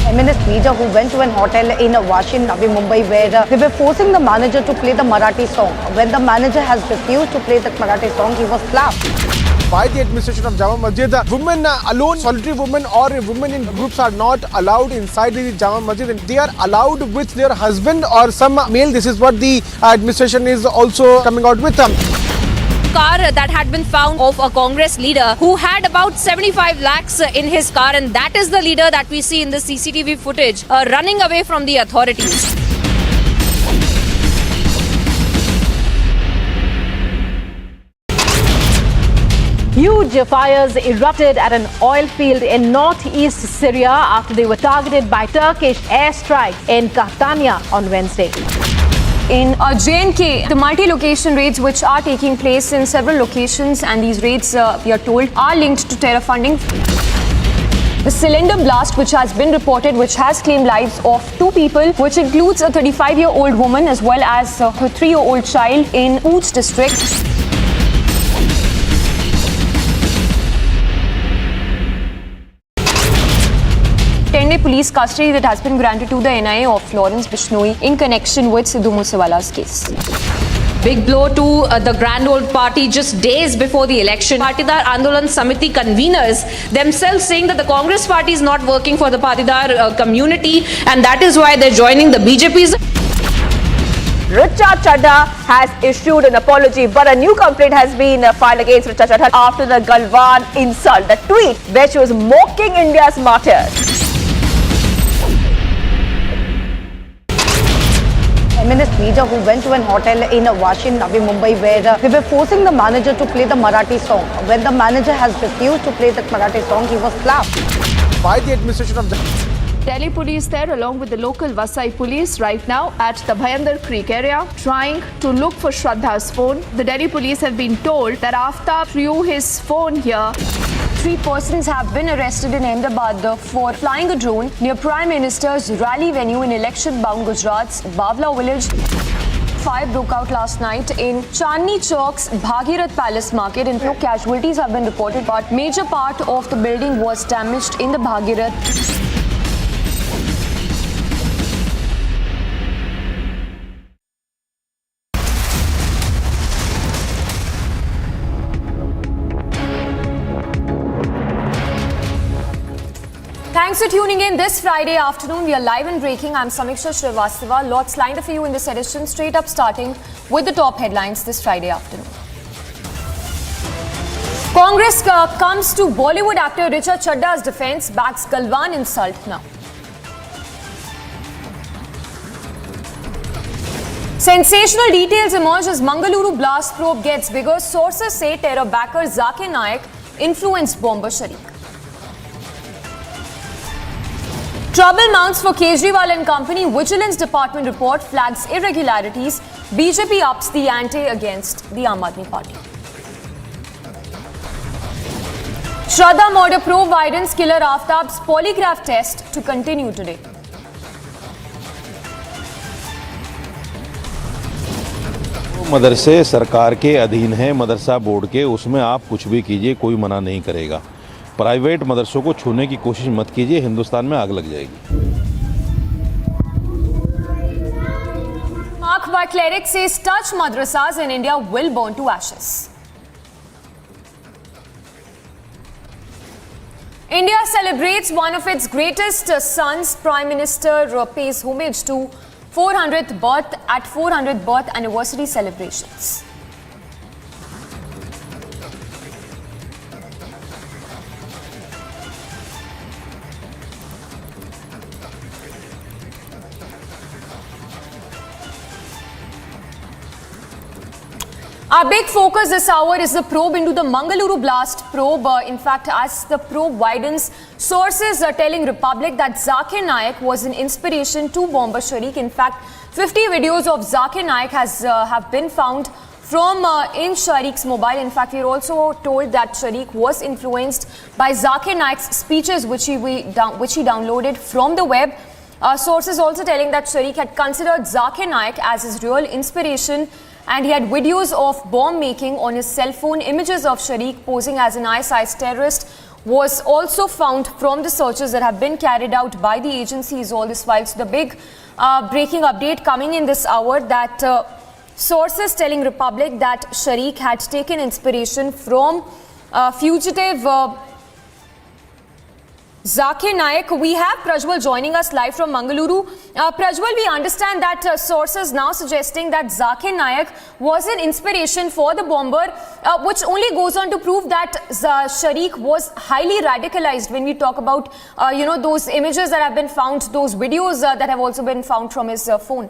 Speaker 10: Feminist media media who went to an hotel in Washin, Navi Mumbai, where they were forcing the manager to play the Marathi song. When the manager has refused to play that Marathi song, he was slapped.
Speaker 11: By the administration of Jama Masjid, women alone, solitary women or women in groups are not allowed inside the Jama Masjid, and they are allowed with their husband or some male. This is what the administration is also coming out with.
Speaker 9: Car that had been found of a Congress leader who had about 75 lakhs in his car, and that is the leader that we see in the CCTV footage running away from the authorities.
Speaker 17: Huge fires erupted at an oil field in northeast Syria after they were targeted by Turkish airstrikes in Catania on Wednesday.
Speaker 8: In J&K, the multi-location raids which are taking place in several locations, and these raids, we are told, are linked to terror funding. The cylinder blast which has been reported, which has claimed lives of 2 people, which includes a 35-year-old woman as well as her 3-year-old child in Puch district. Police custody that has been granted to the NIA of Lawrence Bishnoi in connection with Sidhu Moosewala's case.
Speaker 9: Big blow to the Grand Old Party just days before the election. Patidar Andolan Samiti conveners themselves saying that the Congress party is not working for the Patidar community, and that is why they're joining the BJP's.
Speaker 18: Richa Chadha has issued an apology, but a new complaint has been filed against Richa Chadha after the Galwan insult, the tweet where she was mocking India's martyrs.
Speaker 10: Feminist leader who went to an hotel in Washin, Navi Mumbai, where they were forcing the manager to play the Marathi song. When the manager has refused to play that Marathi song, he was slapped.
Speaker 11: By the administration of
Speaker 12: Delhi police there along with the local Vasai police right now at the Bhayandar Creek area trying to look for Shraddha's phone. The Delhi police have been told that Aftab threw his phone here.
Speaker 8: 3 persons have been arrested in Ahmedabad for flying a drone near Prime Minister's rally venue in election-bound Gujarat's Bavla village. Fire broke out last night in Chandni Chowk's Bhagirath Palace Market, and no casualties have been reported, but major part of the building was damaged in the Bhagirath. Thanks for tuning in this Friday afternoon. We are live and breaking. I'm Samiksha Srivastava. Lots lined up for you in this edition. Straight up starting with the top headlines this Friday afternoon. Congress comes to Bollywood actor Richa Chadda's defense, backs Galwan insult now. Sensational details emerge as Bengaluru blast probe gets bigger. Sources say terror backer Zakir Naik influenced bomber Sharik. Trouble mounts for Kejriwal and company. Vigilance Department report flags irregularities. BJP ups the ante against the Aam Aadmi Party. Shraddha murder probe widens. Killer Aftab's polygraph test to continue today.
Speaker 2: मदरसे सरकार के अधीन है, मदरसा board के, उसमें आप कुछ भी कीजिए, कोई मना नहीं करेगा। प्राइवेट मदरसों को छूने की कोशिश मत कीजिए, हिंदुस्तान में आग लग जाएगी।
Speaker 8: Mark by cleric says touch madrasas in India will burn to ashes. India celebrates one of its greatest sons. Prime Minister pays homage to 400th birth anniversary celebrations. Our big focus this hour is the probe into the Bengaluru blast probe. In fact, as the probe widens, sources are telling Republic that Zakir Naik was an inspiration to bomber Sharik. In fact, 50 videos of Zakir Naik have been found from in Sharik's mobile. In fact, we are also told that Sharik was influenced by Zakir Naik's speeches, which he downloaded from the web. Sources also telling that Sharik had considered Zakir Naik as his real inspiration, and he had videos of bomb making on his cell phone, images of Sharik posing as an ISIS terrorist was also found from the searches that have been carried out by the agencies all this while. So the big breaking update coming in this hour that sources telling Republic that Sharik had taken inspiration from fugitive Zakir Naik. We have Prajwal joining us live from Bengaluru. Prajwal, we understand that sources now suggesting that Zakir Naik was an inspiration for the bomber, which only goes on to prove that Sharik was highly radicalized when we talk about, those images that have been found, those videos that have also been found from his phone.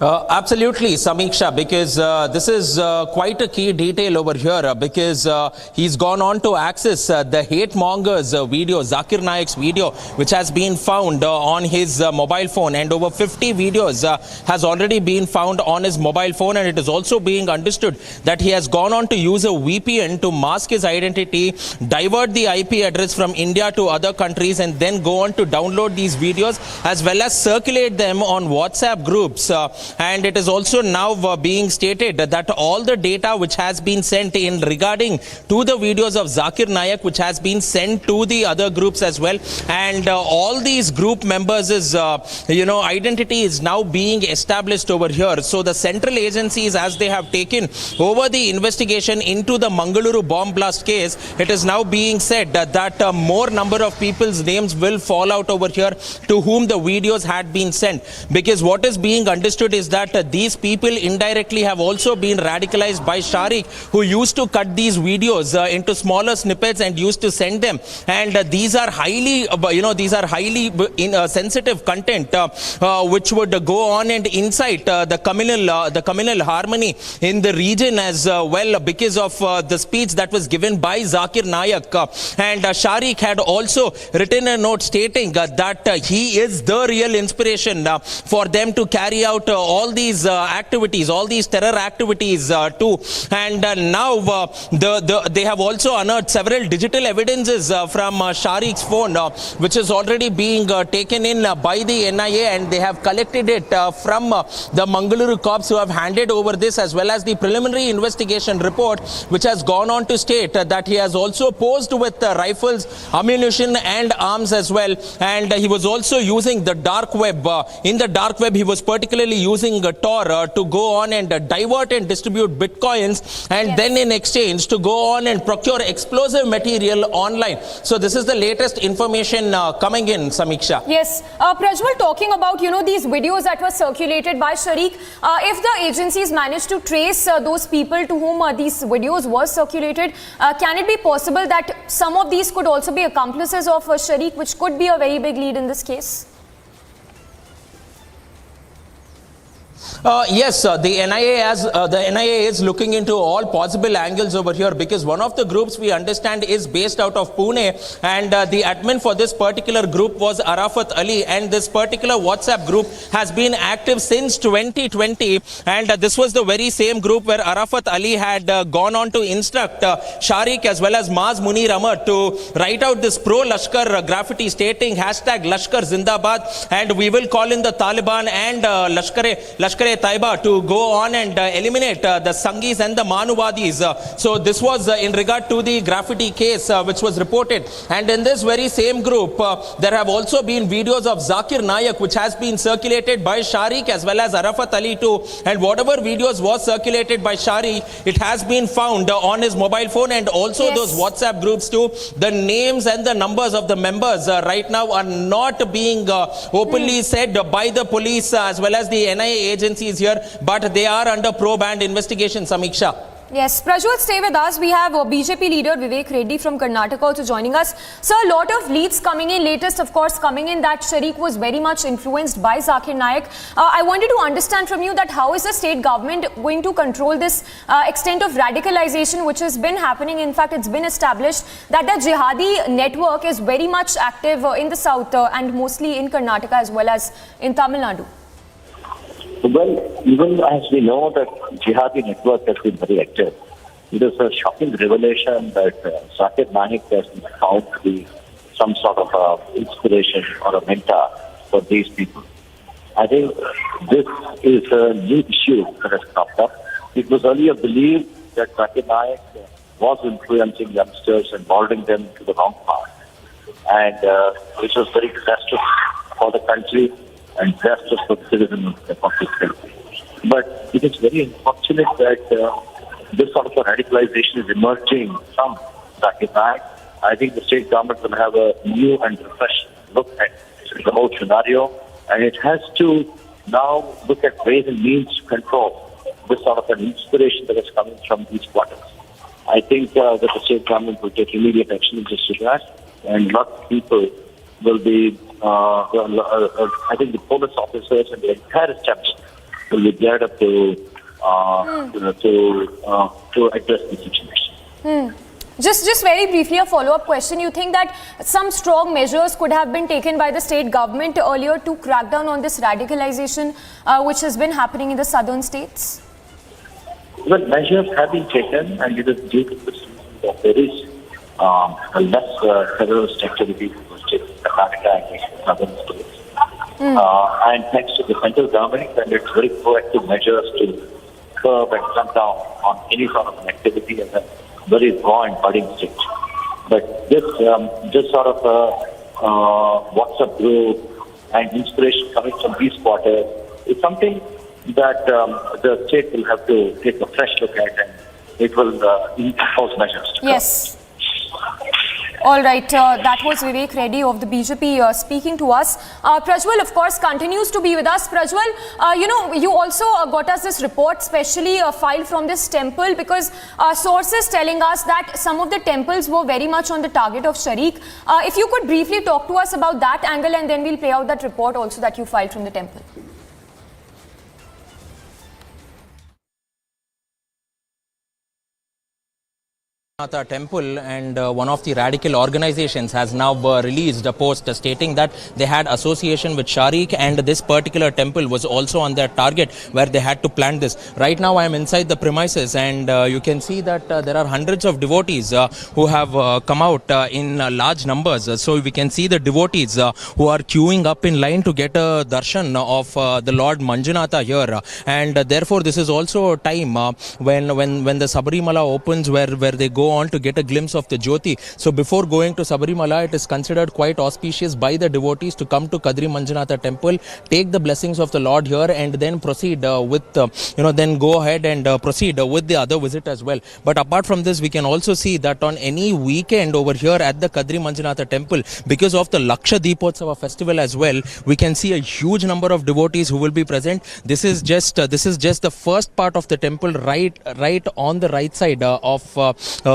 Speaker 6: Absolutely, Samiksha, because this is quite a key detail over here because he's gone on to access the hate mongers video, Zakir Naik's video, which has been found on his mobile phone, and over 50 videos has already been found on his mobile phone, and it is also being understood that he has gone on to use a VPN to mask his identity, divert the IP address from India to other countries, and then go on to download these videos as well as circulate them on WhatsApp groups. And it is also now being stated that all the data which has been sent in regarding to the videos of Zakir Naik, which has been sent to the other groups as well, and all these group members' identity is now being established over here. So the central agencies, as they have taken over the investigation into the Bengaluru bomb blast case, it is now being said that more number of people's names will fall out over here to whom the videos had been sent, because what is being understood is that these people indirectly have also been radicalized by Sharik, who used to cut these videos into smaller snippets and used to send them. And these are highly, sensitive content, which would go on and incite the communal harmony in the region as well, because of the speech that was given by Zakir Naik. And Sharik had also written a note stating that he is the real inspiration for them to carry out all these activities, all these terror activities too. And now they have also unearthed several digital evidences from Sharik's phone, which is already being taken in by the NIA, and they have collected it from the Bengaluru cops, who have handed over this, as well as the preliminary investigation report, which has gone on to state that he has also posed with rifles, ammunition and arms as well. And he was also using the dark web. In the dark web, he was particularly using Tor to go on and divert and distribute bitcoins, and then in exchange to go on and procure explosive material online. So this is the latest information coming in, Samiksha.
Speaker 8: Yes, Prajwal, talking about these videos that were circulated by Sharik, if the agencies managed to trace those people to whom these videos were circulated, can it be possible that some of these could also be accomplices of Sharik, which could be a very big lead in this case?
Speaker 6: Yes, the NIA is looking into all possible angles over here, because one of the groups we understand is based out of Pune, and the admin for this particular group was Arafat Ali, and this particular WhatsApp group has been active since 2020, and this was the very same group where Arafat Ali had gone on to instruct Sharik as well as Maz Munir Ahmad to write out this pro-Lashkar graffiti stating #Lashkar Zindabad, and we will call in the Taliban and Lashkar-e-Taiba to go on and eliminate the Sanghis and the Manuwadis. So this was in regard to the graffiti case which was reported. And in this very same group, there have also been videos of Zakir Naik, which has been circulated by Sharik as well as Arafat Ali too. And whatever videos was circulated by Sharik, it has been found on his mobile phone, and also those WhatsApp groups too. The names and the numbers of the members right now are not being openly said by the police as well as the NIA agencies here, but they are under probe and investigation, Samiksha.
Speaker 8: Yes, Prajwal, stay with us. We have BJP leader Vivek Reddy from Karnataka also joining us. So a lot of leads coming in, latest of course coming in that Sharik was very much influenced by Zakir Naik. I wanted to understand from you that how is the state government going to control this extent of radicalization which has been happening. In fact, it's been established that the jihadi network is very much active in the south and mostly in Karnataka as well as in Tamil Nadu.
Speaker 5: Well, even as we know that jihadi network has been very active, it is a shocking revelation that Zakir Naik has been found to be some sort of inspiration or a mentor for these people. I think this is a new issue that has cropped up. It was earlier believed that Zakir Naik was influencing youngsters and molding them to the wrong path, and which was very disastrous for the country and disastrous for the citizens of this country. But it is very unfortunate that this sort of a radicalization is emerging from Zakir Naik. I think the state government will have a new and refreshed look at the whole scenario, and it has to now look at ways and means to control this sort of an inspiration that is coming from these quarters. I think that the state government will take immediate action in this regard, and a lot of people will be, I think the police officers and the entire establishment will be geared up to address the situation.
Speaker 8: Just very briefly, a follow-up question. You think that some strong measures could have been taken by the state government earlier to crack down on this radicalization which has been happening in the southern states?
Speaker 5: Well, measures have been taken, and it is due to this reason that there is less terrorist activity in the state of Karnataka and the southern states. And thanks to the central government and its very proactive measures to curb and cut down on any sort of an activity at a very raw and budding stage. But this sort of WhatsApp group and inspiration coming from these quarters is something that the state will have to take a fresh look at, and it will impose measures to
Speaker 8: yes. All right, that was Vivek Reddy of the BJP speaking to us. Prajwal, of course, continues to be with us. Prajwal, you also got us this report, specially filed from this temple, because sources telling us that some of the temples were very much on the target of Sharik. If you could briefly talk to us about that angle, and then we'll play out that report also that you filed from the temple.
Speaker 6: Temple, and one of the radical organizations has now released a post stating that they had association with Sharik, and this particular temple was also on their target where they had to plan this. Right now I am inside the premises, and you can see that there are hundreds of devotees who have come out in large numbers. So we can see the devotees who are queuing up in line to get a darshan of the Lord Manjunatha here, and therefore this is also a time when the Sabarimala opens, where they go on to get a glimpse of the Jyoti. So before going to Sabarimala, it is considered quite auspicious by the devotees to come to Kadri Manjunatha temple, take the blessings of the Lord here, and then proceed then go ahead and proceed with the other visit as well. But apart from this, we can also see that on any weekend over here at the Kadri Manjunatha temple, because of the Laksha Deepotsava festival as well, we can see a huge number of devotees who will be present. This is just the first part of the temple, right on the right side of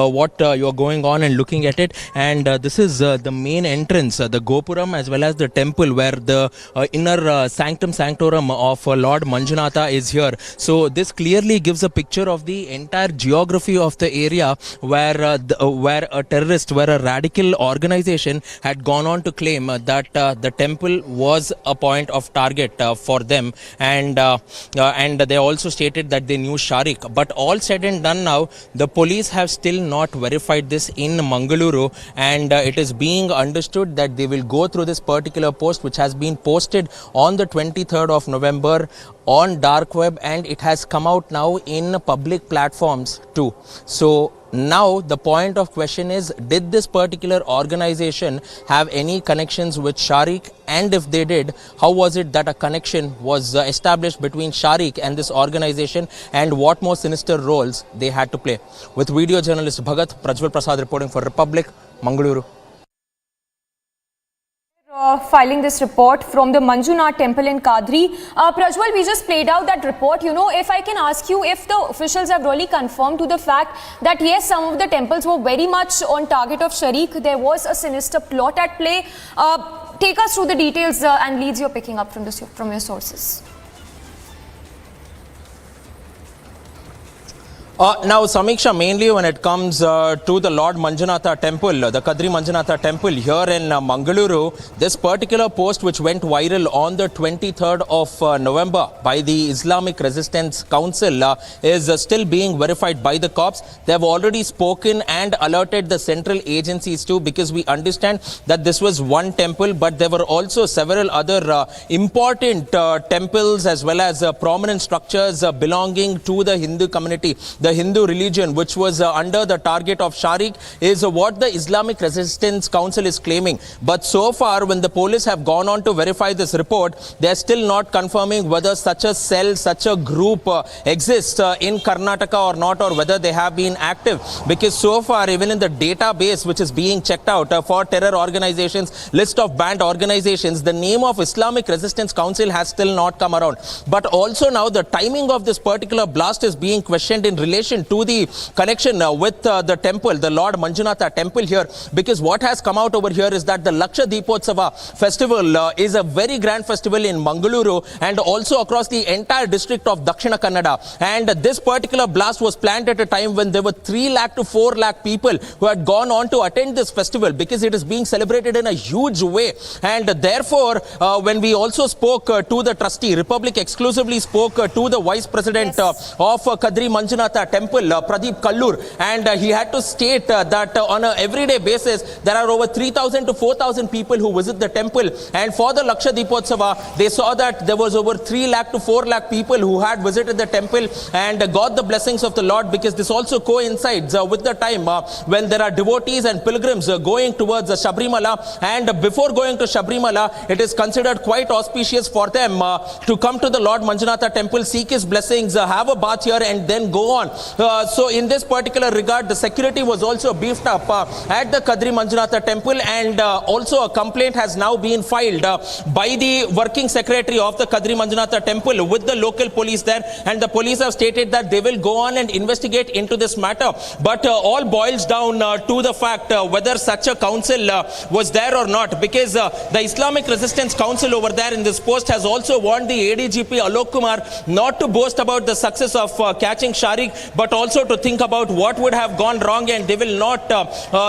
Speaker 6: what you are going on and looking at it, and this is the main entrance, the Gopuram, as well as the temple where the inner sanctum sanctorum of Lord Manjunatha is here. So this clearly gives a picture of the entire geography of the area where a terrorist, where a radical organization had gone on to claim that the temple was a point of target for them, and they also stated that they knew Sharik. But all said and done now, the police have still not verified this in Bengaluru, and it is being understood that they will go through this particular post, which has been posted on the 23rd of November on dark web, and it has come out now in public platforms too. So now the point of question is, did this particular organization have any connections with Sharik? And if they did, how was it that a connection was established between Sharik and this organization, and what more sinister roles they had to play? With video journalist Bhagat, Prajwal Prasad reporting for Republic, Bengaluru.
Speaker 8: Filing this report from the Manjunath temple in Kadri. Prajwal, we just played out that report. If I can ask you if the officials have really confirmed to the fact that yes, some of the temples were very much on target of Sharik, there was a sinister plot at play. Take us through the details and leads you're picking up from your sources.
Speaker 6: Now, Samiksha, mainly when it comes to the Lord Manjunatha temple, the Kadri Manjunatha temple here in Bengaluru, this particular post which went viral on the 23rd of November by the Islamic Resistance Council is still being verified by the cops. They have already spoken and alerted the central agencies too, because we understand that this was one temple, but there were also several other important temples as well as prominent structures belonging to the Hindu community. the Hindu religion, which was under the target of Sharik, is what the Islamic Resistance Council is claiming. But so far, when the police have gone on to verify this report, they are still not confirming whether such a cell, such a group exists in Karnataka or not, or whether they have been active. Because so far, even in the database which is being checked out for terror organizations, list of banned organizations, the name of Islamic Resistance Council has still not come around. But also now the timing of this particular blast is being questioned in relation to the connection with the temple, the Lord Manjunatha temple here, because what has come out over here is that the Laksha Deepotsava festival is a very grand festival in Bengaluru and also across the entire district of Dakshina Kannada. And this particular blast was planned at a time when there were 3 lakh to 4 lakh people who had gone on to attend this festival, because it is being celebrated in a huge way. And therefore, when we also spoke to the trustee, Republic exclusively spoke to the vice president of Kadri Manjunatha temple, Pradeep Kallur, and he had to state that on an everyday basis, there are over 3,000 to 4,000 people who visit the temple. And for the Laksha Deepotsava, they saw that there was over 3 lakh to 4 lakh people who had visited the temple and got the blessings of the Lord, because this also coincides with the time when there are devotees and pilgrims going towards Sabrimala, and before going to Sabrimala, it is considered quite auspicious for them to come to the Lord Manjunatha temple, seek his blessings, have a bath here and then go on. So in this particular regard, the security was also beefed up at the Kadri Manjunatha temple, and also a complaint has now been filed by the working secretary of the Kadri Manjunatha temple with the local police there, and the police have stated that they will go on and investigate into this matter. But all boils down to the fact whether such a council was there or not, because the Islamic Resistance Council over there in this post has also warned the ADGP Alok Kumar not to boast about the success of catching Sharik, but also to think about what would have gone wrong, and they will not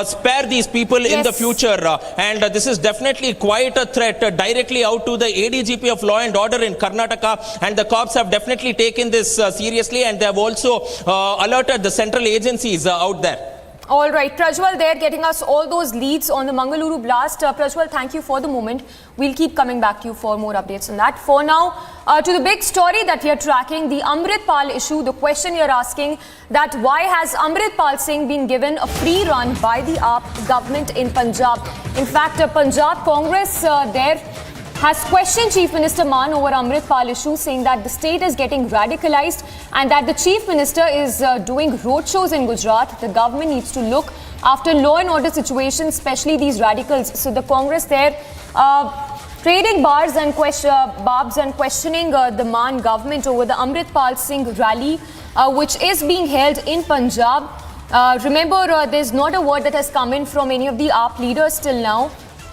Speaker 6: spare these people in the future. And this is definitely quite a threat directly out to the ADGP of Law and Order in Karnataka, and the cops have definitely taken this seriously, and they have also alerted the central agencies out there.
Speaker 8: All right, Prajwal there getting us all those leads on the Bengaluru blast. Prajwal, thank you for the moment. We'll keep coming back to you for more updates on that. For now, to the big story that we are tracking, the Amritpal issue. The question you're asking, that why has Amritpal Singh been given a free run by the AAP government in Punjab? In fact, Punjab Congress there has questioned Chief Minister Man over Amritpal issue, saying that the state is getting radicalized and that the Chief Minister is doing roadshows in Gujarat. The government needs to look after law and order situations, especially these radicals. So the Congress there trading barbs and questioning the Man government over the Amritpal Singh rally, which is being held in Punjab. Remember, there's not a word that has come in from any of the AAP leaders till now.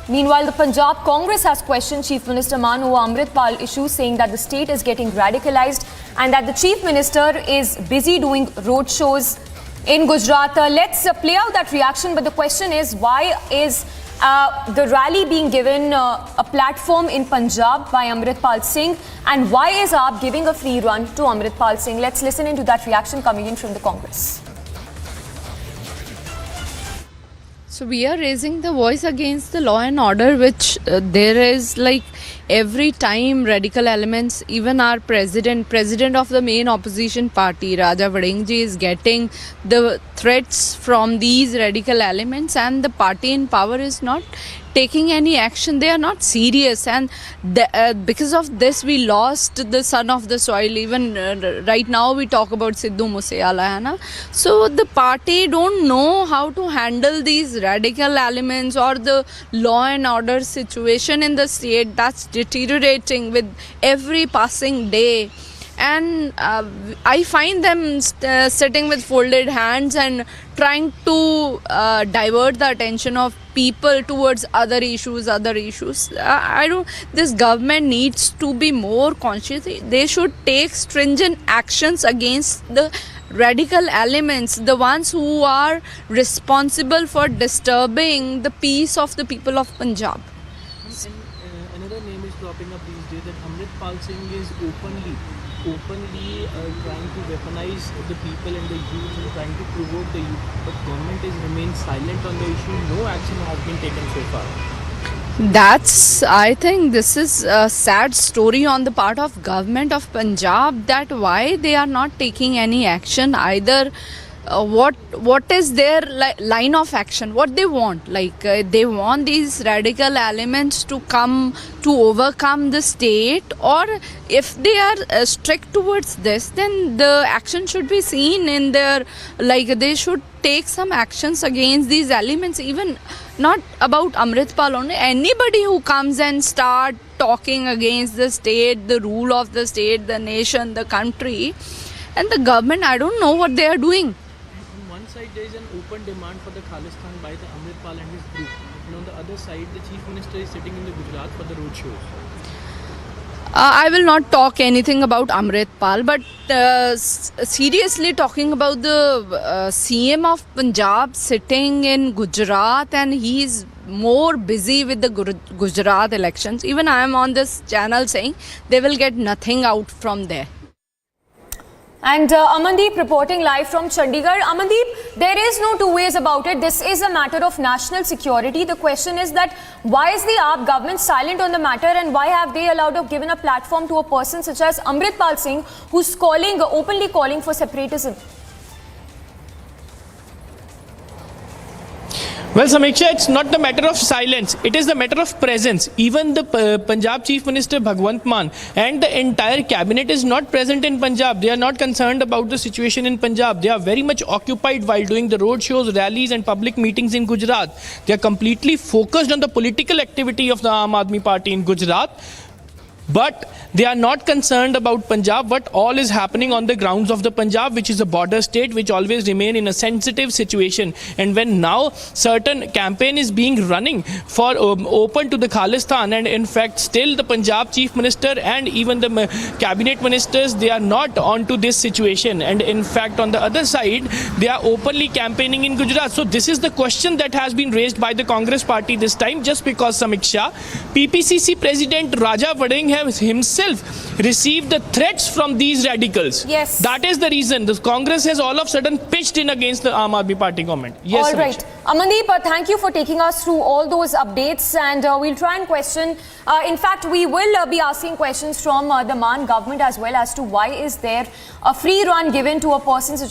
Speaker 8: Meanwhile, the Punjab Congress has questioned Chief Minister Man over Amritpal issue, saying that the state is getting radicalized and that the Chief Minister is busy doing roadshows in Gujarat. Let's play out that reaction, but the question is, why is the rally being given a platform in Punjab by Amritpal Singh, and why is AAP giving a free run to Amritpal Singh? Let's listen into that reaction coming in from the Congress.
Speaker 13: So we are raising the voice against the law and order, which there is like every time radical elements, even our president of the main opposition party, Raja Vadengji, is getting the threats from these radical elements, and the party in power is not taking any action. They are not serious, and because of this we lost the son of the soil. Even right now we talk about Sidhu Moosewala, hai na? So the party don't know how to handle these radical elements or the law and order situation in the state that's deteriorating with every passing day. And I find them sitting with folded hands and trying to divert the attention of people towards other issues. This government needs to be more conscious. They should take stringent actions against the radical elements, the ones who are responsible for disturbing the peace of the people of Punjab.
Speaker 15: Another name is cropping up these days, that Amritpal Singh is openly trying to weaponize the people and the youth and trying to provoke the youth, but government has remained silent on the issue. No action has been taken so far.
Speaker 13: I think this is a sad story on the part of government of Punjab, that why they are not taking any action either. What is their line of action, what they want, they want these radical elements to come to overcome the state, or if they are strict towards this, then the action should be seen in their, they should take some actions against these elements, even not about Amritpal only, anybody who comes and start talking against the state, the rule of the state, the nation, the country, and the government, I don't know what they are doing.
Speaker 15: There is an open demand for the Khalistan by the Amritpal and his group, and on the other side the Chief Minister is sitting in the Gujarat for the road shows.
Speaker 13: I will not talk anything about Amritpal, but seriously talking about the CM of Punjab sitting in Gujarat, and he is more busy with the Gujarat elections. Even I am on this channel saying they will get nothing out from there.
Speaker 8: And Amandeep reporting live from Chandigarh. Amandeep, there is no two ways about it. This is a matter of national security. The question is that why is the AAP government silent on the matter, and why have they allowed or given a platform to a person such as Amritpal Singh, who's openly calling for separatism?
Speaker 4: Well, Samiksha, it's not the matter of silence. It is the matter of presence. Even the Punjab Chief Minister Bhagwant Mann and the entire cabinet is not present in Punjab. They are not concerned about the situation in Punjab. They are very much occupied while doing the road shows, rallies and public meetings in Gujarat. They are completely focused on the political activity of the Aam Aadmi Party in Gujarat. But they are not concerned about Punjab, what all is happening on the grounds of the Punjab, which is a border state which always remain in a sensitive situation. And when now certain campaign is being running for open to the Khalistan, and in fact still the Punjab Chief Minister and even the cabinet ministers, they are not onto this situation. And in fact on the other side, they are openly campaigning in Gujarat. So this is the question that has been raised by the Congress party this time, just because Samiksha, PPCC President Raja Vading has himself received the threats from these radicals.
Speaker 8: Yes.
Speaker 4: That is the reason the Congress has all of a sudden pitched in against the Aam Aadmi Party government. Yes,
Speaker 8: all right. Amandeep, thank you for taking us through all those updates, and we'll try and question. In fact, we will be asking questions from the Mann government as well as to why is there a free run given to a person such as